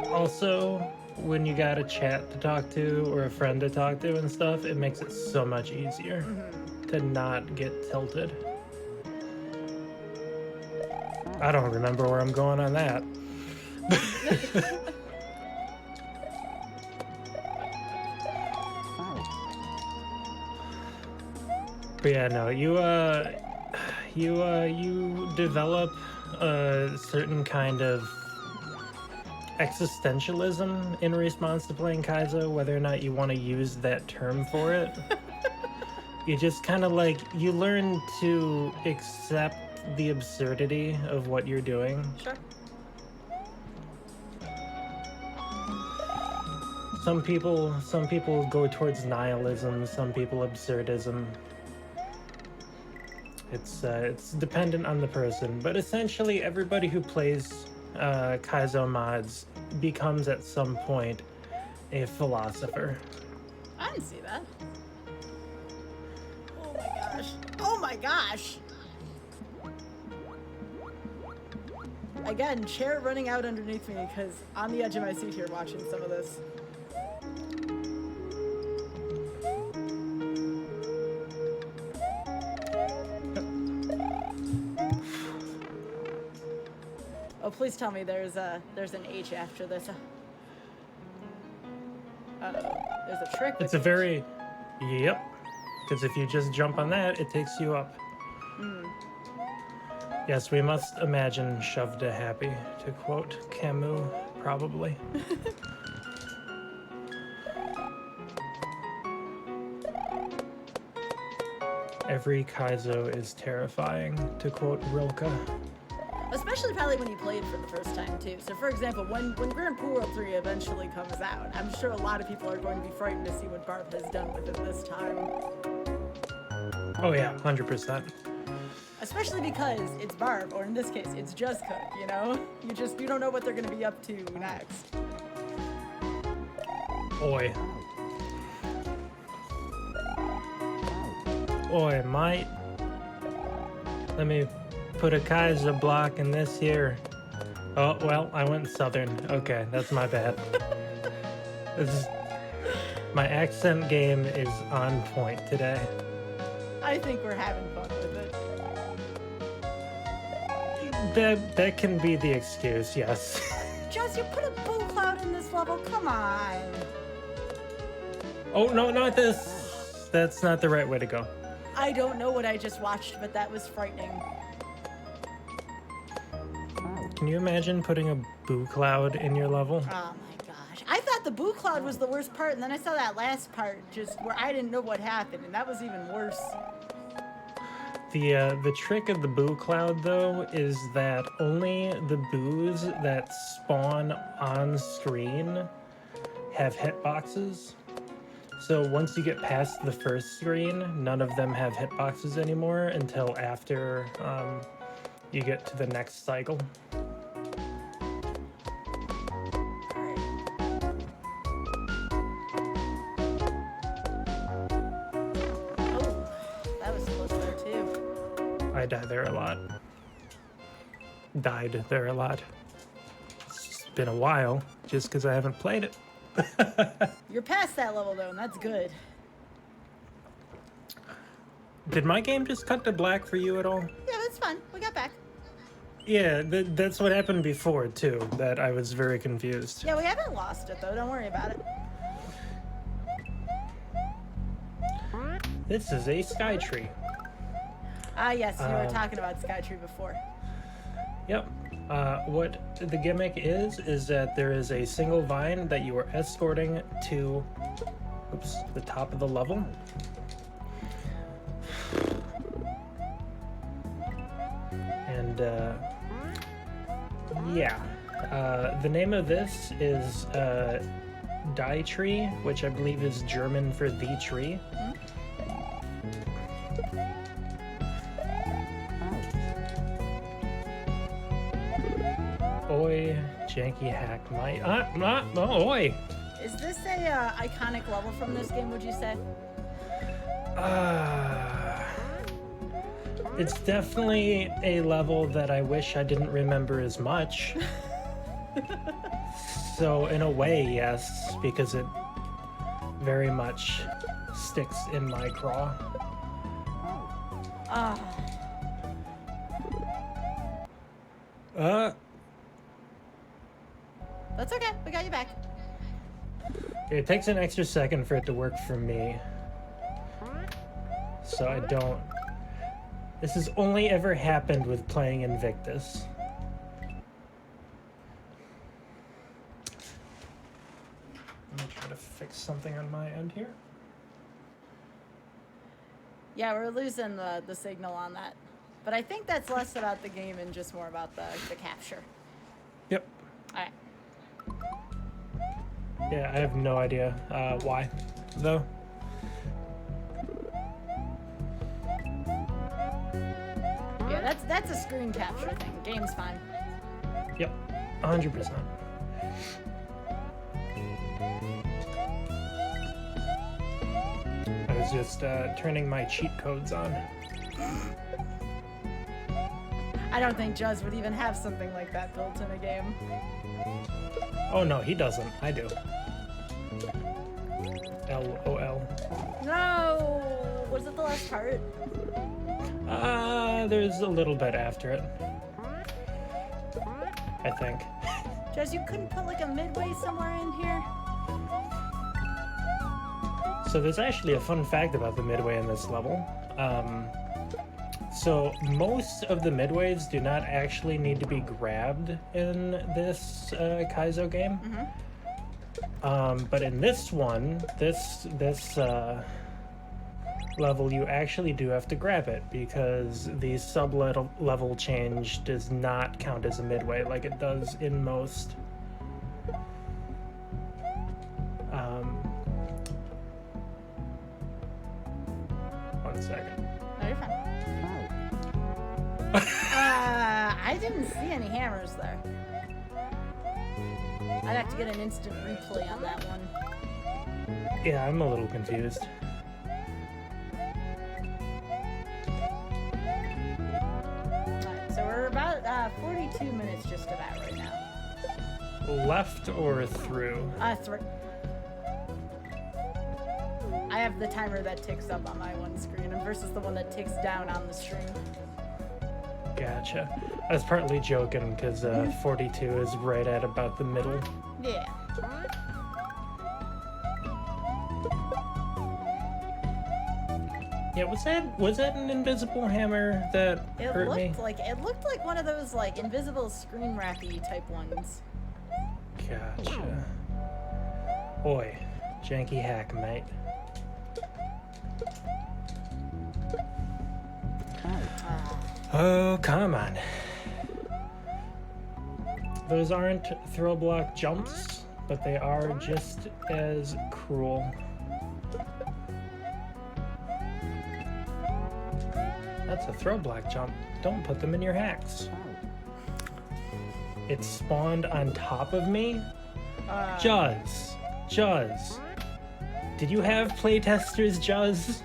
Also, when you got a chat to talk to or a friend to talk to and stuff, it makes it so much easier to not get tilted. I don't remember where I'm going on that. But yeah, no, you develop a certain kind of existentialism in response to playing Kaizo, whether or not you want to use that term for it. You just kind of like, you learn to accept the absurdity of what you're doing. Sure. Some people go towards nihilism, some people absurdism. It's dependent on the person, but essentially everybody who plays Kaizo mods becomes at some point a philosopher. I didn't see that. Oh my gosh. Oh my gosh. Again, chair running out underneath me because on the edge of my seat here watching some of this. Oh, please tell me there's an H after this. Uh-oh. There's a trick. It's a very... Yep. Because if you just jump on that, it takes you up. Yes, we must imagine shoved to happy, to quote Camus, probably. Every Kaizo is terrifying, to quote Rilke. Especially probably when you play it for the first time too. So for example, when Grand Prix World 3 eventually comes out, I'm sure a lot of people are going to be frightened to see what Barb has done with it this time. Oh yeah, 100%. Especially because it's Barb, or in this case, it's Just Cook, you know? You don't know what they're gonna be up to next. Oi. Oi, mate. Let me put a Kaiser block in this here. Oh, well, I went southern. Okay, that's my bad. My accent game is on point today. I think we're having fun with it. That can be the excuse, yes. Just, you put a bull cloud in this level, come on. Oh, no, not this. That's not the right way to go. I don't know what I just watched, but that was frightening. Can you imagine putting a boo cloud in your level? Oh my gosh. I thought the boo cloud was the worst part, and then I saw that last part just where I didn't know what happened, and that was even worse. The trick of the boo cloud, though, is that only the boos that spawn on screen have hitboxes. So once you get past the first screen, none of them have hitboxes anymore until after you get to the next cycle. Oh, that was close there too. I die there a lot. died there a lot. It's been a while, just because I haven't played it. You're past that level though, and that's good. Did my game just cut to black for you at all? Yeah, that's fun. We got back. Yeah, that's what happened before, too, that I was very confused. Yeah, we haven't lost it though. Don't worry about it. This is a sky tree. Ah, yes, you were talking about Skytree before. Yep. What the gimmick is that there is a single vine that you are escorting to, the top of the level. And, yeah. The name of this is, Die Tree, which I believe is German for the tree. Oi, janky hack my oi. Is this a iconic level from this game, would you say? It's definitely a level that I wish I didn't remember as much. So in a way, yes, because it very much sticks in my craw. That's okay. We got you back. It takes an extra second for it to work for me. So I don't... This has only ever happened with playing Invictus. Let me try to fix something on my end here. Yeah, we're losing the signal on that. But I think that's less about the game and just more about the capture. Yep. Alright. Yeah, I have no idea why, though. Yeah, that's a screen capture thing. Game's fine. Yep, 100%. I was just turning my cheat codes on. I don't think Juz would even have something like that built in a game. Oh no, he doesn't. I do. LOL. No! Was it the last part? There's a little bit after it. I think. Juz, you couldn't put like a midway somewhere in here? So there's actually a fun fact about the midway in this level. So most of the midways do not actually need to be grabbed in this Kaizo game. But in this one, this level, you actually do have to grab it because the sub-level change does not count as a midway like it does in most. One second. No, you're fine. I didn't see any hammers there. I'd have to get an instant replay on that one. Yeah, I'm a little confused. Alright, so we're about 42 minutes just about right now. Left or through? Through. I have the timer that ticks up on my one screen versus the one that ticks down on the stream. Gotcha. I was partly joking because 42 is right at about the middle. Yeah. Yeah, was that an invisible hammer that hurt me? It looked like one of those like invisible screen wrappy type ones. Gotcha. Oi, janky hack, mate. Oh, come on. Those aren't throw block jumps, but they are just as cruel. That's a throw block jump. Don't put them in your hacks. It spawned on top of me? Juz. Did you have playtesters, Juz?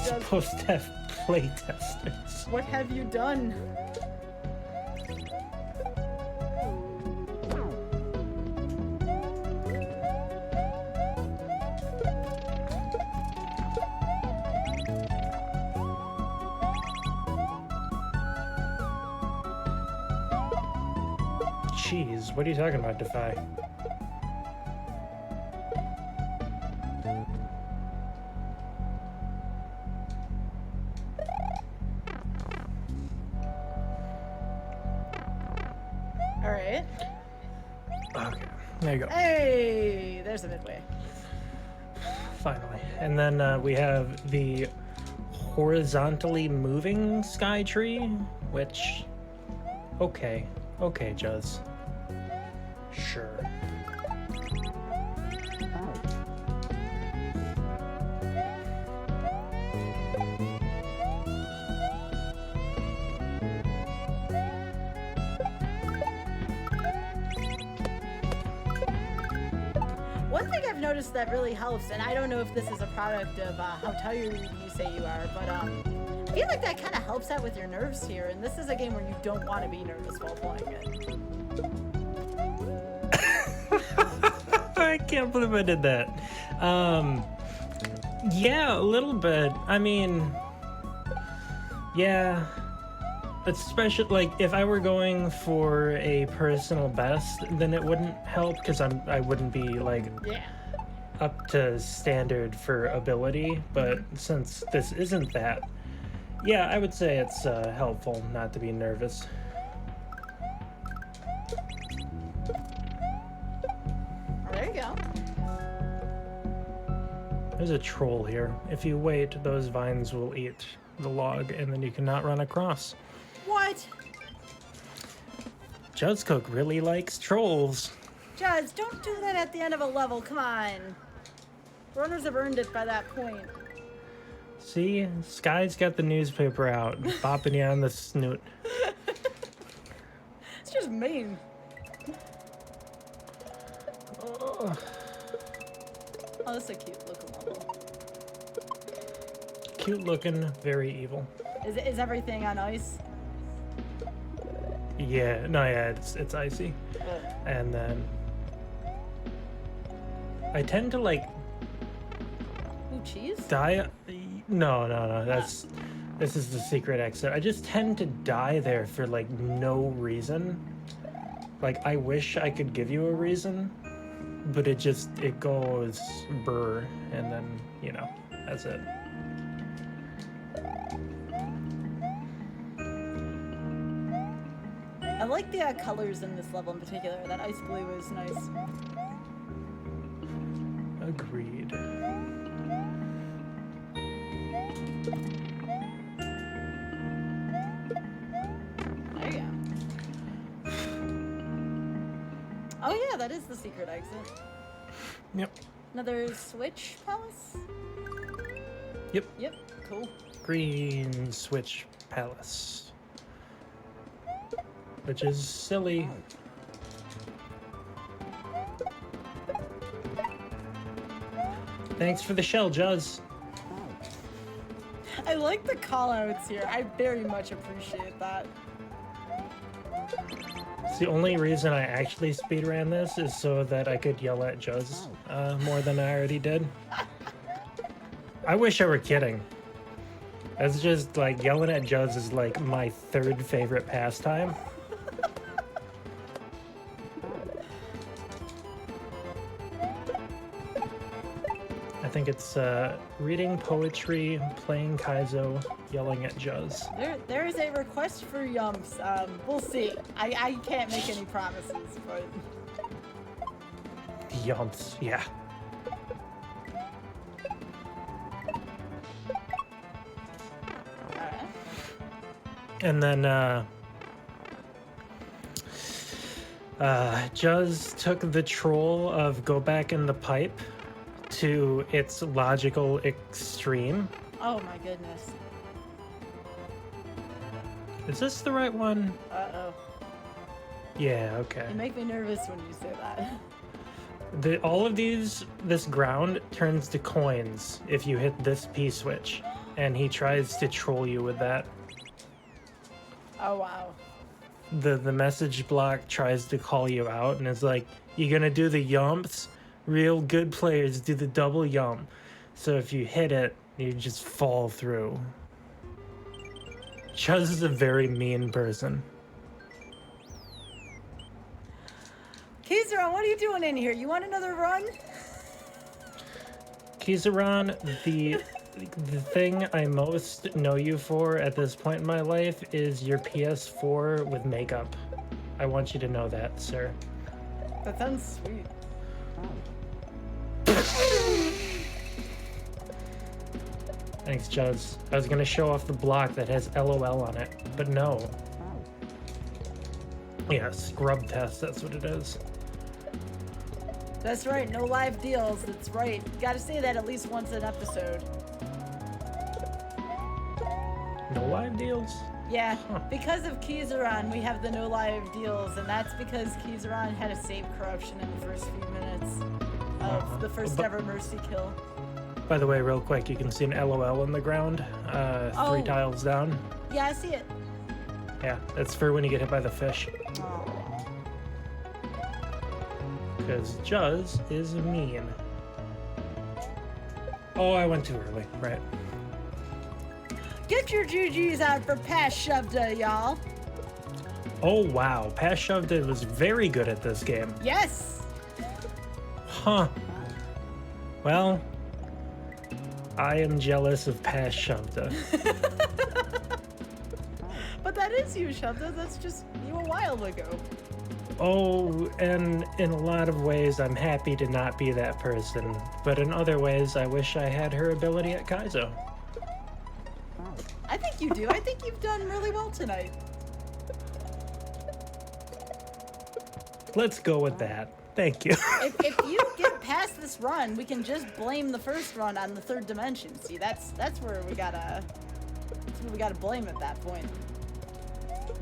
Supposed to have Playtesters. What have you done? Jeez, what are you talking about, Defy? All right. Okay, there you go. Hey, there's a midway. Finally. And then we have the horizontally moving sky tree, which... Okay. Okay, Juz. Sure. One thing I've noticed that really helps, and I don't know if this is a product of how tired you say you are, but I feel like that kind of helps out with your nerves here, and this is a game where you don't want to be nervous while playing it. I can't believe I did that. Yeah, a little bit. I mean, yeah. Especially, like, if I were going for a personal best, then it wouldn't help, because I wouldn't be, like, Yeah. up to standard for ability, but since this isn't that, yeah, I would say it's helpful not to be nervous. There you go. There's a troll here. If you wait, those vines will eat the log, and then you cannot run across. What? Judscook really likes trolls. Judge, don't do that at the end of a level. Come on. Runners have earned it by that point. See? Sky's got the newspaper out, bopping you on the snoot. It's just mean. Oh, Oh, that's a cute looking level. cute looking, very evil. Is everything on ice? Yeah, no, yeah, it's icy. And then I tend to like Ooh, cheese? die. No. This is the secret exit. I just tend to die there for like no reason. Like I wish I could give you a reason, but it goes brr, and then that's it. I like the colors in this level in particular. That ice blue is nice. Agreed. There you go. Oh yeah, that is the secret exit. Yep. Another switch palace? Yep. Yep, cool. Green Switch Palace. Which is silly. Thanks for the shell, Juz. I like the call-outs here. I very much appreciate that. It's the only reason I actually speedran this is so that I could yell at Juz more than I already did. I wish I were kidding. That's just like yelling at Juz is like my third favorite pastime. I think it's reading poetry, playing Kaizo, yelling at Juz. There is a request for yumps. We'll see. I can't make any promises, but Yumps, yeah. alright. And then Juz took the troll of go back in the pipe to its logical extreme. Oh my goodness. Is this the right one? Uh-oh. Yeah, okay. You make me nervous when you say that. All of this ground turns to coins if you hit this P switch. and he tries to troll you with that. Oh, wow. The message block tries to call you out and is like, you gonna do the yumps? Real good players do the double yump. So if you hit it, you just fall through. Chuz is a very mean person. Kizaron, what are you doing in here? You want another run? Kizaron, the thing I most know you for at this point in my life is your PS4 with makeup. I want you to know that, sir. That sounds sweet. Thanks, Juz. I was gonna show off the block that has LOL on it, but no. Yeah, scrub test, that's what it is. That's right, no live deals. That's right. You gotta say that at least once an episode. No live deals? Yeah, Huh. because of Kizaron, we have the no live deals, and that's because Kizaron had a save corruption in the first few minutes of the first ever Mercy kill. By the way, real quick, you can see an LOL in the ground, 3 tiles down. Yeah, I see it. Yeah, that's for when you get hit by the fish. Aw. Because Juz is mean. Oh, I went too early. Right. Get your GGs out for Pass Shovda, y'all. Oh, wow. Pass Shovda was very good at this game. Yes. Huh. Well, I am jealous of Pass Shovda. But that is you, Shovda. That's just you a while ago. Oh, and in a lot of ways, I'm happy to not be that person. But in other ways, I wish I had her ability at Kaizo. I think you do. I think you've done really well tonight. Let's go with that. Thank you. If you get past this run, we can just blame the first run on the third dimension. See, that's where we gotta blame at that point.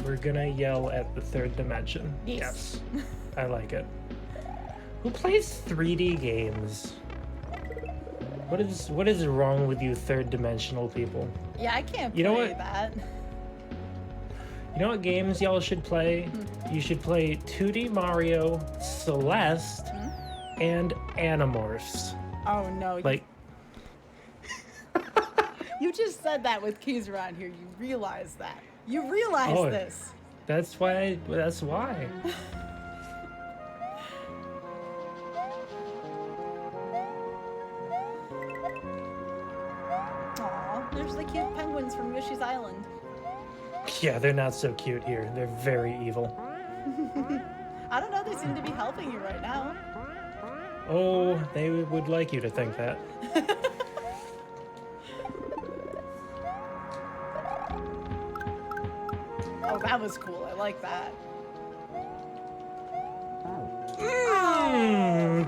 We're gonna yell at the third dimension. Yes. I like it. Who plays 3D games? What is wrong with you third dimensional people? Yeah, I can't play You know what? that. You know what games y'all should play? You should play 2D Mario, Celeste, and Animorphs. Oh no. Like, You just said that with keys around here. You realize that. You realize Oh. this. that's why. Aw, there's the cute penguins from Yoshi's Island. Yeah, they're not so cute here. They're very evil. I don't know, they seem to be helping you right now. Oh, they would like you to think that. Oh, that was cool. I like that.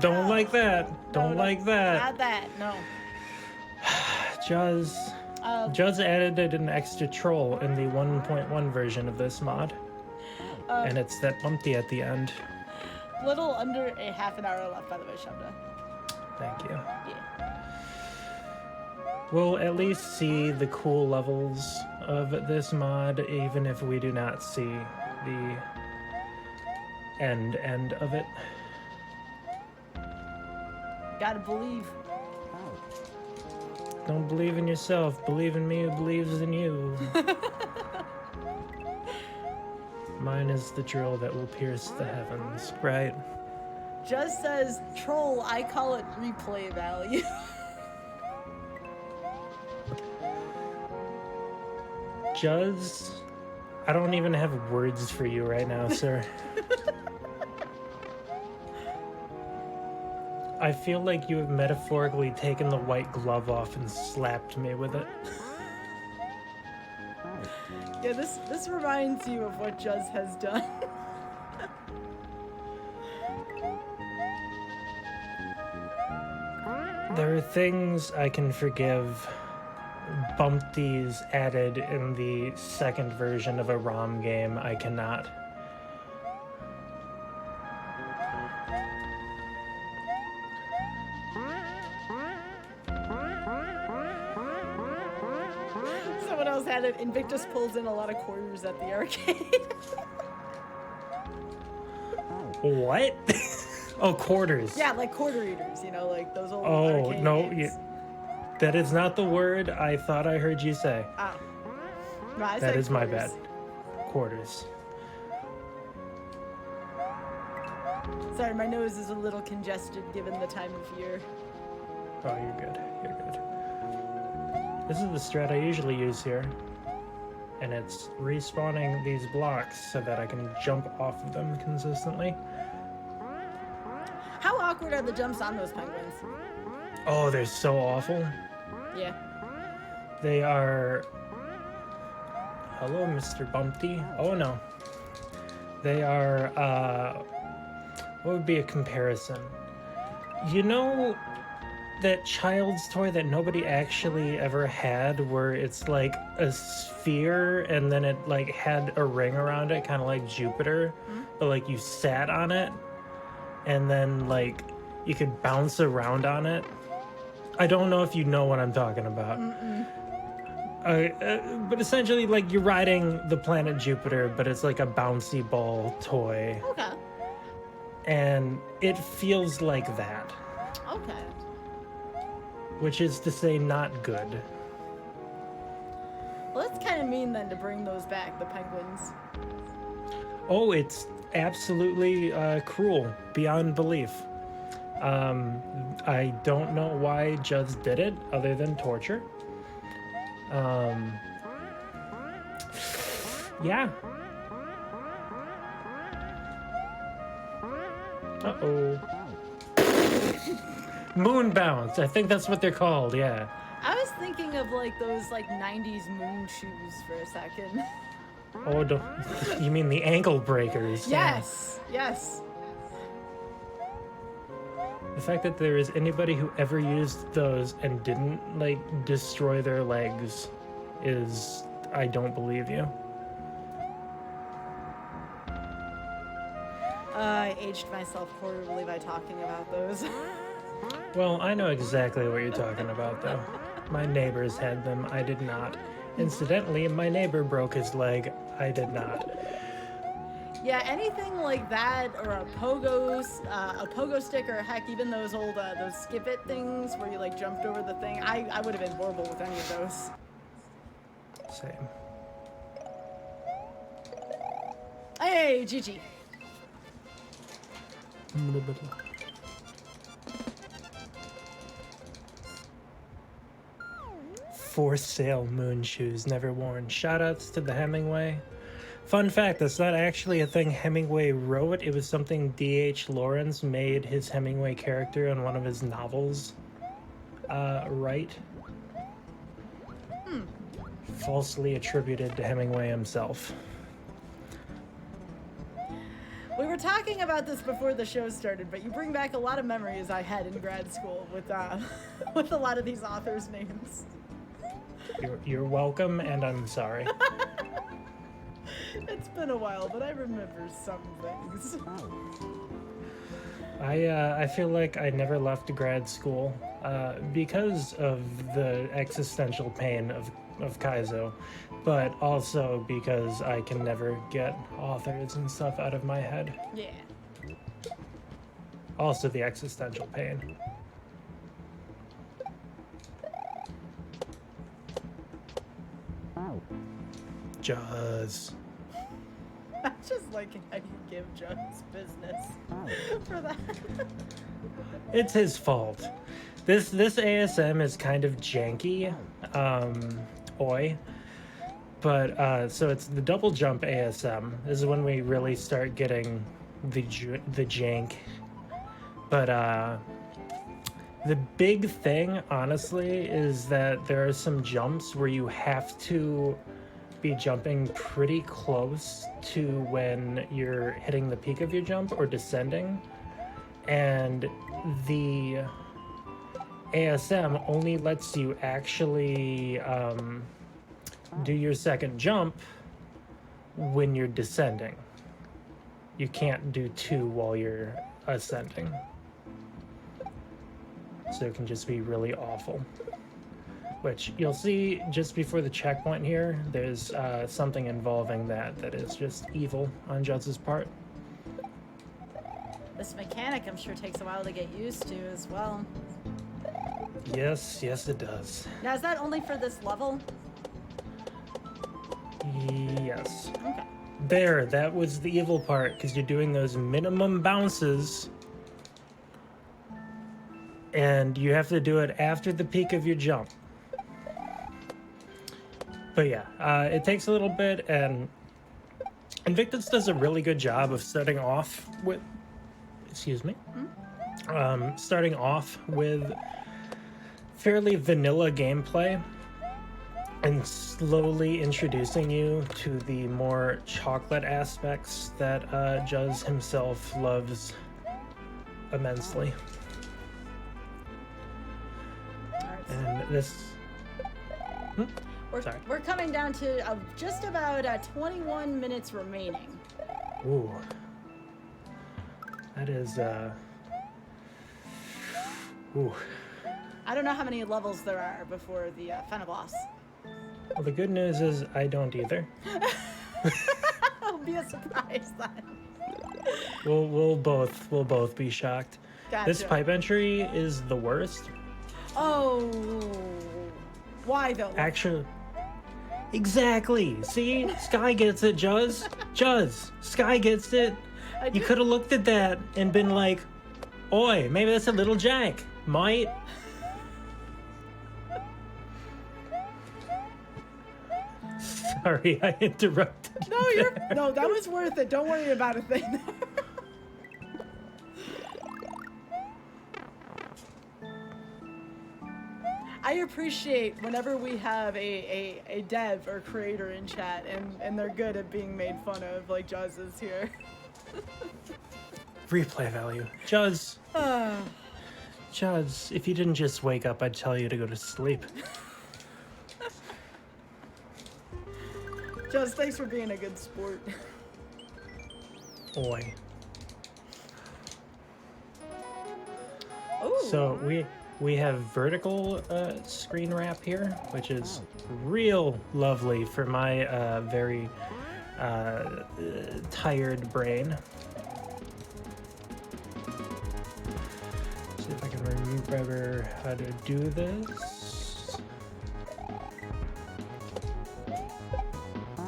Don't like that. Don't like that. Not that. No. Juz added an extra troll in the 1.1 version of this mod. And it's that bumpty at the end. Little under a half an hour left, by the way, Shabda. Thank you. Yeah. We'll at least see the cool levels of this mod, even if we do not see the end of it. Gotta believe. Don't believe in yourself. Believe in me who believes in you. Mine is the drill that will pierce the heavens, right? Just says troll, I call it replay value. Juz, I don't even have words for you right now, sir. I feel like you have metaphorically taken the white glove off and slapped me with it. Yeah, this reminds you of what Juz has done. There are things I can forgive. Bumpties added in the second version of a ROM game, I cannot. else had it. Invictus pulls in a lot of quarters at the arcade. What? Oh, quarters. Yeah, like quarter eaters, you know, like those old Oh, arcade no. games. That is not the word I thought I heard you say. Ah. No, I That said is my quarters. bad. Quarters. Sorry, my nose is a little congested given the time of year. Oh, you're good. You're good. This is the strat I usually use here. And it's respawning these blocks so that I can jump off of them consistently. How awkward are the jumps on those penguins? Oh, they're so awful. Yeah. They are... Hello, Mr. Bumpty. Oh, no. They are, what would be a comparison? You know that child's toy that nobody actually ever had, where it's like a sphere and then it like had a ring around it, kind of like Jupiter, but like you sat on it and then like you could bounce around on it? I don't know if you know what I'm talking about. But essentially, like, you're riding the planet Jupiter, but it's like a bouncy ball toy. Okay. And it feels like that. Okay. Which is to say, not good. Well, that's kind of mean then to bring those back, the penguins. Oh, it's absolutely cruel, beyond belief. I don't know why Juds did it, other than torture. Yeah. Uh-oh. Moon bounce. I think that's what they're called, yeah. I was thinking of like those like 90s moon shoes for a second. Oh, you mean the ankle breakers? Yes. Yes. The fact that there is anybody who ever used those and didn't, like, destroy their legs is... I don't believe you. I aged myself horribly by talking about those. Well, I know exactly what you're talking about, though. My neighbors had them. I did not. Incidentally, my neighbor broke his leg. I did not. Yeah, anything like that, or a pogo stick, or heck, even those old those skip it things where you like jumped over the thing. I would have been horrible with any of those. Same. Hey, Gigi. For sale moon shoes, never worn. Shoutouts to the Hemingway. Fun fact, that's not actually a thing Hemingway wrote. It was something D.H. Lawrence made his Hemingway character in one of his novels write. Falsely attributed to Hemingway himself. We were talking about this before the show started, but you bring back a lot of memories I had in grad school with with a lot of these authors' names. You're welcome, and I'm sorry. It's been a while, but I remember some things. I feel like I never left grad school because of the existential pain of Kaizo, but also because I can never get authors and stuff out of my head. Yeah. Also the existential pain. Juzz. I just like how you give Joe's business for that. It's his fault. This ASM is kind of janky, oi. But so it's the double jump ASM. This is when we really start getting the jank. But the big thing, honestly, is that there are some jumps where you have to be jumping pretty close to when you're hitting the peak of your jump or descending. And the ASM only lets you actually do your second jump when you're descending. You can't do two while you're ascending. So it can just be really awful. which you'll see just before the checkpoint here. There's something involving that is just evil on Judd's part. This mechanic, I'm sure, takes a while to get used to as well. Yes, it does. Now, is that only for this level? Yes. Okay. There, that was the evil part, because you're doing those minimum bounces, and you have to do it after the peak of your jump. But yeah, it takes a little bit, and Invictus does a really good job of starting off with, starting off with fairly vanilla gameplay and slowly introducing you to the more chocolate aspects that Juz himself loves immensely. Alright, so And this... Sorry. we're coming down to just about 21 minutes remaining. Ooh. That is, ooh. I don't know how many levels there are before the final boss. Well, the good news is I don't either. It'll be a surprise then. We'll both be shocked. Gotcha. This pipe entry is the worst. Oh, why though? Actually, exactly. See, Sky gets it, Juz. Sky gets it. You could have looked at that and been like, "Oi, maybe that's a little jank, might." Sorry, I interrupted. No, that was worth it. Don't worry about a thing. I appreciate whenever we have a dev or creator in chat and they're good at being made fun of, like Juz is here. Replay value. Juz, if you didn't just wake up, I'd tell you to go to sleep. Juz, thanks for being a good sport. Oi. Ooh. So we have vertical screen wrap here, which is real lovely for my very tired brain. See if I can remember how to do this.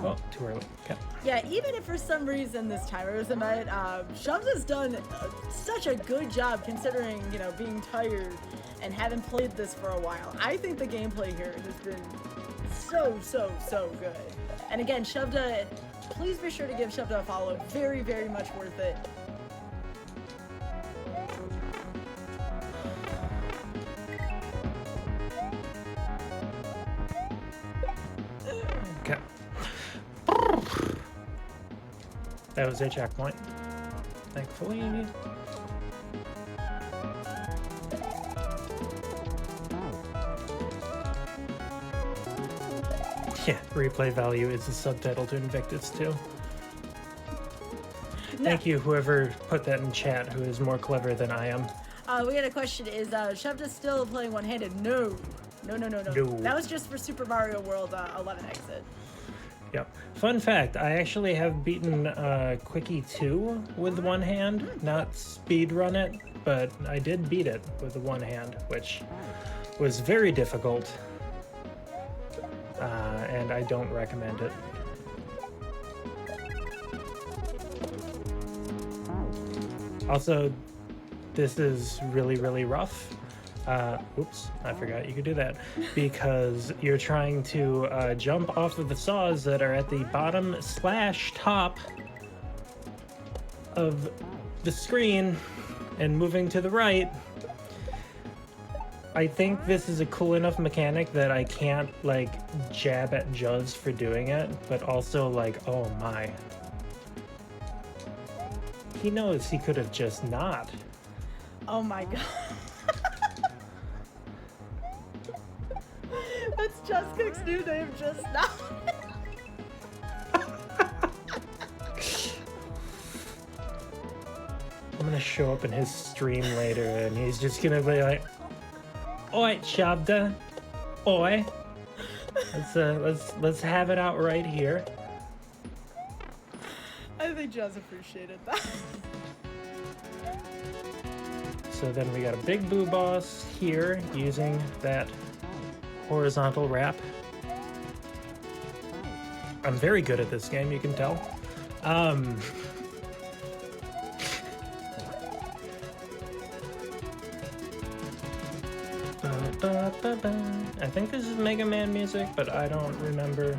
Oh, too early. Okay. Yeah, even if for some reason this timer isn't met, Shubs has done such a good job considering, being tired and having played this for a while. I think the gameplay here has been so good. And again, Shovda, please be sure to give Shovda a follow. Very, very much worth it. Okay. That was a checkpoint. Thankfully. Yeah, replay value is the subtitle to Invictus too. Thank you, whoever put that in chat, who is more clever than I am. We got a question. Is Shovda still playing one-handed? No. That was just for Super Mario World 11 exit. Yep. Fun fact, I actually have beaten Quickie 2 with one hand. Not speedrun it, but I did beat it with one hand, which was very difficult. And I don't recommend it. Also, this is really, really rough. Oops, I forgot you could do that. Because you're trying to jump off of the saws that are at the bottom / top of the screen and moving to the right. I think this is a cool enough mechanic that I can't, jab at Juz for doing it, but also, oh my. He knows he could have just not. Oh my god. That's Just Cook's new name, just now. I'm gonna show up in his stream later and he's just gonna be like, "Oi, Shabda, Oi. Let's have it out right here. I think Jazz appreciated that. So then we got a big boo boss here using that horizontal wrap. I'm very good at this game, you can tell. I think this is Mega Man music, but I don't remember.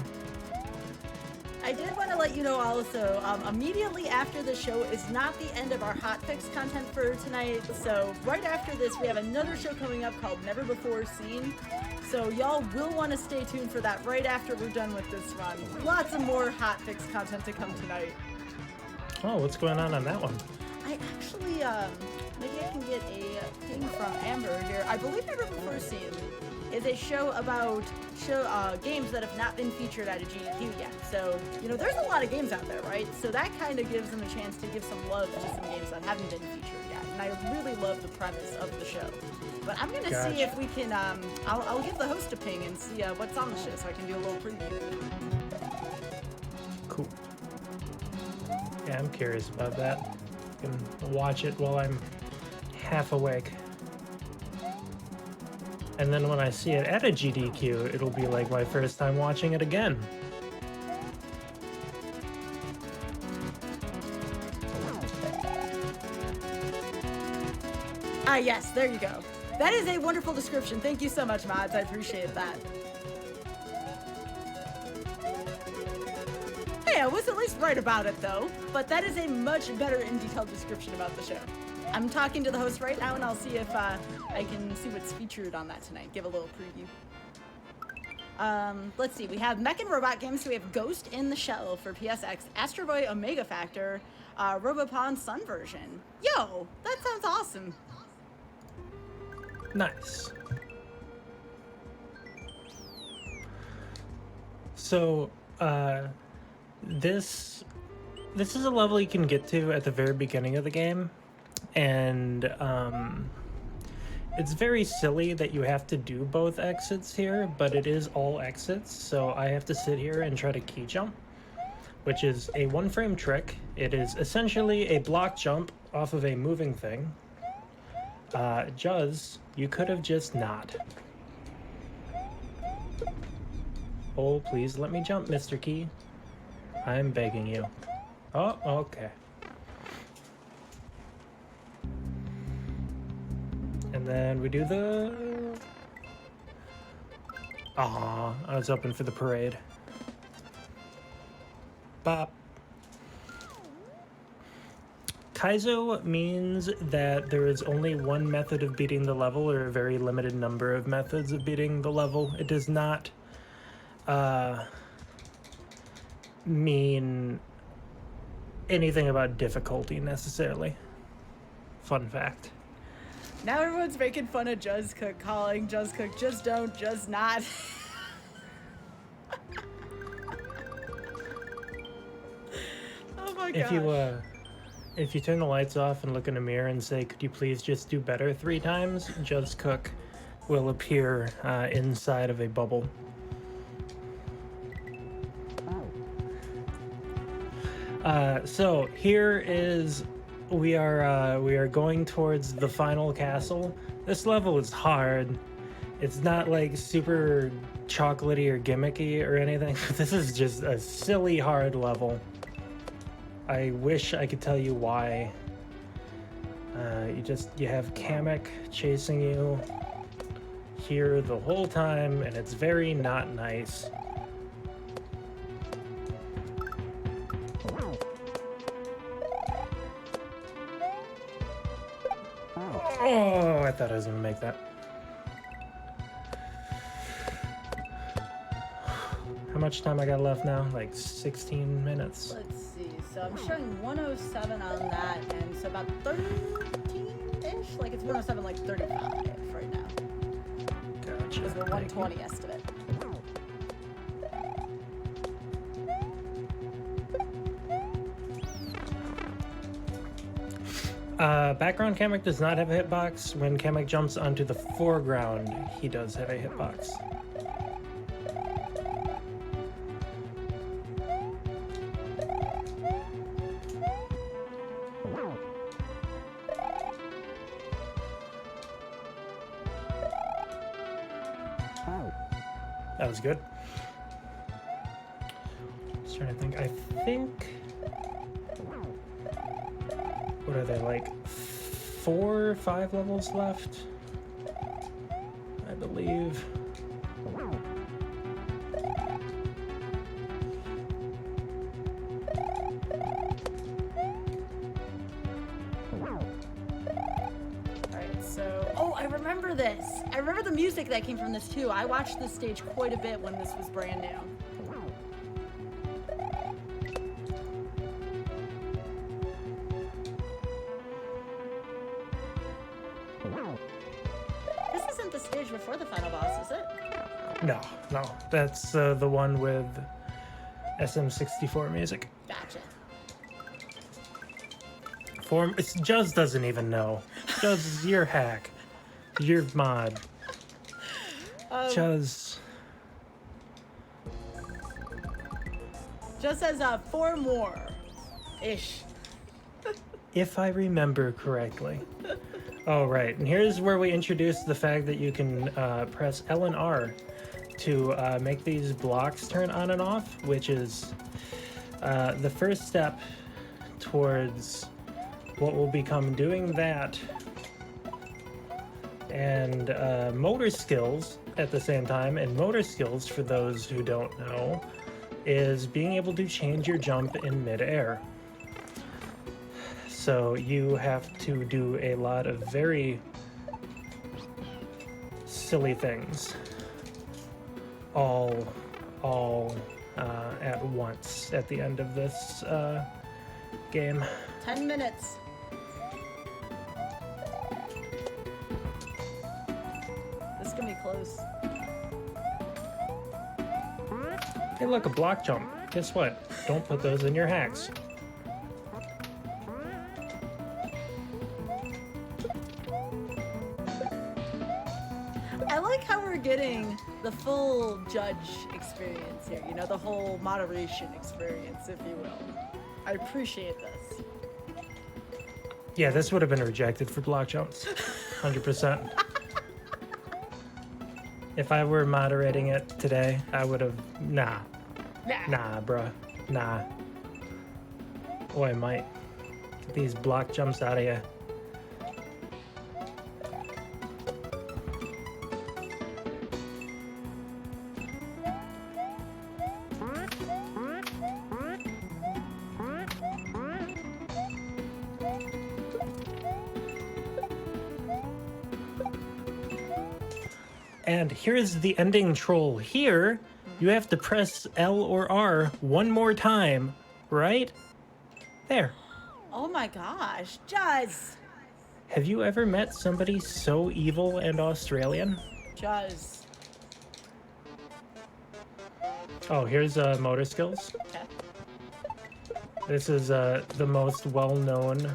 I did want to let you know also, immediately after the show is not the end of our hotfix content for tonight. So right after this, we have another show coming up called Never Before Seen. So y'all will want to stay tuned for that right after we're done with this run. Lots of more hotfix content to come tonight. Oh, what's going on that one? I actually, maybe I can get a ping from Amber here. I believe Never Before Seen is a show about games that have not been featured at a GDQ yet. So, you know, there's a lot of games out there, right? So that kind of gives them a chance to give some love to some games that haven't been featured yet. And I really love the premise of the show. But I'm going to see if we can, I'll give the host a ping and see what's on the show so I can do a little preview. Cool. Yeah, I'm curious about that. I can watch it while I'm half awake. And then when I see it at a GDQ, it'll be like my first time watching it again. Ah, yes, there you go. That is a wonderful description. Thank you so much, Mods. I appreciate that. Hey, I was at least right about it, though. But that is a much better and detailed description about the show. I'm talking to the host right now, and I'll see if I can see what's featured on that tonight. Give a little preview. Let's see. We have Mech and Robot games. So we have Ghost in the Shell for PSX, Astro Boy Omega Factor, Robopon Sun version. Yo, that sounds awesome. Nice. So, this is a level you can get to at the very beginning of the game. And it's very silly that you have to do both exits here, but it is all exits, so I have to sit here and try to key jump, which is a one-frame trick. It is essentially a block jump off of a moving thing. Juz, you could have just not. Oh, please let me jump, Mr. Key. I'm begging you. Oh, okay. And then we do the... Aw, I was hoping for the parade. Bop. Kaizo means that there is only one method of beating the level, or a very limited number of methods of beating the level. It does not mean anything about difficulty necessarily. Fun fact. Now everyone's making fun of Juzzcook, calling Juzzcook just don't, just not. Oh my gosh. If you turn the lights off and look in a mirror and say, could you please just do better 3 times, Juzzcook will appear inside of a bubble. So here is... We are going towards the final castle. This level is hard. It's not like super chocolatey or gimmicky or anything. This is just a silly hard level. I wish I could tell you why. You have Kamek chasing you here the whole time, and it's very not nice. Oh, I thought I was gonna make that. How much time I got left now? Like 16 minutes. Let's see. So I'm showing 107 on that, and so about 13-ish? Like it's 107, like 35 right now. Gotcha. Because we're 120 estimate. Background Kamek does not have a hitbox. When Kamek jumps onto the foreground, he does have a hitbox. That was good. Just trying to think. I think... What are there, like 4 or 5 levels left? I believe. Alright, so... Oh, I remember this! I remember the music that came from this too. I watched this stage quite a bit when this was brand new. This isn't the stage before the final boss, is it? No. That's the one with SM64 music. Gotcha. Juz doesn't even know. Juz, you're hack. You're mod. Juz. Just as 4 more. Ish. If I remember correctly. Oh, right. And here's where we introduce the fact that you can press L and R to make these blocks turn on and off, which is the first step towards what will become doing that. And motor skills at the same time. And motor skills, for those who don't know, is being able to change your jump in midair. So you have to do a lot of very silly things all at once at the end of this game. 10 minutes. This is gonna be close. Hey, look, a block jump. Guess what? Don't put those in your hacks. I like how we're getting the full judge experience here, you know, the whole moderation experience, if you will. I appreciate this. Yeah, this would have been rejected for block jumps. 100%. If I were moderating it today, I would have... Nah, bruh. Nah. Oh, I might. Get these block jumps out of you. And here's the ending troll. Here, you have to press L or R one more time, right? There. Oh my gosh, Juz! Have you ever met somebody so evil and Australian? Juz. Oh, here's motor skills. Okay. This is the most well-known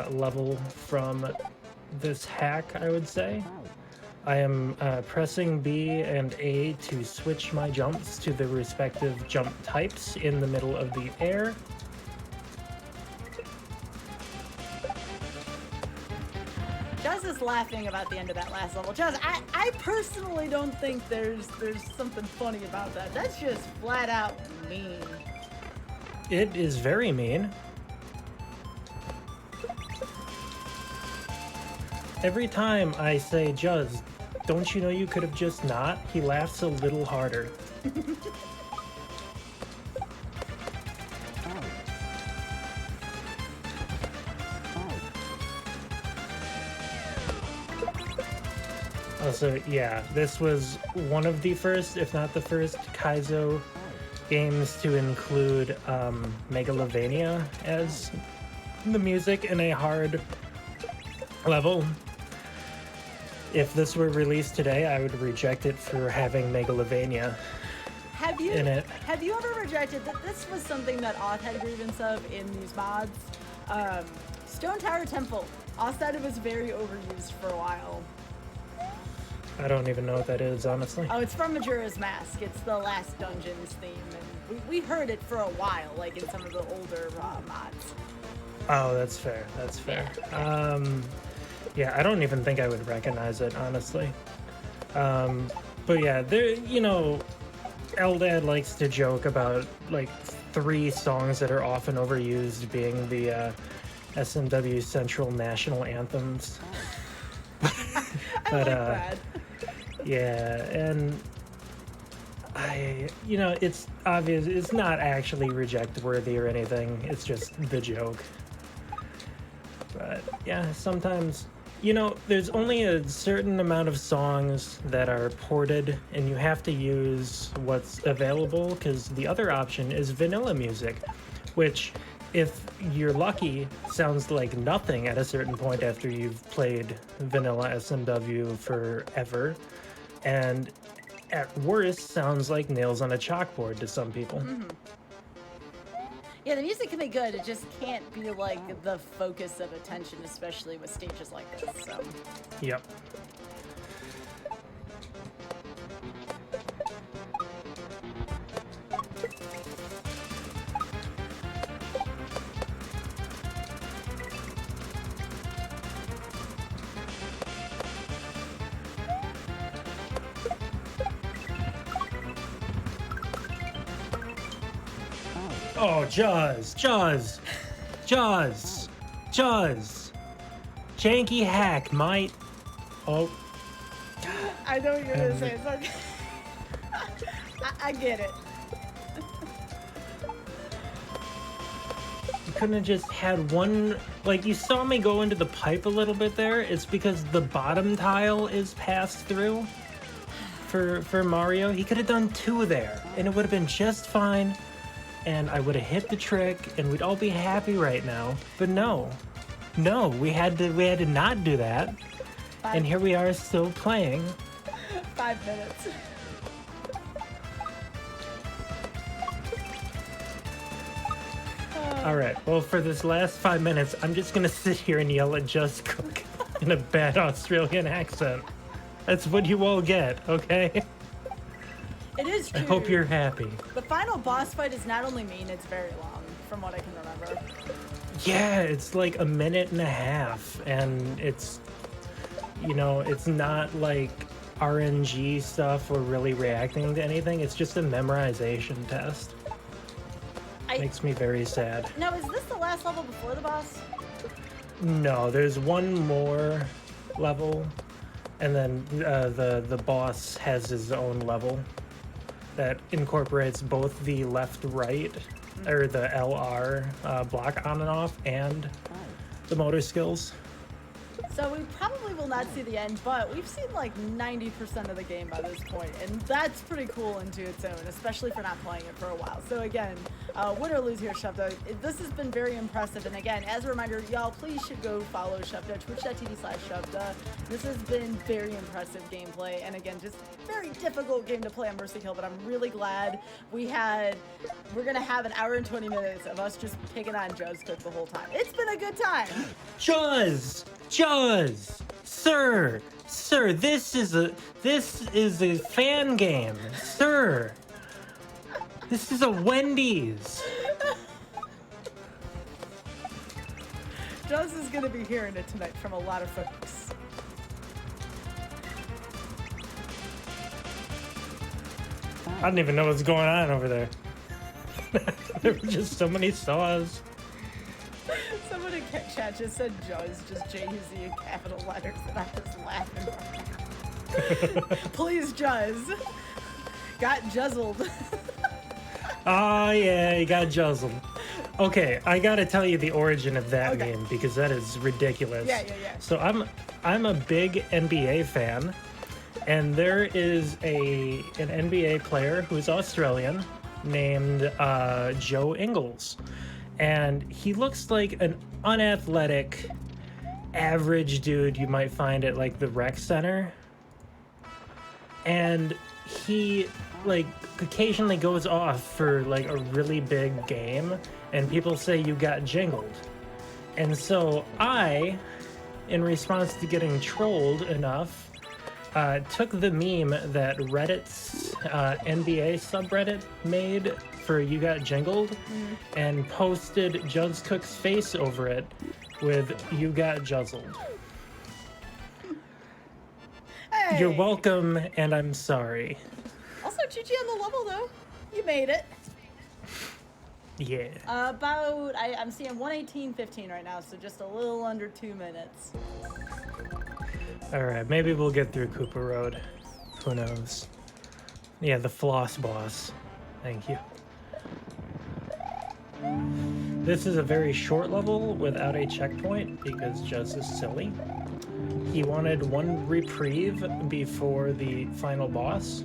level from this hack, I would say. I am pressing B and A to switch my jumps to the respective jump types in the middle of the air. Juz is laughing about the end of that last level. Juz, I personally don't think there's something funny about that. That's just flat out mean. It is very mean. Every time I say, Juz, don't you know you could have just not? He laughs a little harder. Also, yeah, this was one of the first, if not the first, Kaizo games to include Megalovania as the music in a hard level. If this were released today, I would reject it for having Megalovania in it. Have you ever rejected that? This was something that Auth had a grievance of in these mods. Stone Tower Temple. Auth said it was very overused for a while. I don't even know what that is, honestly. Oh, it's from Majora's Mask. It's the last dungeons theme, and we heard it for a while, like in some of the older mods. Oh, that's fair. That's fair. Yeah, I don't even think I would recognize it, honestly. But yeah, there, you know, Eldad likes to joke about like 3 songs that are often overused being the SMW Central National Anthems. I But like that. yeah, and you know, it's obvious, it's not actually reject worthy or anything, it's just the joke. But yeah, sometimes, you know, there's only a certain amount of songs that are ported, and you have to use what's available, because the other option is vanilla music, which, if you're lucky, sounds like nothing at a certain point after you've played vanilla SMW forever, and at worst sounds like nails on a chalkboard to some people. Yeah, the music can be good. It just can't be like the focus of attention, especially with stages like this. So. Yep. Oh, Jaws! Janky hack, might. Oh. I know what you're gonna say. It's like I get it. You couldn't have just had one. Like, you saw me go into the pipe a little bit there. It's because the bottom tile is passed through for Mario. He could have done 2 there, and it would have been just fine. And I would have hit the trick, and we'd all be happy right now. But no, we had to not do that. And here we are still playing. 5 minutes. All right. Well, for this last 5 minutes, I'm just gonna sit here and yell at Just Cook in a bad Australian accent. That's what you all get, okay? It is true. I hope you're happy. The final boss fight is not only mean, it's very long, from what I can remember. Yeah, it's like 1.5 minutes, and it's, you know, it's not like RNG stuff or really reacting to anything. It's just a memorization test. Makes me very sad. Now, is this the last level before the boss? No, there's one more level, and then the boss has his own level that incorporates both the left-right, or the LR block on and off, and the motor skills. So we probably will not see the end, but we've seen like 90% of the game by this point, and that's pretty cool into its own, especially for not playing it for a while. So again, win or lose here, Shubda. This has been very impressive, and again, as a reminder, y'all please should go follow Shubda, twitch.tv/Shubda. This has been very impressive gameplay, and again, just very difficult game to play on Mercy Kill, but I'm really glad we're gonna have an hour and 20 minutes of us just picking on Juz Cook the whole time. It's been a good time. Juz! Sir, this is a fan game, sir. This is a Wendy's. Juz is gonna be hearing it tonight from a lot of folks. I don't even know what's going on over there. There were just so many saws. Someone in chat just said Juz, just J-U-Z in capital letters, and I was laughing. Please, Juz. Got juzzled. Oh yeah, you got juzzled. Okay, I gotta tell you the origin of that meme, because that is ridiculous. Yeah. So I'm a big NBA fan, and there is an NBA player who's Australian named Joe Ingles. And he looks like an unathletic, average dude you might find at like the rec center. And he like occasionally goes off for like a really big game, and people say you got jingled. And so I, in response to getting trolled enough, took the meme that Reddit's NBA subreddit made for You Got Jingled and posted Juz Cook's face over it with You Got Juzzled. Hey, Yay! You're welcome, and I'm sorry. Also, GG on the level, though. You made it. Yeah. I'm seeing 1:18:15 right now, so just a little under 2 minutes. Alright, maybe we'll get through Cooper Road. Who knows? Yeah, the floss boss. Thank you. This is a very short level without a checkpoint because Juz is silly. He wanted one reprieve before the final boss.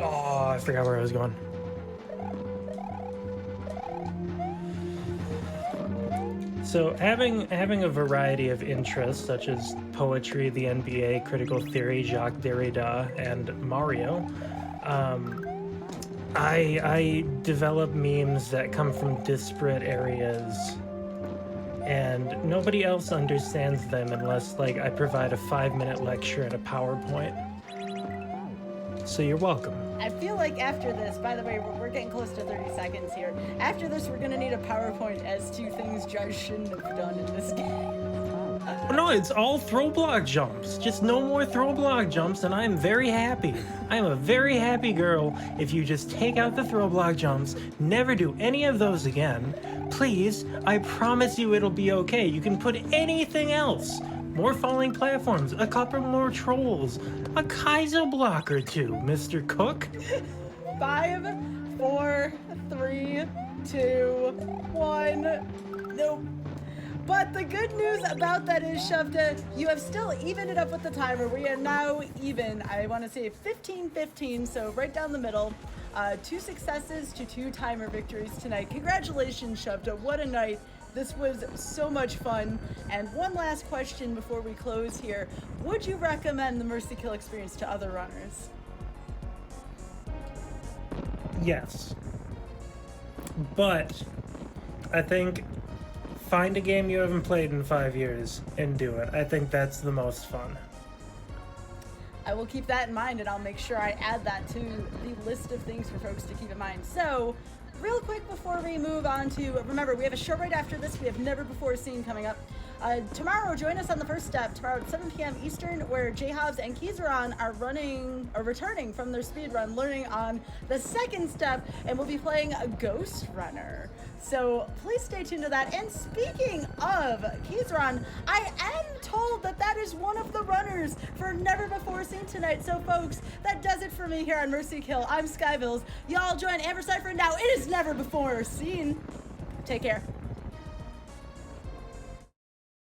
Oh, I forgot where I was going. So having a variety of interests such as poetry, the NBA, critical theory, Jacques Derrida, and Mario, I develop memes that come from disparate areas, and nobody else understands them unless, like, I provide a 5-minute lecture and a PowerPoint. So you're welcome. I feel like after this, by the way, we're getting close to 30 seconds here. After this, we're gonna need a PowerPoint as to things Judge shouldn't have done in this game. No, it's all throw block jumps. Just no more throw block jumps, and I'm very happy. I am a very happy girl if you just take out the throw block jumps, never do any of those again. Please, I promise you it'll be okay. You can put anything else. More falling platforms, a couple more trolls, a Kaizo block or two, Mr. Cook. 5, 4, 3, 2, 1. Nope. But the good news about that is, Shavda, you have still evened it up with the timer. We are now even, I want to say 15-15, so right down the middle. 2 successes to 2 timer victories tonight. Congratulations, Shavda. What a night. This was so much fun. And one last question before we close here. Would you recommend the Mercy Kill experience to other runners? Yes. But I think find a game you haven't played in 5 years and do it. I think that's the most fun. I will keep that in mind, and I'll make sure I add that to the list of things for folks to keep in mind. So, real quick before we move on to, remember, we have a show right after this we have never before seen coming up. Tomorrow, join us on the first step, tomorrow at 7 p.m. Eastern, where J-Hobbs and Kizaron are returning from their speed run, learning on the second step, and we'll be playing a Ghost Runner. So please stay tuned to that. And speaking of Kizaron, I am told that that is one of the runners for Never Before Seen tonight. So folks, that does it for me here on Mercy Kill. I'm Skybills. Y'all join Amber Cypher now. It is Never Before Seen. Take care.